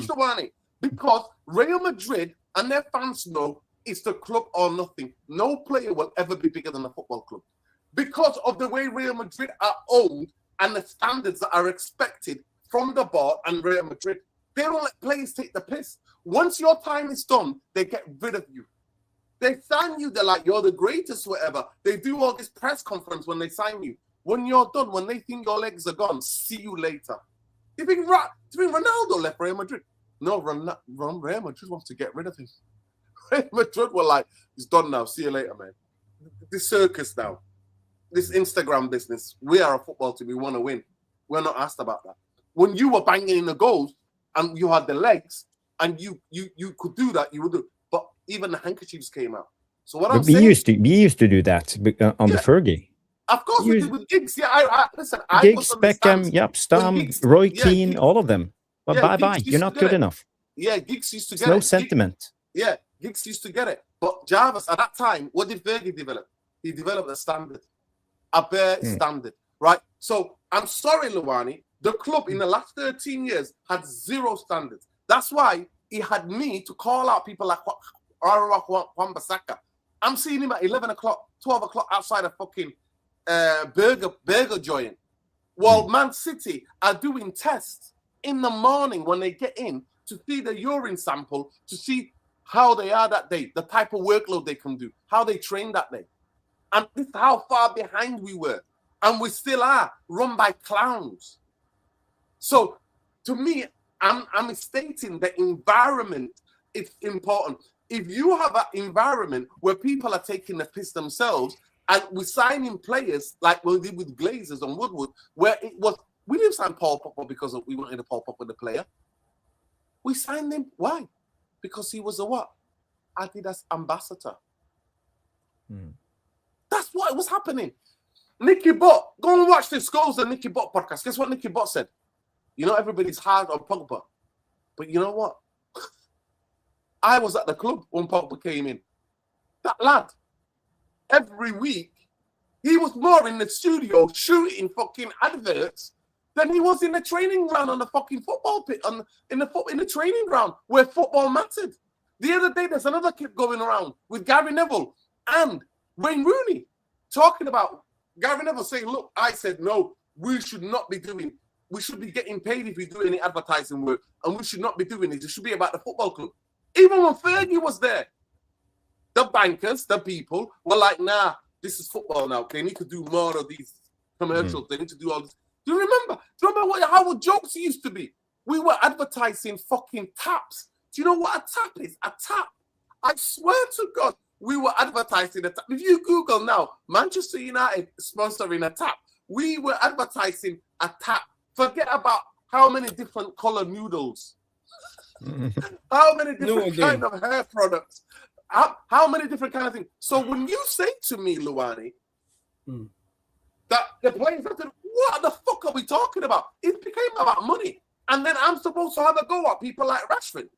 the one. Because Real Madrid and their fans know it's the club or nothing. No player will ever be bigger than a football club. Because of the way Real Madrid are owned and the standards that are expected from the board and Real Madrid, they don't let players take the piss. Once your time is done, they get rid of you. They sign you, they're like, you're the greatest, whatever. They do all this press conference when they sign you. When you're done, when they think your legs are gone, see you later. Do you think Ronaldo left Real Madrid? No, Real Madrid wants to get rid of him. Real Madrid were like, it's done now. See you later, man. This circus now. This Instagram business. We are a football team. We want to win. We're not asked about that. When you were banging in the goals and you had the legs and you could do that, you would do. But even the handkerchiefs came out. So what I'm saying,
we used to do that on the Fergie.
Of course, we
You-
did with Giggs. Yeah, I listen. I
Giggs,
was on the
Beckham,
stands
yep,
when
Stam,
Giggs-
Roy
yeah,
Keane,
Giggs-
all of them. But
yeah,
bye-bye.
Giggs
You're
used
not
to
good
get it.
enough.
Yeah, Giggs used to
It's
get
no
it.
sentiment.
Yeah, Giggs used to get it. But Jarvis, at that time, what did Fergie develop? He developed a standard, a bare standard, right? So I'm sorry, Luwani, the club in the last 13 years had zero standards. That's why he had me to call out people like Wan-Bissaka. I'm seeing him at 11 o'clock, 12 o'clock outside a fucking burger joint. While Man City are doing tests in the morning when they get in to see the urine sample, to see how they are that day, the type of workload they can do, how they train that day. And this is how far behind we were. And we still are, run by clowns. So, to me, I'm stating the environment is important. If you have an environment where people are taking the piss themselves, and we're signing players like we did with Glazers and Woodward, where it was, we didn't sign Paul Pogba because we wanted to Paul Pogba the player. We signed him, why? Because he was a what? Adidas ambassador. That's what was happening. Nicky Butt, go and watch the Skulls and Nicky Butt podcast. Guess what Nicky Butt said? You know, everybody's hard on Pogba. But you know what? I was at the club when Pogba came in. That lad, every week, he was more in the studio shooting fucking adverts than he was in the training ground on the fucking football pit, in the training ground where football mattered. The other day, there's another kid going around with Gary Neville and Wayne Rooney talking about Gary Neville saying, look, I said, no, we should be getting paid if we do any advertising work, and we should not be doing it. It should be about the football club. Even when Fergie was there, the bankers, the people were like, nah, this is football now. They need to do more of these commercials. They need to do all this. Do you remember? How jokes used to be? We were advertising fucking taps. Do you know what a tap is? A tap. I swear to God, we were advertising a tap. If you Google now, Manchester United sponsoring a tap, we were advertising a tap. Forget about how many different color noodles, how many different kind of hair products, how many different kind of things. So when you say to me, Luwani, that the players have to, what the fuck are we talking about? It became about money. And then I'm supposed to have a go at people like Rashford.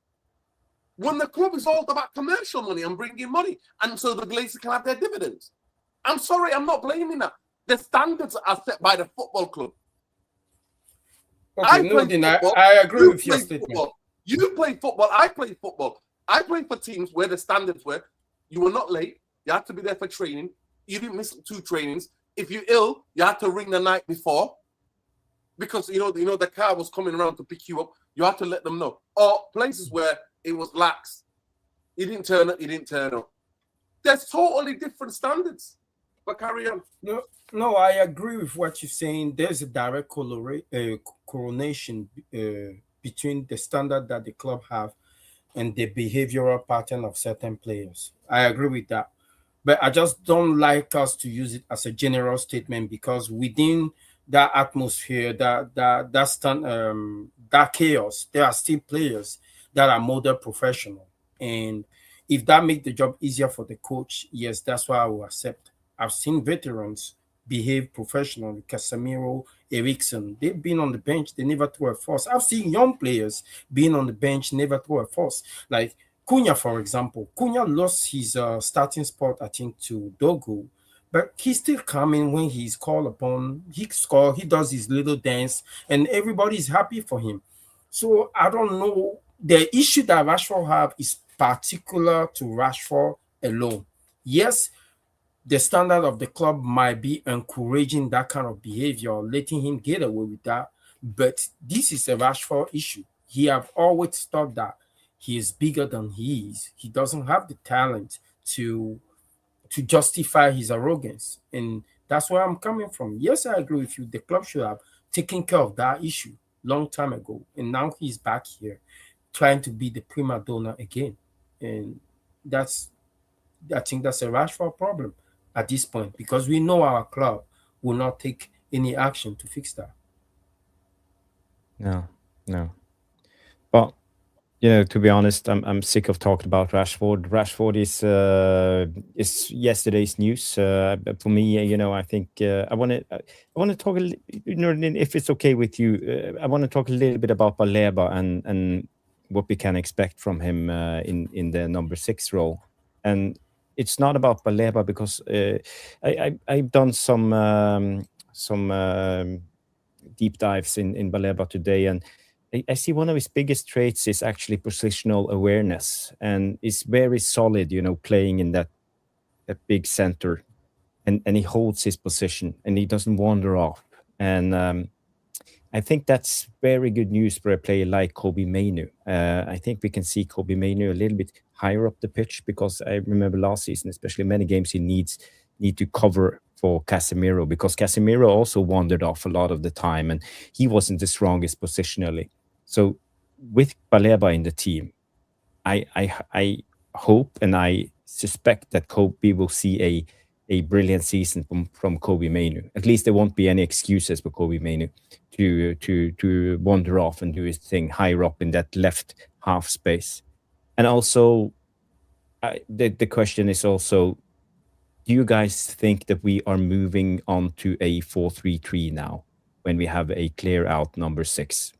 When the club is all about commercial money and bringing money, and so the Glazers can have their dividends. I'm sorry, I'm not blaming that. The standards are set by the football club.
Okay, I agree with your statement.
Football. You play football, I play football. I play for teams where the standards were, you were not late, you had to be there for training, you didn't miss 2 trainings. If you're ill, you had to ring the night before, because you know the car was coming around to pick you up. You had to let them know. Or places where it was lax. You didn't turn up. There's totally different standards. But carry on.
No, I agree with what you're saying. There's a direct correlation between the standard that the club have and the behavioral pattern of certain players. I agree with that. But I just don't like us to use it as a general statement, because within that atmosphere, that chaos, there are still players that are model professional. And if that makes the job easier for the coach, yes, that's what I will accept. I've seen veterans behave professionally. Casemiro, Eriksen, they've been on the bench, they never threw a fuss. I've seen young players being on the bench, never threw a fuss. Like Cunha, for example. Cunha lost his starting spot, I think, to Dogo, but he's still coming when he's called upon. He scores, he does his little dance, and everybody's happy for him. So I don't know. The issue that Rashford have is particular to Rashford alone. Yes, the standard of the club might be encouraging that kind of behavior, letting him get away with that. But this is a Rashford issue. He have always thought that he is bigger than he is. He doesn't have the talent to justify his arrogance. And that's where I'm coming from. Yes, I agree with you. The club should have taken care of that issue long time ago. And now he's back here trying to be the prima donna again. And I think that's a Rashford problem at this point, because we know our club will not take any action to fix that.
No. But You know, to be honest, I'm sick of talking about Rashford. Rashford is yesterday's news. For me, you know, I think I want to talk. You know, if it's okay with you, I want to talk a little bit about Baleba and what we can expect from him in the number 6 role. And it's not about Baleba because I've done some deep dives in Baleba today, and I see one of his biggest traits is actually positional awareness, and is very solid, you know, playing in that big center, and he holds his position and he doesn't wander off. And I think that's very good news for a player like Kobe Mainu. I think we can see Kobe Mainu a little bit higher up the pitch, because I remember last season, especially many games, he need to cover for Casemiro, because Casemiro also wandered off a lot of the time and he wasn't the strongest positionally. So with Baleba in the team, I hope and I suspect that Kobe will see a brilliant season from Kobe Mainu. At least there won't be any excuses for Kobe Mainu to wander off and do his thing higher up in that left half space. And also, the question is also, do you guys think that we are moving on to a 4-3-3 now, when we have a clear out number 6?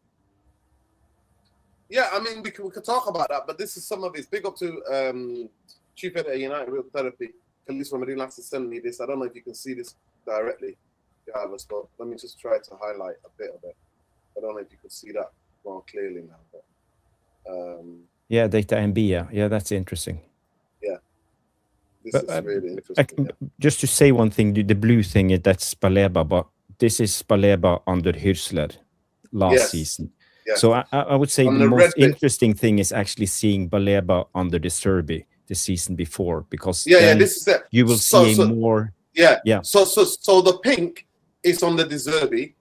Yeah, I mean, we could talk about that, but this is some of his. Big up to Chief Editor United Real Therapy. Khalees Ramadan has to send me this. I don't know if you can see this directly, but let me just try to highlight a bit of it. I don't know if you can see that more clearly now. But,
yeah, data MB. Yeah, that's interesting.
Yeah, this is really interesting.
Just to say one thing, the blue thing, that's Baleba, but this is Baleba under Hirsler last season. Yes. So I would say the most interesting thing is actually seeing Baleba under the Serbi the season before, because
this is it.
You will see more.
Yeah. So the pink is on the De Zerbi,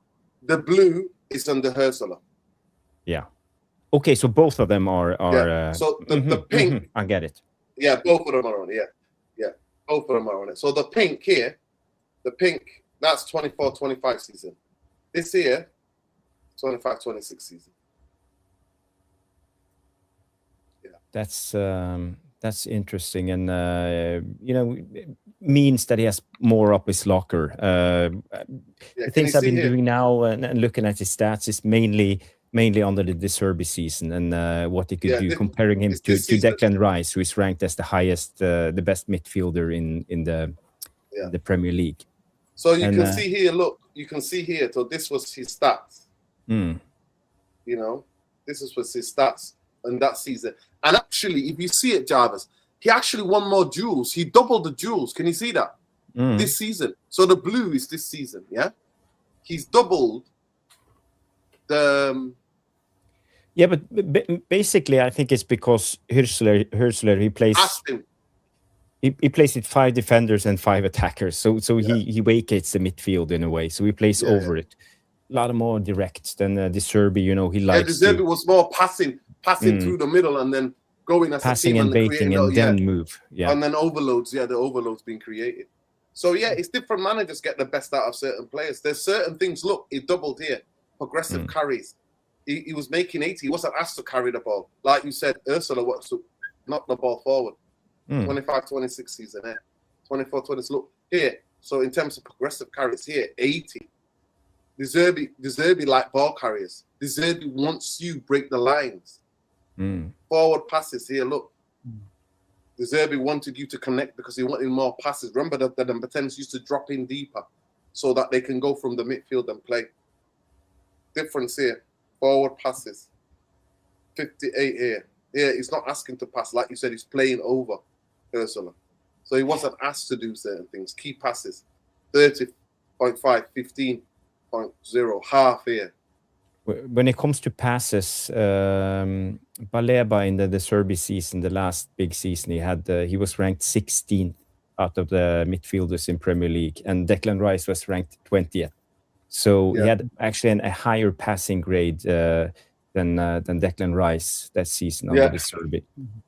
the blue is on the Ursula.
Yeah. Okay, so both of them are.
So the pink.
I get it.
Yeah, both of them are on it. Yeah, both of them are on it. So the pink here, that's 24-25 season. This here, 25-26 season.
Yeah. That's interesting, and you know, means that he has more up his locker. The things I've been doing now and looking at his stats is mainly under the De Zerbi season, and what he could do, comparing him to Declan Rice, who is ranked as the highest, the best midfielder in the Premier League.
So you can see here. Look, you can see here. So this was his stats. You know, this was his stats in that season. And actually, if you see it, Jarvis, he actually won more duels. He doubled the duels. Can you see that? This season. So the blue is this season, yeah? He's doubled the...
Yeah, but basically, I think it's because Hirsler he plays... He plays with 5 defenders and 5 attackers. So he vacates the midfield in a way. So he plays over it. A lot more direct than De Zerbi, you know, he likes
De Zerbi was more passing through the middle and then going as
passing
a team
and baiting and then move. Yeah.
And then overloads, the overloads being created. So it's different managers get the best out of certain players. There's certain things, look, he doubled here. Progressive carries. He was making 80. He wasn't asked to carry the ball. Like you said, Ursula wants to knock the ball forward. 25-26 season here. 24-20. Look here. So in terms of progressive carries here, 80. De Zerbi like ball carriers. De Zerbi wants you break the lines. Forward passes here, look. De Zerbi wanted you to connect because he wanted more passes. Remember that the Pretends used to drop in deeper so that they can go from the midfield and play. Difference here. Forward passes. 58 here. Here, he's not asking to pass. Like you said, he's playing over Ursula. So he wasn't asked to do certain things. Key passes. 30.5, 15.0, half here.
When it comes to passes, Baleba in the De Zerbi season, the last big season he had, he was ranked 16th out of the midfielders in Premier League, and Declan Rice was ranked 20th. So he had actually a higher passing grade than Declan Rice that season under De Zerbi.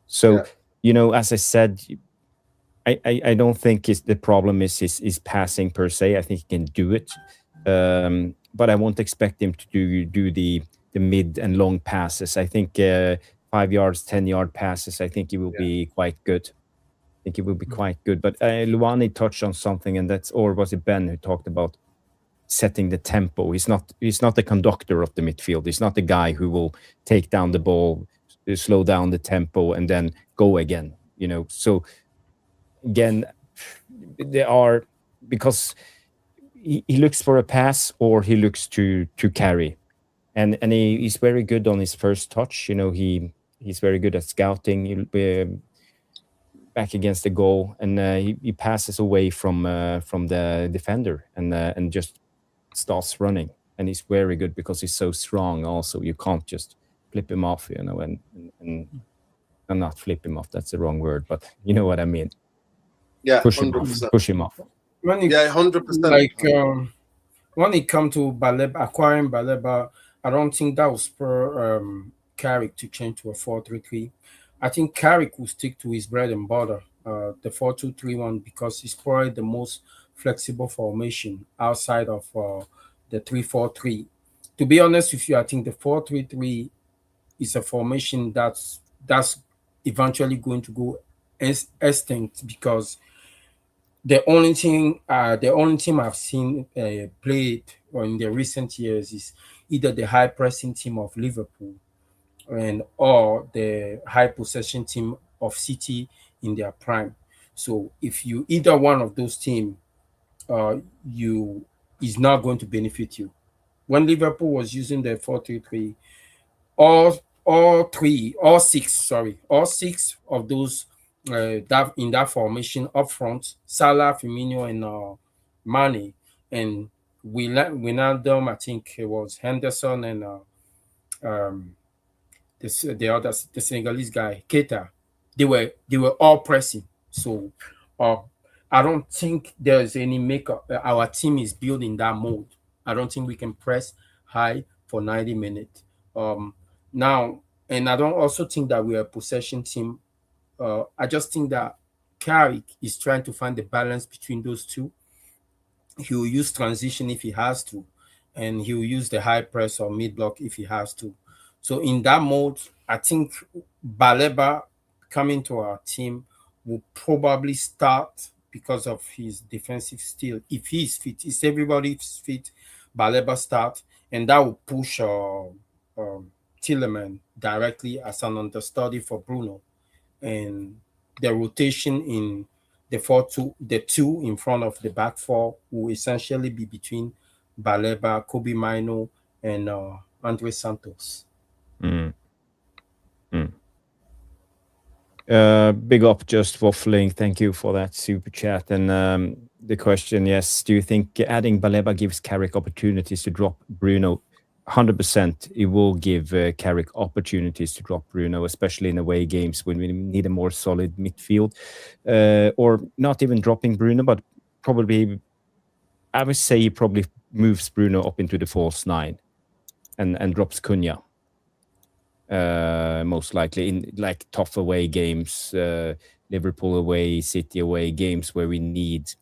So you know, as I said, I don't think the problem is his passing per se. I think he can do it. But I won't expect him to do the mid and long passes. I think 5 5 yards, 10-yard passes, I think he will be quite good. I think he will be quite good. But Luani touched on something, and or was it Ben who talked about setting the tempo? He's not the conductor of the midfield. He's not the guy who will take down the ball, slow down the tempo, and then go again. So again, there are, because he looks for a pass or he looks to carry, and he's very good on his first touch. He's very good at scouting. Back against the goal, and he passes away from the defender and just starts running. And he's very good because he's so strong. Also, you can't just flip him off, and not flip him off. That's the wrong word, but you know what I mean.
Yeah,
push him
100%.
off. Push him off.
Yeah, 100%.
Like when it comes to Baleba, acquiring Baleba, I don't think that will spur Carrick to change to a 4-3-3. I think Carrick will stick to his bread and butter, the 4-2-3-1, because it's probably the most flexible formation outside of the 3-4-3. To be honest with you, I think the 4-3-3 is a formation that's eventually going to go extinct, because the only team I've seen played in the recent years is either the high pressing team of Liverpool or the high possession team of City in their prime. So if you either one of those teams, is not going to benefit you. When Liverpool was using the 4-3-3, all six of those that in that formation up front, Salah, Firmino, and Mane, and Wijnaldum, I think it was Henderson, and the Senegalese guy, Keita, they were all pressing. So I don't think there's any makeup. Our team is built in that mode. I don't think we can press high for 90 minutes. Now, and I don't also think that we're a possession team. I just think that Carrick is trying to find the balance between those two. He will use transition if he has to, and he will use the high press or mid block if he has to. So in that mode, I think Baleba coming to our team will probably start because of his defensive steel. If he's fit, if everybody's fit, Baleba start, and that will push Tielemans directly as an understudy for Bruno. And the rotation in the 4-2, the two in front of the back four will essentially be between Baleba, Kobe Mino, and Andre Santos.
Big up, just waffling. Thank you for that super chat. And the question, yes, do you think adding Baleba gives Carrick opportunities to drop Bruno? 100%. It will give Carrick opportunities to drop Bruno, especially in away games when we need a more solid midfield, or not even dropping Bruno, but probably, I would say he probably moves Bruno up into the false nine and drops Cunha. Most likely in like tough away games, Liverpool away, City away games where we need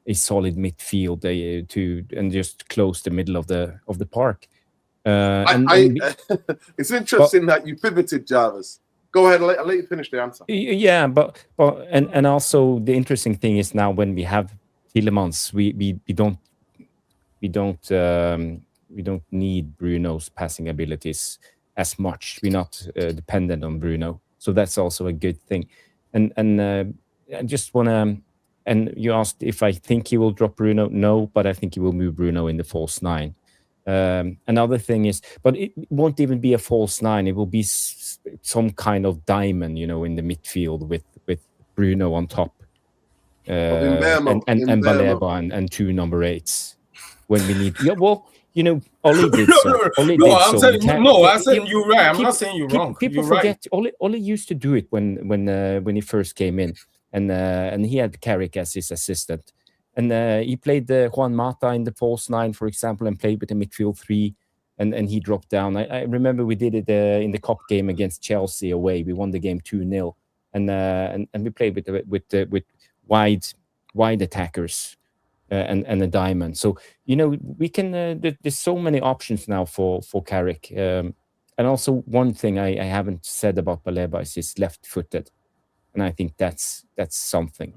a solid midfield and just close the middle of the park.
It's interesting that you pivoted, Jarvis. Go ahead, I'll let you finish the answer.
Yeah, but also the interesting thing is now when we have Tielemans, we don't need Bruno's passing abilities as much. We're not dependent on Bruno, so that's also a good thing. And I just wanna. And you asked if I think he will drop Bruno. No, but I think he will move Bruno in the false nine. Another thing is, but it won't even be a false nine. It will be some kind of diamond, in the midfield with Bruno on top, and Baleba and two number 8s when we need. Yeah, well, Oli did so.
I'm saying you're right. I'm not saying you're wrong.
People forget. Right. Oli used to do it when he first came in, and he had Carrick as his assistant. And he played Juan Mata in the false nine, for example, and played with the midfield 3, and he dropped down. I remember we did it in the cup game against Chelsea away. We won the game 2-0, and we played with wide attackers and a diamond. So we can. There's so many options now for Carrick. And also one thing I haven't said about Baleba is he's left-footed, and I think that's something.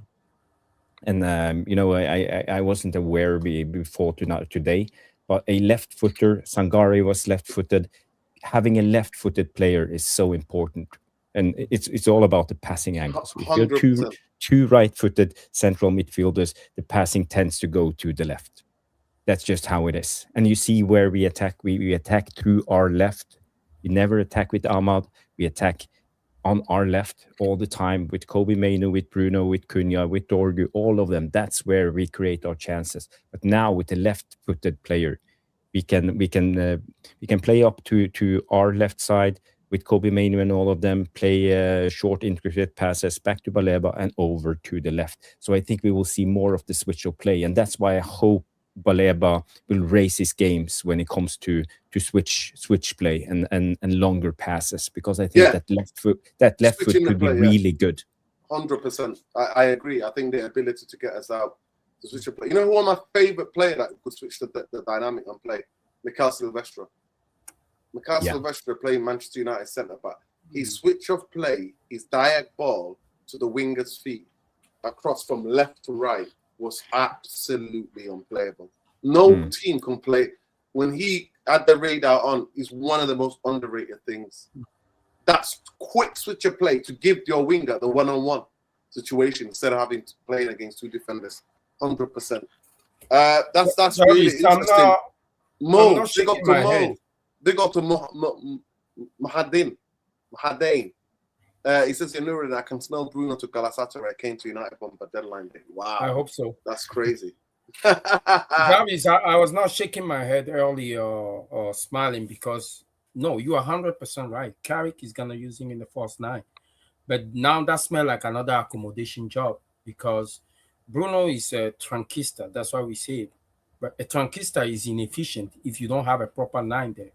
And you know, I wasn't aware before today, but a left-footer, Sangare was left-footed. Having a left-footed player is so important, and it's all about the passing angles. If you're
100%.
two right-footed central midfielders, the passing tends to go to the left. That's just how it is. And you see where we attack. We attack through our left. We never attack with Ahmad. We attack on our left all the time with Kobe Mainu, with Bruno, with Cunha, with Dorgu, all of them. That's where we create our chances. But now with the left-footed player, we can play up to our left side with Kobe Mainu and all of them, play short intricate passes back to Baleba and over to the left. So I think we will see more of the switch of play, and that's why I hope Baleba will raise his games when it comes to switch play and longer passes, because I think that left foot could be really good.
100%. I agree. I think the ability to get us out to switch of play. You know who my favorite player that could switch the dynamic and play? Mikael Silvestre. Mikael Silvestre playing Manchester United centre back. His switch of play, his diag ball to the winger's feet across from left to right was absolutely unplayable. No team can play. When he had the radar on, is one of the most underrated things. That's quick switch of play to give your winger the one-on-one situation instead of having to play against two defenders. 100%. That's really interesting. Mo, big up to Mo. Big up to Mahadin. He says, you know that I can smell Bruno to Galatasaray came to United on the deadline day. Wow.
I hope so.
That's crazy.
Travis, I was not shaking my head earlier or smiling because, no, you are 100% right. Carrick is going to use him in the first 9. But now that smells like another accommodation job because Bruno is a tranquista. That's why we say it. But a tranquista is inefficient if you don't have a proper 9 there.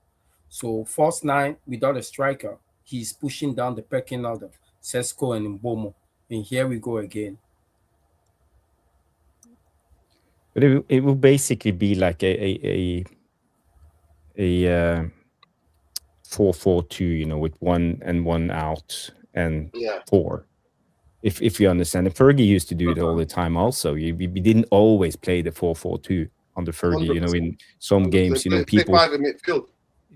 So first 9 without a striker, he's pushing down the pecking order, Sesko and Mbomo. And here we go again.
But it will basically be like a 4-4-2, you know, with 1 and 1 out and 4. If you understand. And Fergie used to do it all the time also. We didn't always play the 4-4-2 on the Fergie, 100%. You know, in some games, you know, people...
Play 5 in midfield.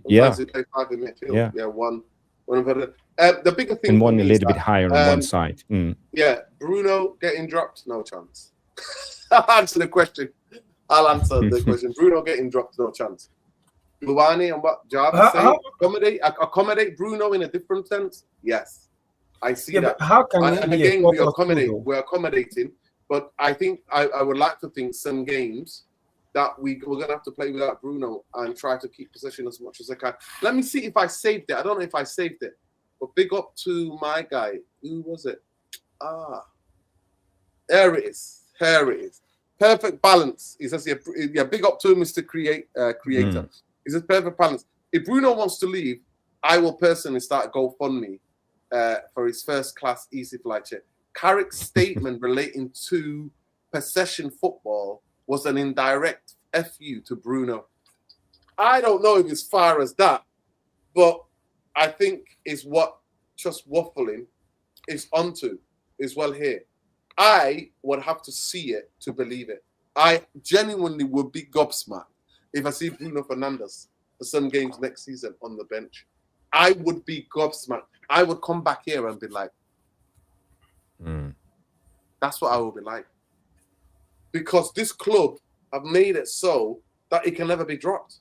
Sometimes they play 5 in midfield. Yeah, one the bigger thing...
And one a little bit higher on one side.
Yeah, Bruno getting dropped, no chance. I'll answer the question. Bruno getting dropped, no chance. Luani and what Jarvis saying, accommodate Bruno in a different sense? Yes. I see that.
How can
and again, we're accommodating, but I think I would like to think some games that we're going to have to play without Bruno and try to keep possession as much as I can. Let me see if I saved it. I don't know if I saved it, but big up to my guy. Who was it? There it is. Perfect balance. He says, yeah, big up to Mr. Creator. He says, perfect balance. If Bruno wants to leave, I will personally start a GoFundMe for his first class easy flight chair. Carrick's statement relating to possession football was an indirect FU to Bruno. I don't know if it's far as that, but I think is what just waffling is onto is well here. I would have to see it to believe it. I genuinely would be gobsmacked if I see Bruno Fernandes for some games next season on the bench. I would be gobsmacked. I would come back here and be like, that's what I would be like. Because this club have made it so that it can never be dropped.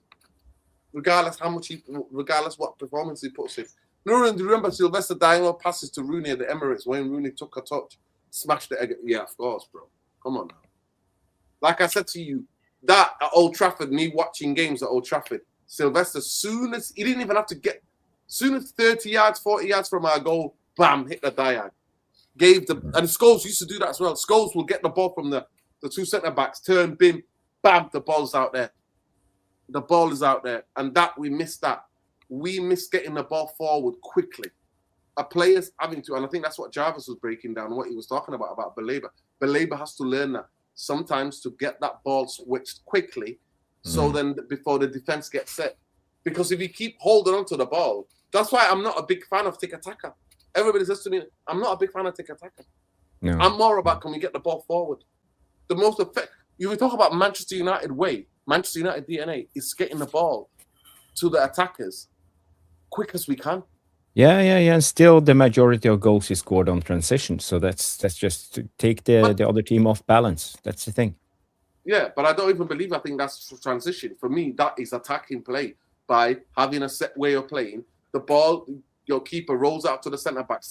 Regardless what performance he puts in. Remember Sylvester Diallo passes to Rooney at the Emirates when Rooney took a touch, smashed it again. Yeah, of course, bro. Come on now. Like I said to you, that at Old Trafford, me watching games at Old Trafford, Sylvester, soon as 30 yards, 40 yards from our goal, bam, hit the diag. And Scholes used to do that as well. Scholes will get the ball from the two centre-backs, turn, bim, bam, the ball's out there. The ball is out there. And that, we missed that. We missed getting the ball forward quickly. A player's having to, and I think that's what Jarvis was breaking down, what he was talking about Baleba. Baleba has to learn that sometimes to get that ball switched quickly, so then before the defense gets set. Because if you keep holding on to the ball, That's why I'm not a big fan of tiki-taka. Everybody says to me, I'm not a big fan of tiki-taka.
No.
I'm more about, can we get the ball forward? The most effective, you talk about Manchester United way, Manchester United DNA is getting the ball to the attackers quick as we can.
Yeah. And still, the majority of goals is scored on transition. So that's just to take the other team off balance. That's the thing.
Yeah, but I don't even believe. I think that's transition. For me, that is attacking play by having a set way of playing. The ball, your keeper rolls out to the centre back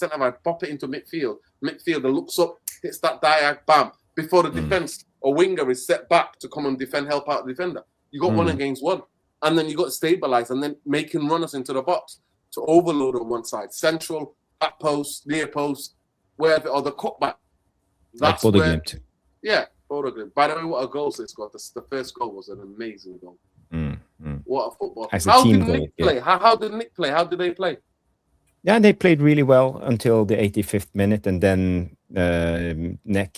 pop it into midfield. Midfielder looks up, hits that diag, bam, before the defense or winger is set back to come and defend, help out the defender. You got 1 against 1, and then you got to stabilize, and then making runners into the box to overload on one side, central, back post, near post, wherever, or the cutback. That's
like
where,
Glimt.
yeah, Bodo Glimt. By the way, what a goal they scored. The first goal was an amazing goal. What a football!
As a
How
team
did
goal,
Nick play? How did Nick play? How did they play?
Yeah, they played really well until the 85th minute, and then Neck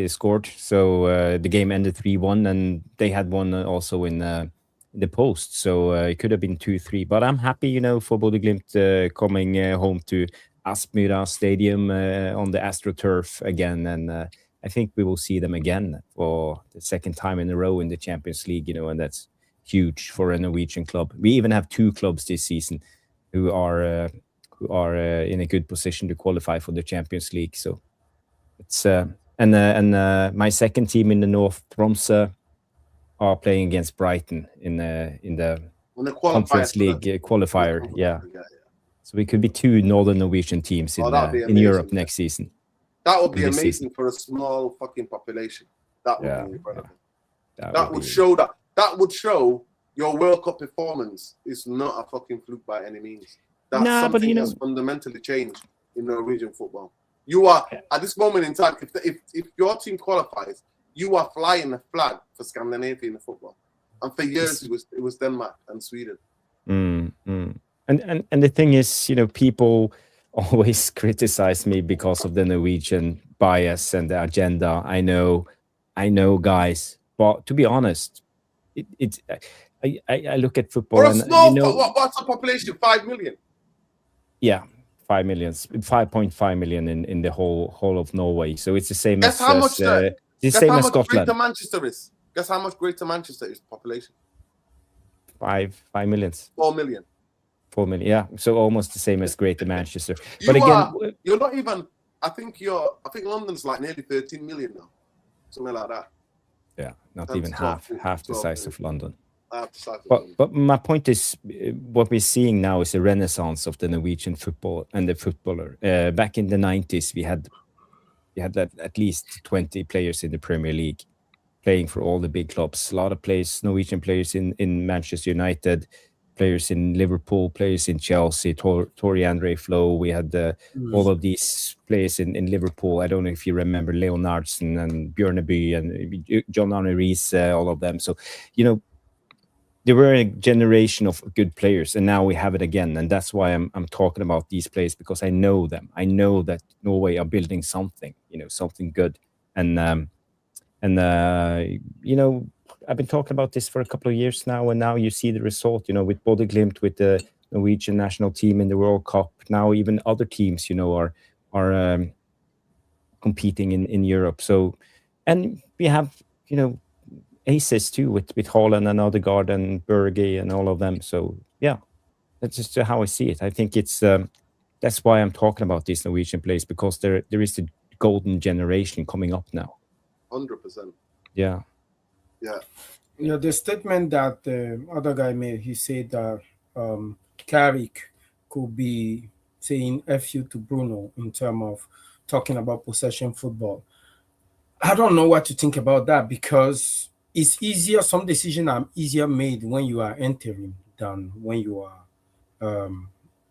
scored. So the game ended 3-1, and they had one also in the post. So it could have been 2-3. But I'm happy, for Bodø Glimt coming home to Aspmyra Stadium on the AstroTurf again, and I think we will see them again for the second time in a row in the Champions League. And that's huge for a Norwegian club. We even have 2 clubs this season who are in a good position to qualify for the Champions League. So it's and my second team in the North, Tromsø, are playing against Brighton in the Conference League qualifier. Yeah. So we could be 2 Northern Norwegian teams in Europe next season.
That would be amazing for a small fucking population. That would be incredible. That would show your World Cup performance is not a fucking fluke by any means. That's something that's fundamentally changed in Norwegian football. You are, at this moment in time, if your team qualifies, you are flying the flag for Scandinavian football. And for years, it was Denmark and Sweden.
And the thing is, people always criticize me because of the Norwegian bias and the agenda. I know, guys. But to be honest, I look at football.
For a small, what's the population? 5 million.
Yeah, 5 million, 5.5 million in the whole of Norway. So it's the same
Guess
as
how much
Scotland.
Greater Manchester is. Guess how much Greater Manchester is population?
5 millions.
4 million.
4 million. Yeah, so almost the same as Greater Manchester.
But again, you're not even. I think London's like nearly 13 million now, something like that.
Yeah, not even half the size of London.
But
my point is, what we're seeing now is a renaissance of the Norwegian football and the footballer. Back in the 90s, we had at least 20 players in the Premier League playing for all the big clubs. A lot of Norwegian players in Manchester United, players in Liverpool, players in Chelsea, Tori Andre Flo. We had all of these players in Liverpool. I don't know if you remember Leonardsen and Bjørneby and John Arne Riise, all of them. So, there were a generation of good players, and now we have it again. And that's why I'm talking about these players, because I know them. I know that Norway are building something, something good. And I've been talking about this for a couple of years now, and now you see the result, with Bodø Glimt, with the Norwegian national team in the World Cup. Now even other teams, are competing in Europe. So, and we have, aces too, with Haaland and Odegaard and Berge and all of them. So yeah, that's just how I see it. I think it's that's why I'm talking about these Norwegian players, because there is a golden generation coming up now.
100%.
Yeah.
The statement that the other guy made, he said that Carrick could be saying F you to Bruno in terms of talking about possession football. I don't know what to think about that, because it's easier. Some decisions are easier made when you are interim than when you are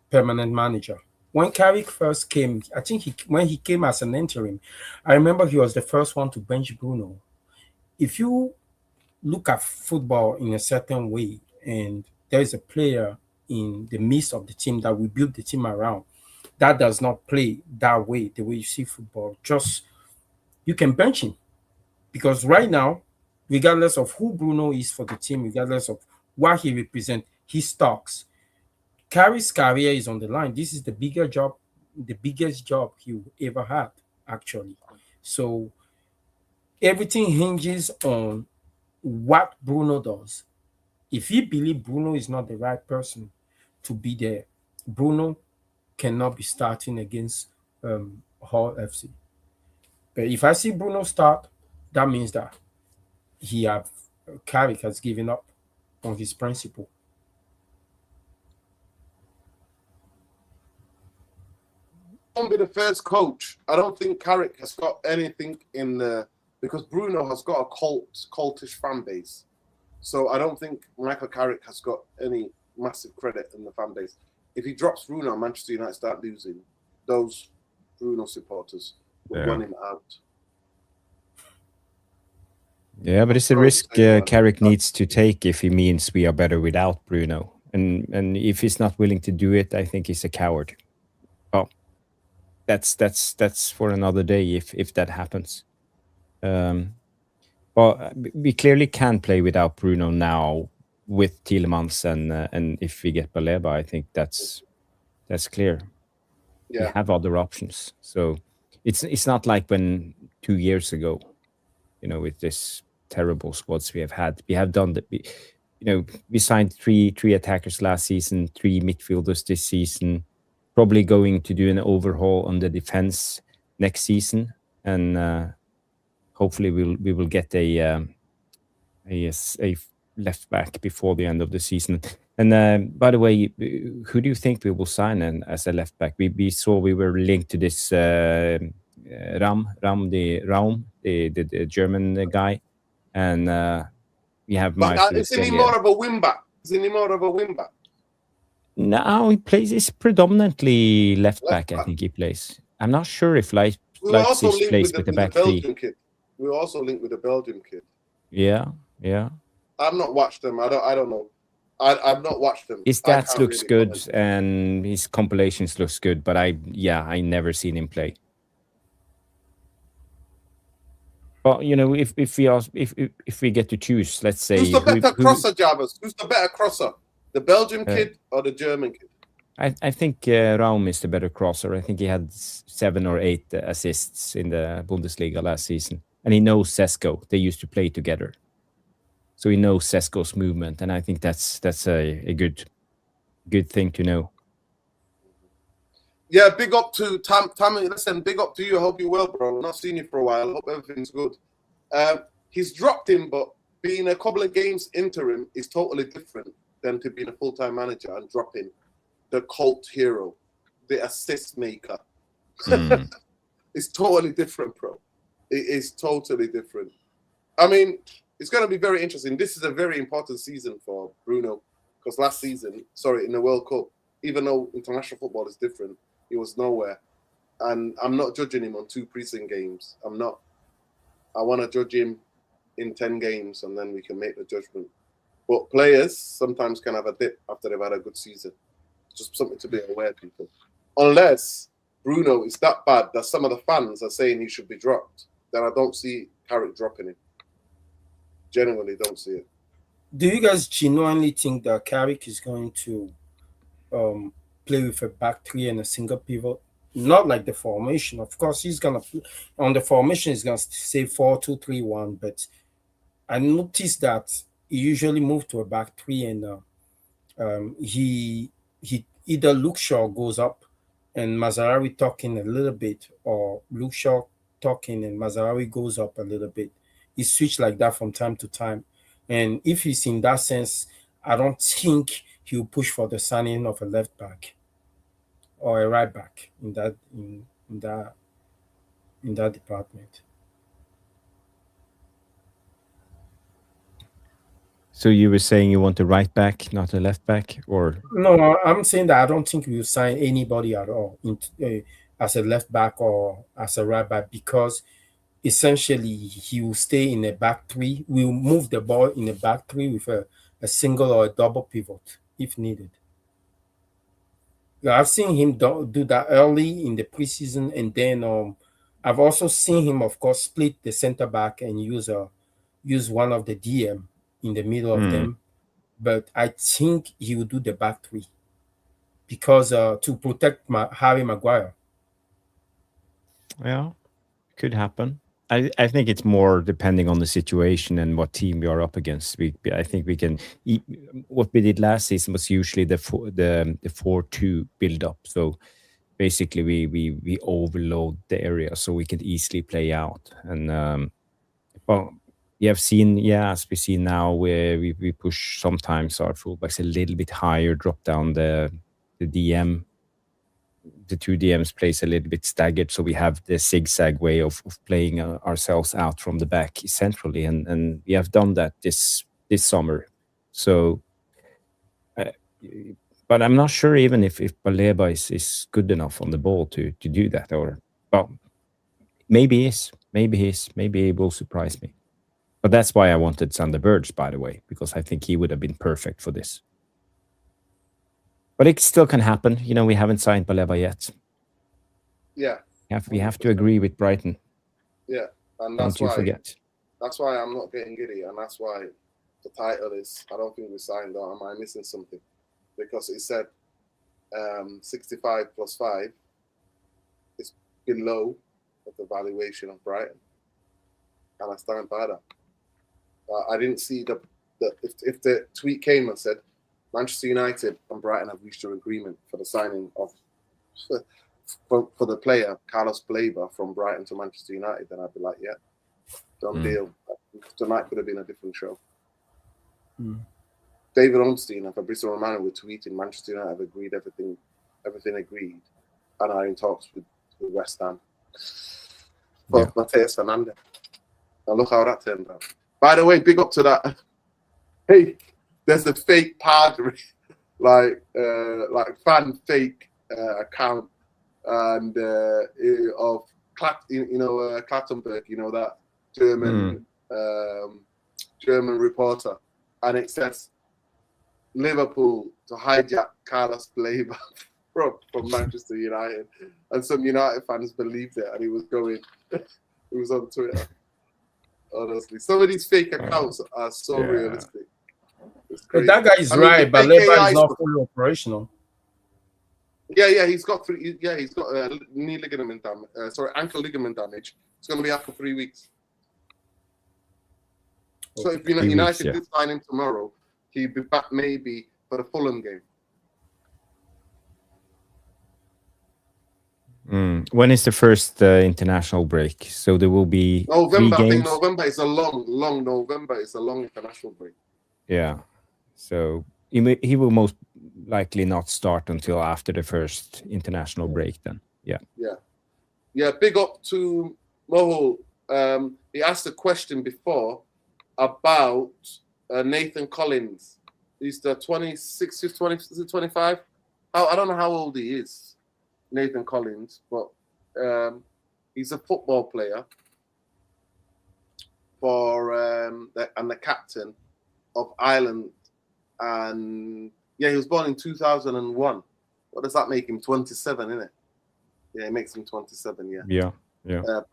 permanent manager. When Carrick first came, I think when he came as an interim, I remember he was the first one to bench Bruno. If you look at football in a certain way, and there is a player in the midst of the team that we build the team around that does not play that way, the way you see football, just you can bench him. Because right now, regardless of who Bruno is for the team, regardless of what he represents, he stocks. Carey's career is on the line. This is the biggest job he ever had, actually. So everything hinges on what Bruno does. If he believes Bruno is not the right person to be there, Bruno cannot be starting against Hull FC. But if I see Bruno start, that means that Carrick has given up on his principle.
Won't be the first coach. I don't think Carrick has got anything in the, because Bruno has got a cultish fan base. So I don't think Michael Carrick has got any massive credit in the fan base. If he drops Bruno, Manchester United start losing. Those Bruno supporters will run him out.
Yeah, but it's a risk Carrick needs to take if he means we are better without Bruno. And if he's not willing to do it, I think he's a coward. Oh, that's for another day if that happens. Well, we clearly can play without Bruno now with Tielemans, and if we get Baleba, I think that's clear.
Yeah.
We have other options, so it's not like when 2 years ago, with this terrible squads we have had. We have done that. We signed three attackers last season, 3 midfielders this season. Probably going to do an overhaul on the defense next season, and hopefully we will get a left back before the end of the season. And by the way, who do you think we will sign as a left back? We saw we were linked to this Raum, the German guy, and we have.
But isn't he more of a wing back?
No, he plays. He's predominantly left back. I think he plays. I'm not sure if Leipzig plays with the back three.
We were also linked with the Belgian kid.
Yeah.
I've not watched them. I don't know. I've not watched them.
His stats looks good and his compilations looks good, but I never seen him play. Well, if we get to choose, let's say
who's the better crosser, Jarvis? Who's the better crosser? The Belgian kid or the German kid?
I think Raum is the better crosser. I think he had 7 or 8 assists in the Bundesliga last season. And he knows Sesko. They used to play together. So he knows Sesko's movement. And I think that's a good thing to know.
Yeah, big up to Tammy. Listen, big up to you. I hope you're well, bro. I've not seen you for a while. I hope everything's good. He's dropped him, but being a couple of games interim is totally different than to being a full-time manager and dropping the cult hero, the assist maker. It's totally different, bro. It is totally different. I mean, it's going to be very interesting. This is a very important season for Bruno because last season, in the World Cup, even though international football is different, he was nowhere. And I'm not judging him on 2 preseason games. I'm not. I want to judge him in 10 games and then we can make the judgment. But players sometimes can have a dip after they've had a good season. Just something to be aware of, people. Unless Bruno is that bad that some of the fans are saying he should be dropped, then I don't see Carrick dropping him. Genuinely don't see it.
Do you guys genuinely think that Carrick is going to play with a back 3 and a single pivot? Not like the formation. Of course, he's going to on the formation, he's going to say 4-2-3-1. But I noticed that he usually moved to a back 3 and he either Luke Shaw goes up and Mazarawi talking a little bit, or Luke Shaw talking and Mazarawi goes up a little bit. He switched like that from time to time. And if he's in that sense, I don't think he'll push for the signing of a left back or a right back in that department.
So you were saying you want a right back, not a left back, or
no? I'm saying that I don't think we'll sign anybody at all as a left back or as a right back, because essentially he will stay in a back 3. We'll move the ball in a back 3 with a single or a double pivot if needed. I've seen him do that early in the preseason, and then I've also seen him, of course, split the center back and use one of the DM in the middle of them. But I think he will do the back 3. because to protect Harry Maguire.
Yeah, could happen. I think it's more depending on the situation and what team we are up against. I think we can. What we did last season was usually the 4-2 build up. So basically, we overload the area so we can easily play out. And well, you have seen, as we see now, where we push sometimes our fullbacks a little bit higher, drop down the DM. The two DMs plays a little bit staggered, so we have the zigzag way of playing ourselves out from the back centrally, and we have done that this summer. So, but I'm not sure even if Baleba is good enough on the ball to do that, or well, maybe he is, maybe he will surprise me. But that's why I wanted Sander Berge, by the way, because I think he would have been perfect for this. But it still can happen. You know, we haven't signed Baleba yet.
Yeah.
We have to agree with Brighton.
Yeah, and that's
Don't you forget.
That's why I'm not getting giddy, and that's why the title is, I don't think we signed, or am I missing something? Because it said 65 plus 5 is below the valuation of Brighton. And I stand by that. I didn't see if the tweet came and said, Manchester United and Brighton have reached an agreement for the signing of for the player Carlos Baleba from Brighton to Manchester United, then I'd be like, yeah, done deal. Tonight could have been a different show. David Ornstein and Fabrizio Romano were tweeting Manchester United have agreed everything agreed, and are in talks with West Ham for Mateus Fernandes. Now look how that turned out. By the way, big up to that. Hey, there's a fake Padre, like fan fake account, and of Klattenberg, that German reporter, and it says Liverpool to hijack Carlos Baleba from Manchester United, and some United fans believed it, and he was going. It was on Twitter. Honestly, some of these fake accounts are so realistic.
But that guy is right. Baleba is not fully operational.
Yeah, he's got knee ligament damage. Ankle ligament damage. It's going to be out for 3 weeks. So if United did sign him tomorrow, he'd be back maybe for the Fulham game.
When is the first international break? So there will be
November.
3 games?
I think November is a long November is a long international break.
Yeah. So he will most likely not start until after the first international break then. Yeah. Big up to Mohol. He asked a question before about Nathan Collins. He's the 26, 20, is it 25? I don't know how old he is, Nathan Collins, but he's a football player for and the captain of Ireland. And he was born in 2001. What does that make him? 27, isn't it? Yeah, it makes him 27. Yeah.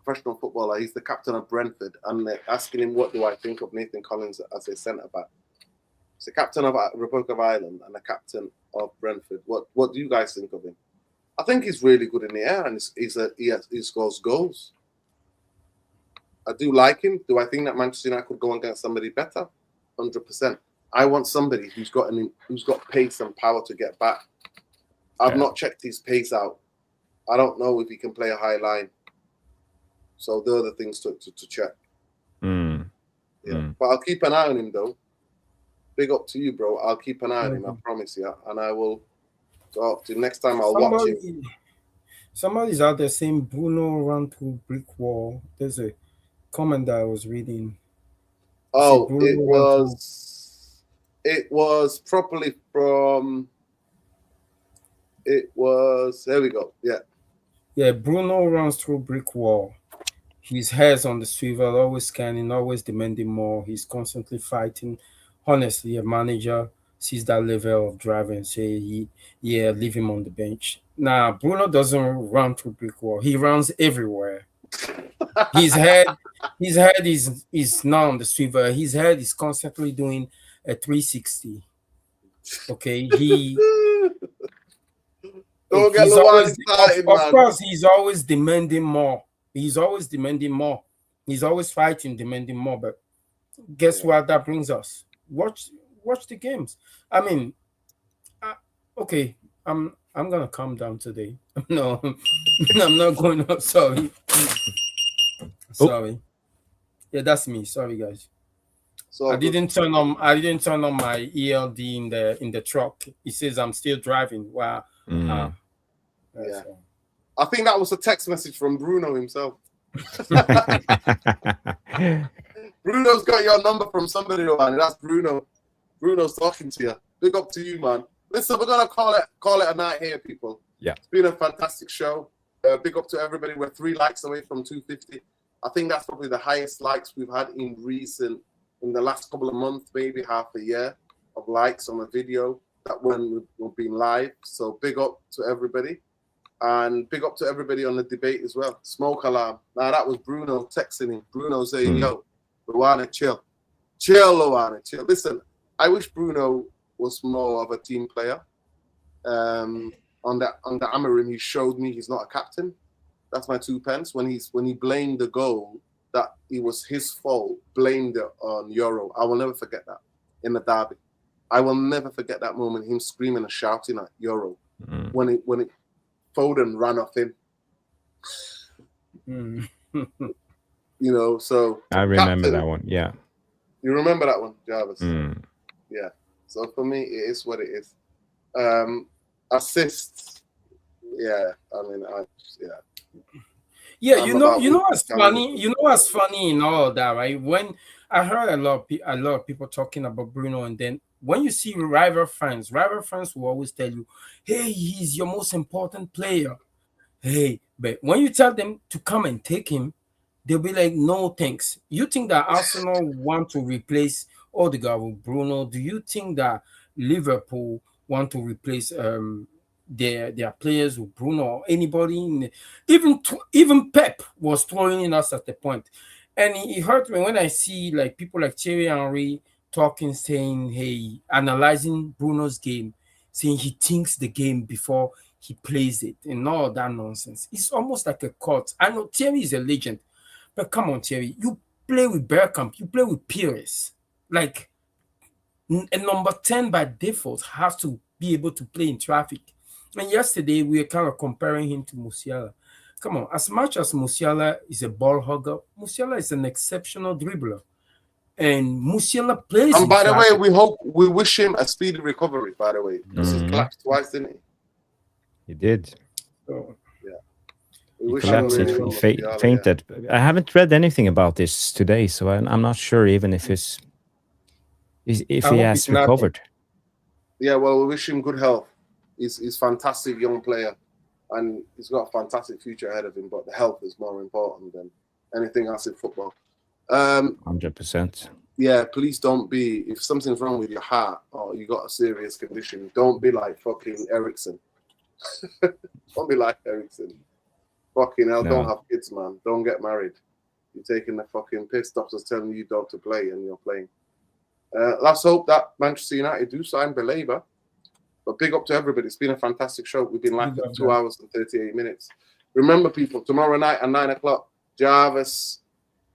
Professional footballer. He's the captain of Brentford, and they're asking him, "What do I think of Nathan Collins as a centre back?" He's the captain of Republic of Ireland and the captain of Brentford. What do you guys think of him? I think he's really good in the air, and he scores goals. I do like him. Do I think that Manchester United could go against somebody better? 100%. I want somebody who's got pace and power to get back. I've not checked his pace out. I don't know if he can play a high line. So there are the things to check. But I'll keep an eye on him though. Big up to you, bro. I'll keep an eye on him, I promise you. And I will talk to him next time. I'll watch him.
Somebody's out there saying Bruno ran through brick wall. There's a comment that I was reading.
Oh, it was properly from. It was. There we go.
Yeah, Bruno runs through brick wall. His head's on the swivel, always scanning, always demanding more. He's constantly fighting. Honestly, a manager sees that level of drive and say, leave him on the bench. Nah, Bruno doesn't run through brick wall. He runs everywhere. His head is not on the swivel. His head is constantly doing a 360. Okay,
Don't get
He's
Luan
always,
started,
of
man.
course, he's always demanding more. He's always demanding more. He's always fighting, demanding more. But guess what that brings us? Watch the games. I mean, okay, I'm gonna calm down today. No, I'm not going up. Sorry. Sorry. Yeah, that's me. Sorry, guys.
So
I didn't turn on my ELD in the truck. It says I'm still driving. Wow.
Yeah. I think that was a text message from Bruno himself. Bruno's got your number from somebody, man. That's Bruno. Bruno's talking to you. Big up to you, man. Listen, we're gonna call it a night here, people.
Yeah.
It's been a fantastic show. Big up to everybody. We're 3 likes away from 250. I think that's probably the highest likes we've had in the last couple of months, maybe half a year of likes on a video that when we've been live. So big up to everybody. And big up to everybody on the debate as well. Smoke alarm. Now that was Bruno texting him. Bruno saying, yo, Luana, chill. Chill, Luana, chill. Listen, I wish Bruno was more of a team player. On the Amarim, he showed me he's not a captain. That's my 2 pence. When he blamed the goal that it was his fault, blamed it on Euro. I will never forget that in the derby. I will never forget that moment, him screaming and shouting at Euro when it Foden ran off him. You know, so
I remember
captain,
that one. Yeah.
You remember that one, Jarvis? Yeah. So for me, it is what it is. Assists. Yeah. I mean,
Yeah, you know what's funny? You know what's funny in all of that, right? When I heard a lot of people talking about Bruno, and then when you see rival fans will always tell you, hey, he's your most important player. Hey, but when you tell them to come and take him, they'll be like, no, thanks. You think that Arsenal want to replace Odegaard with Bruno? Do you think that Liverpool want to replace their players with Bruno or anybody? Even Pep was throwing in us at the point. And it hurt me when I see like people like Thierry Henry talking, saying, hey, analyzing Bruno's game, saying he thinks the game before he plays it and all that nonsense. It's almost like a cult. I know Thierry is a legend, but come on, Thierry, you play with Bergkamp, you play with Pires. Like a number 10 by default has to be able to play in traffic. And yesterday we were kind of comparing him to Musiala. Come on, as much as Musiala is a ball hugger, Musiala is an exceptional dribbler. And Musiala plays.
And by the way, we wish him a speedy recovery, by the way. Because he collapsed twice, didn't he?
He did.
So, yeah.
He collapsed. He fainted. Yeah. I haven't read anything about this today, so I'm not sure even if he has recovered.
Yeah, well, we wish him good health. He's a fantastic young player, and he's got a fantastic future ahead of him, but the health is more important than anything else in football.
100%.
Yeah, please don't be, if something's wrong with your heart or you got a serious condition, don't be like fucking Ericsson. Don't be like Ericsson. Fucking hell, Don't have kids, man. Don't get married. You're taking the fucking piss. Doctors telling you don't to play and you're playing. Let's hope that Manchester United do sign Baleba. But big up to everybody. It's been a fantastic show. We've been live for 2 hours and 38 minutes. Remember, people, tomorrow night at 9 o'clock, Jarvis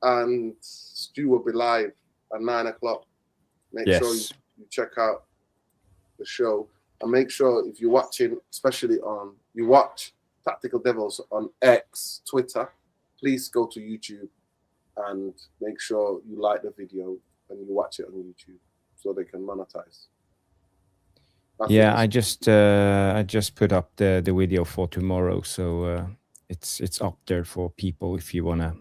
and Stu will be live at 9 o'clock. Make sure you check out the show. And make sure if you're watching, especially you watch Tactical Devils on X, Twitter, please go to YouTube and make sure you like the video and you watch it on YouTube so they can monetize.
I just put up the video for tomorrow, so it's up there for people if you wanna.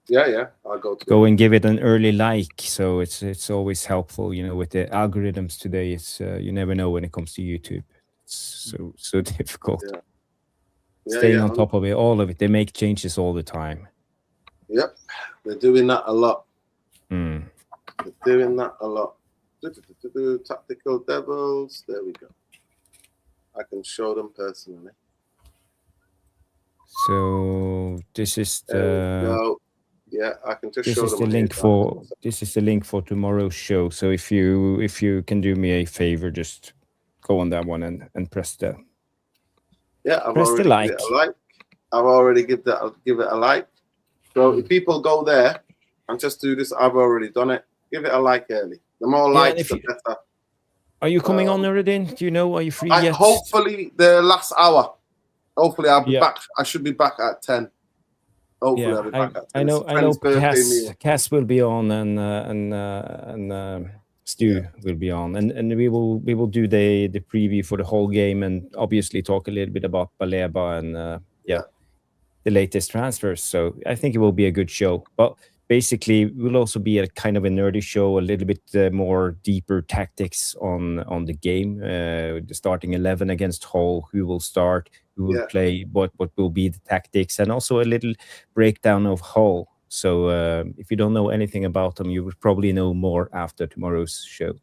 Yeah, I'll
go and give it an early like. So it's always helpful, you know, with the algorithms today. It's you never know when it comes to YouTube. It's so difficult. Staying on top of it, all of it. They make changes all the time.
Yep, they're doing that a lot. They're doing that a lot. Tactical Devils. There we go. I can show them personally. So
this is the.
Yeah, I can just
this
show
is
them.
This is the link for tomorrow's show. So if you can do me a favor, just go on that one and press the
Yeah, I've
Press the
already given it a like. I've already give it a like. So if people go there and just do this, I've already done it. Give it a like early. The more likes, the better.
Are you coming on, Nuruddin? Do you know? Are you free yet?
Hopefully the last hour. Hopefully I'll be back. I should be back at 10. Hopefully I'll be back at 10.
I know Cass will be on and Stu will be on, and we will do the preview for the whole game, and obviously talk a little bit about Baleba and the latest transfers. So I think it will be a good show. But basically, it will also be a kind of a nerdy show, a little bit more deeper tactics on the game, the starting 11 against Hull, who will start, who will play, what will be the tactics, and also a little breakdown of Hull. So if you don't know anything about them, you will probably know more after tomorrow's show.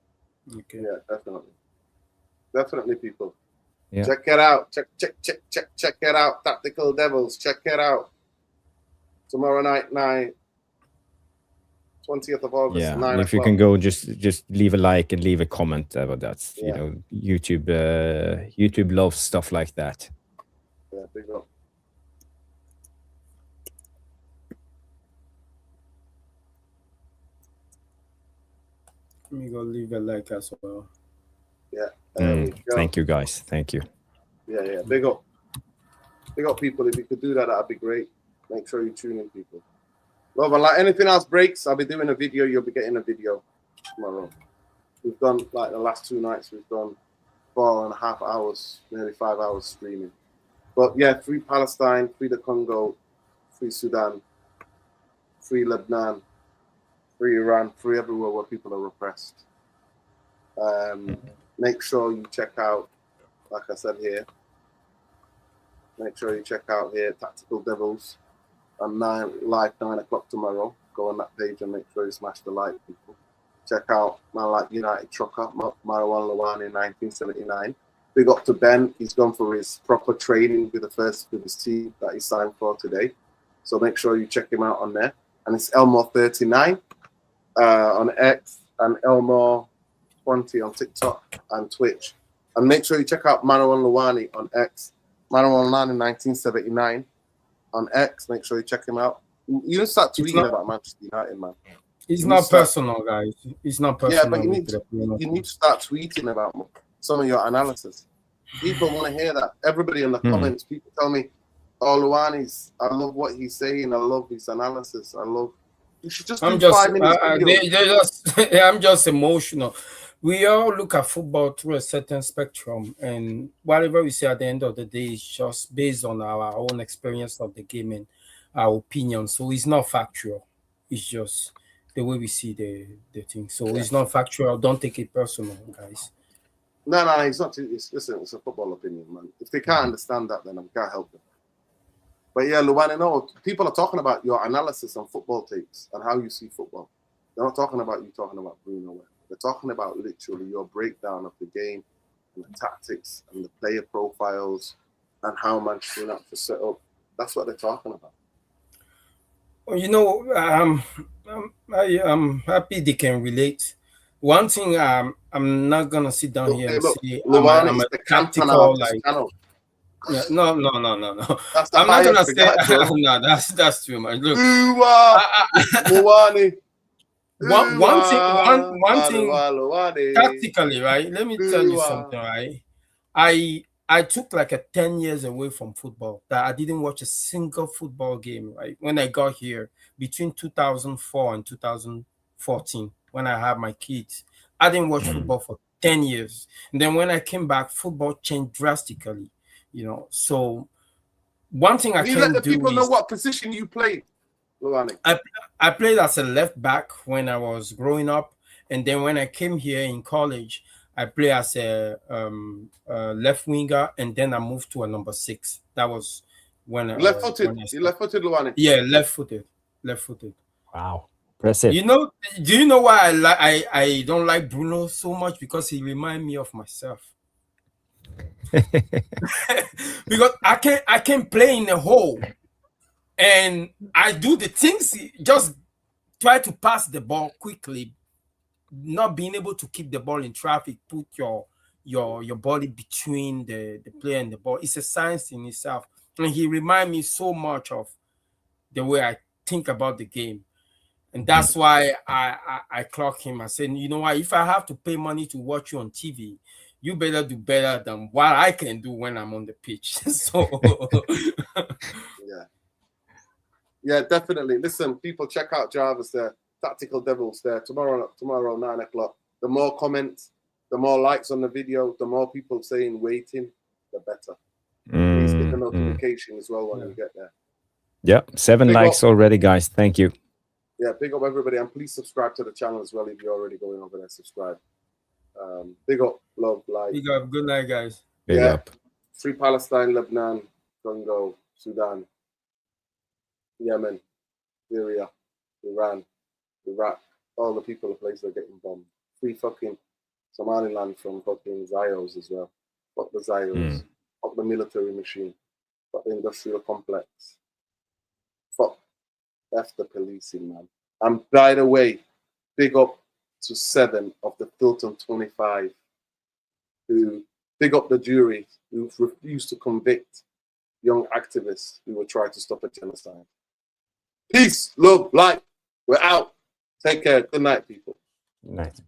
Okay. Yeah, definitely. Definitely, people.
Yeah.
Check it out. Check it out. Tactical Devils. Check it out. Tomorrow night, 20th of August.
Yeah,
9
if you can go, just leave a like and leave a comment about that. You know, YouTube loves stuff like that.
Yeah, big up.
Let me go leave a like as well.
Yeah.
Thank you, guys. Thank you.
Yeah. Big up. Big up, people. If you could do that, that'd be great. Make sure you tune in, people. Love, and like anything else breaks, I'll be doing a video. You'll be getting a video tomorrow. We've done, like the last 2 nights, we've done 4.5 hours, nearly 5 hours streaming. But yeah, free Palestine, free the Congo, free Sudan, free Lebanon, free Iran, free everywhere where people are repressed. Make sure you check out, like I said here, make sure you check out here, Tactical Devils, on live 9 o'clock tomorrow. Go on that page and make sure you smash the like, people. Check out my like United trucker, Marwan Lawani, 1979. Big up to Ben. He's gone for his proper training with his team that he signed for today. So make sure you check him out on there. And it's Elmore39 on X and Elmore20 on TikTok and Twitch. And make sure you check out Marwan Lawani on X. Marwan Lawani, 1979 on X. Make sure you check him out. You don't start tweeting about Manchester United, man.
It's not personal, guys. It's not personal.
Yeah, but you need to start tweeting about some of your analysis. People want to hear that. Everybody in the comments, people tell me, "Oh, Luani's, I love what he's saying. I love his analysis. You should just do 5 minutes.
I'm just emotional. We all look at football through a certain spectrum, and whatever we say at the end of the day is just based on our own experience of the game and our opinion. So it's not factual. It's just the way we see the thing. So it's not factual. Don't take it personal, guys.
No, it's not. Listen, it's a football opinion, man. If they can't understand that, then I can't help them. But yeah, Luana, no, people are talking about your analysis on football takes and how you see football. They're not talking about you talking about Bruno. They're talking about literally your breakdown of the game and the tactics and the player profiles and how Manchester United to set up. That's what they're talking about.
Well, you know, I'm happy they can relate. One thing, I'm not gonna sit down here and say I'm a tactical like. Yeah, no. I'm not gonna say no. That's too much. Look, one thing tactically, right? Let me tell you something, right? I took like a 10 years away from football, that I didn't watch a single football game, right? When I got here between 2004 and 2014, when I had my kids, I didn't watch football for 10 years. And then when I came back, football changed drastically, you know. So one thing I can do, let the people know
what position you played.
I played as a left back when I was growing up, and then when I came here in college, I played as a left winger, and then I moved to a number 6. That was when
left-footed. You left-footed, Luani?
Yeah, left-footed.
Wow, impressive.
You know, do you know why I don't like Bruno so much? Because he reminds me of myself. Because I can play in a hole, and I do the things, just try to pass the ball quickly, not being able to keep the ball in traffic, put your your body between the player and the ball. It's a science in itself. And he reminds me so much of the way I think about the game. And that's why I clock him. I said, you know what, if I have to pay money to watch you on TV, you better do better than what I can do when I'm on the pitch. So
yeah, definitely. Listen, people, check out Jarvis there, Tactical Devils there. Tomorrow 9 o'clock. The more comments, the more likes on the video, the more people saying waiting, the better. Please hit the notification as well when you get there.
Yeah, 7
Big
likes
up.
already, guys. Thank you.
Yeah, big up everybody, and please subscribe to the channel as well if you're already going over there. Subscribe. Big up, love, like.
big up. Good night, guys.
Big up.
Free Palestine, Lebanon, Congo, Sudan, Yemen, Syria, Iran, Iraq. All the people, the places are getting bombed. Free fucking Somaliland from fucking Zios as well. Fuck the Zios. Fuck the military machine. Fuck the industrial complex. Fuck F the policing, man. And by the way, big up to 7 of the Filton 25 who big up the jury who refused to convict young activists who were trying to stop a genocide. Peace, love, light. We're out. Take care. Good night, people.
Good night.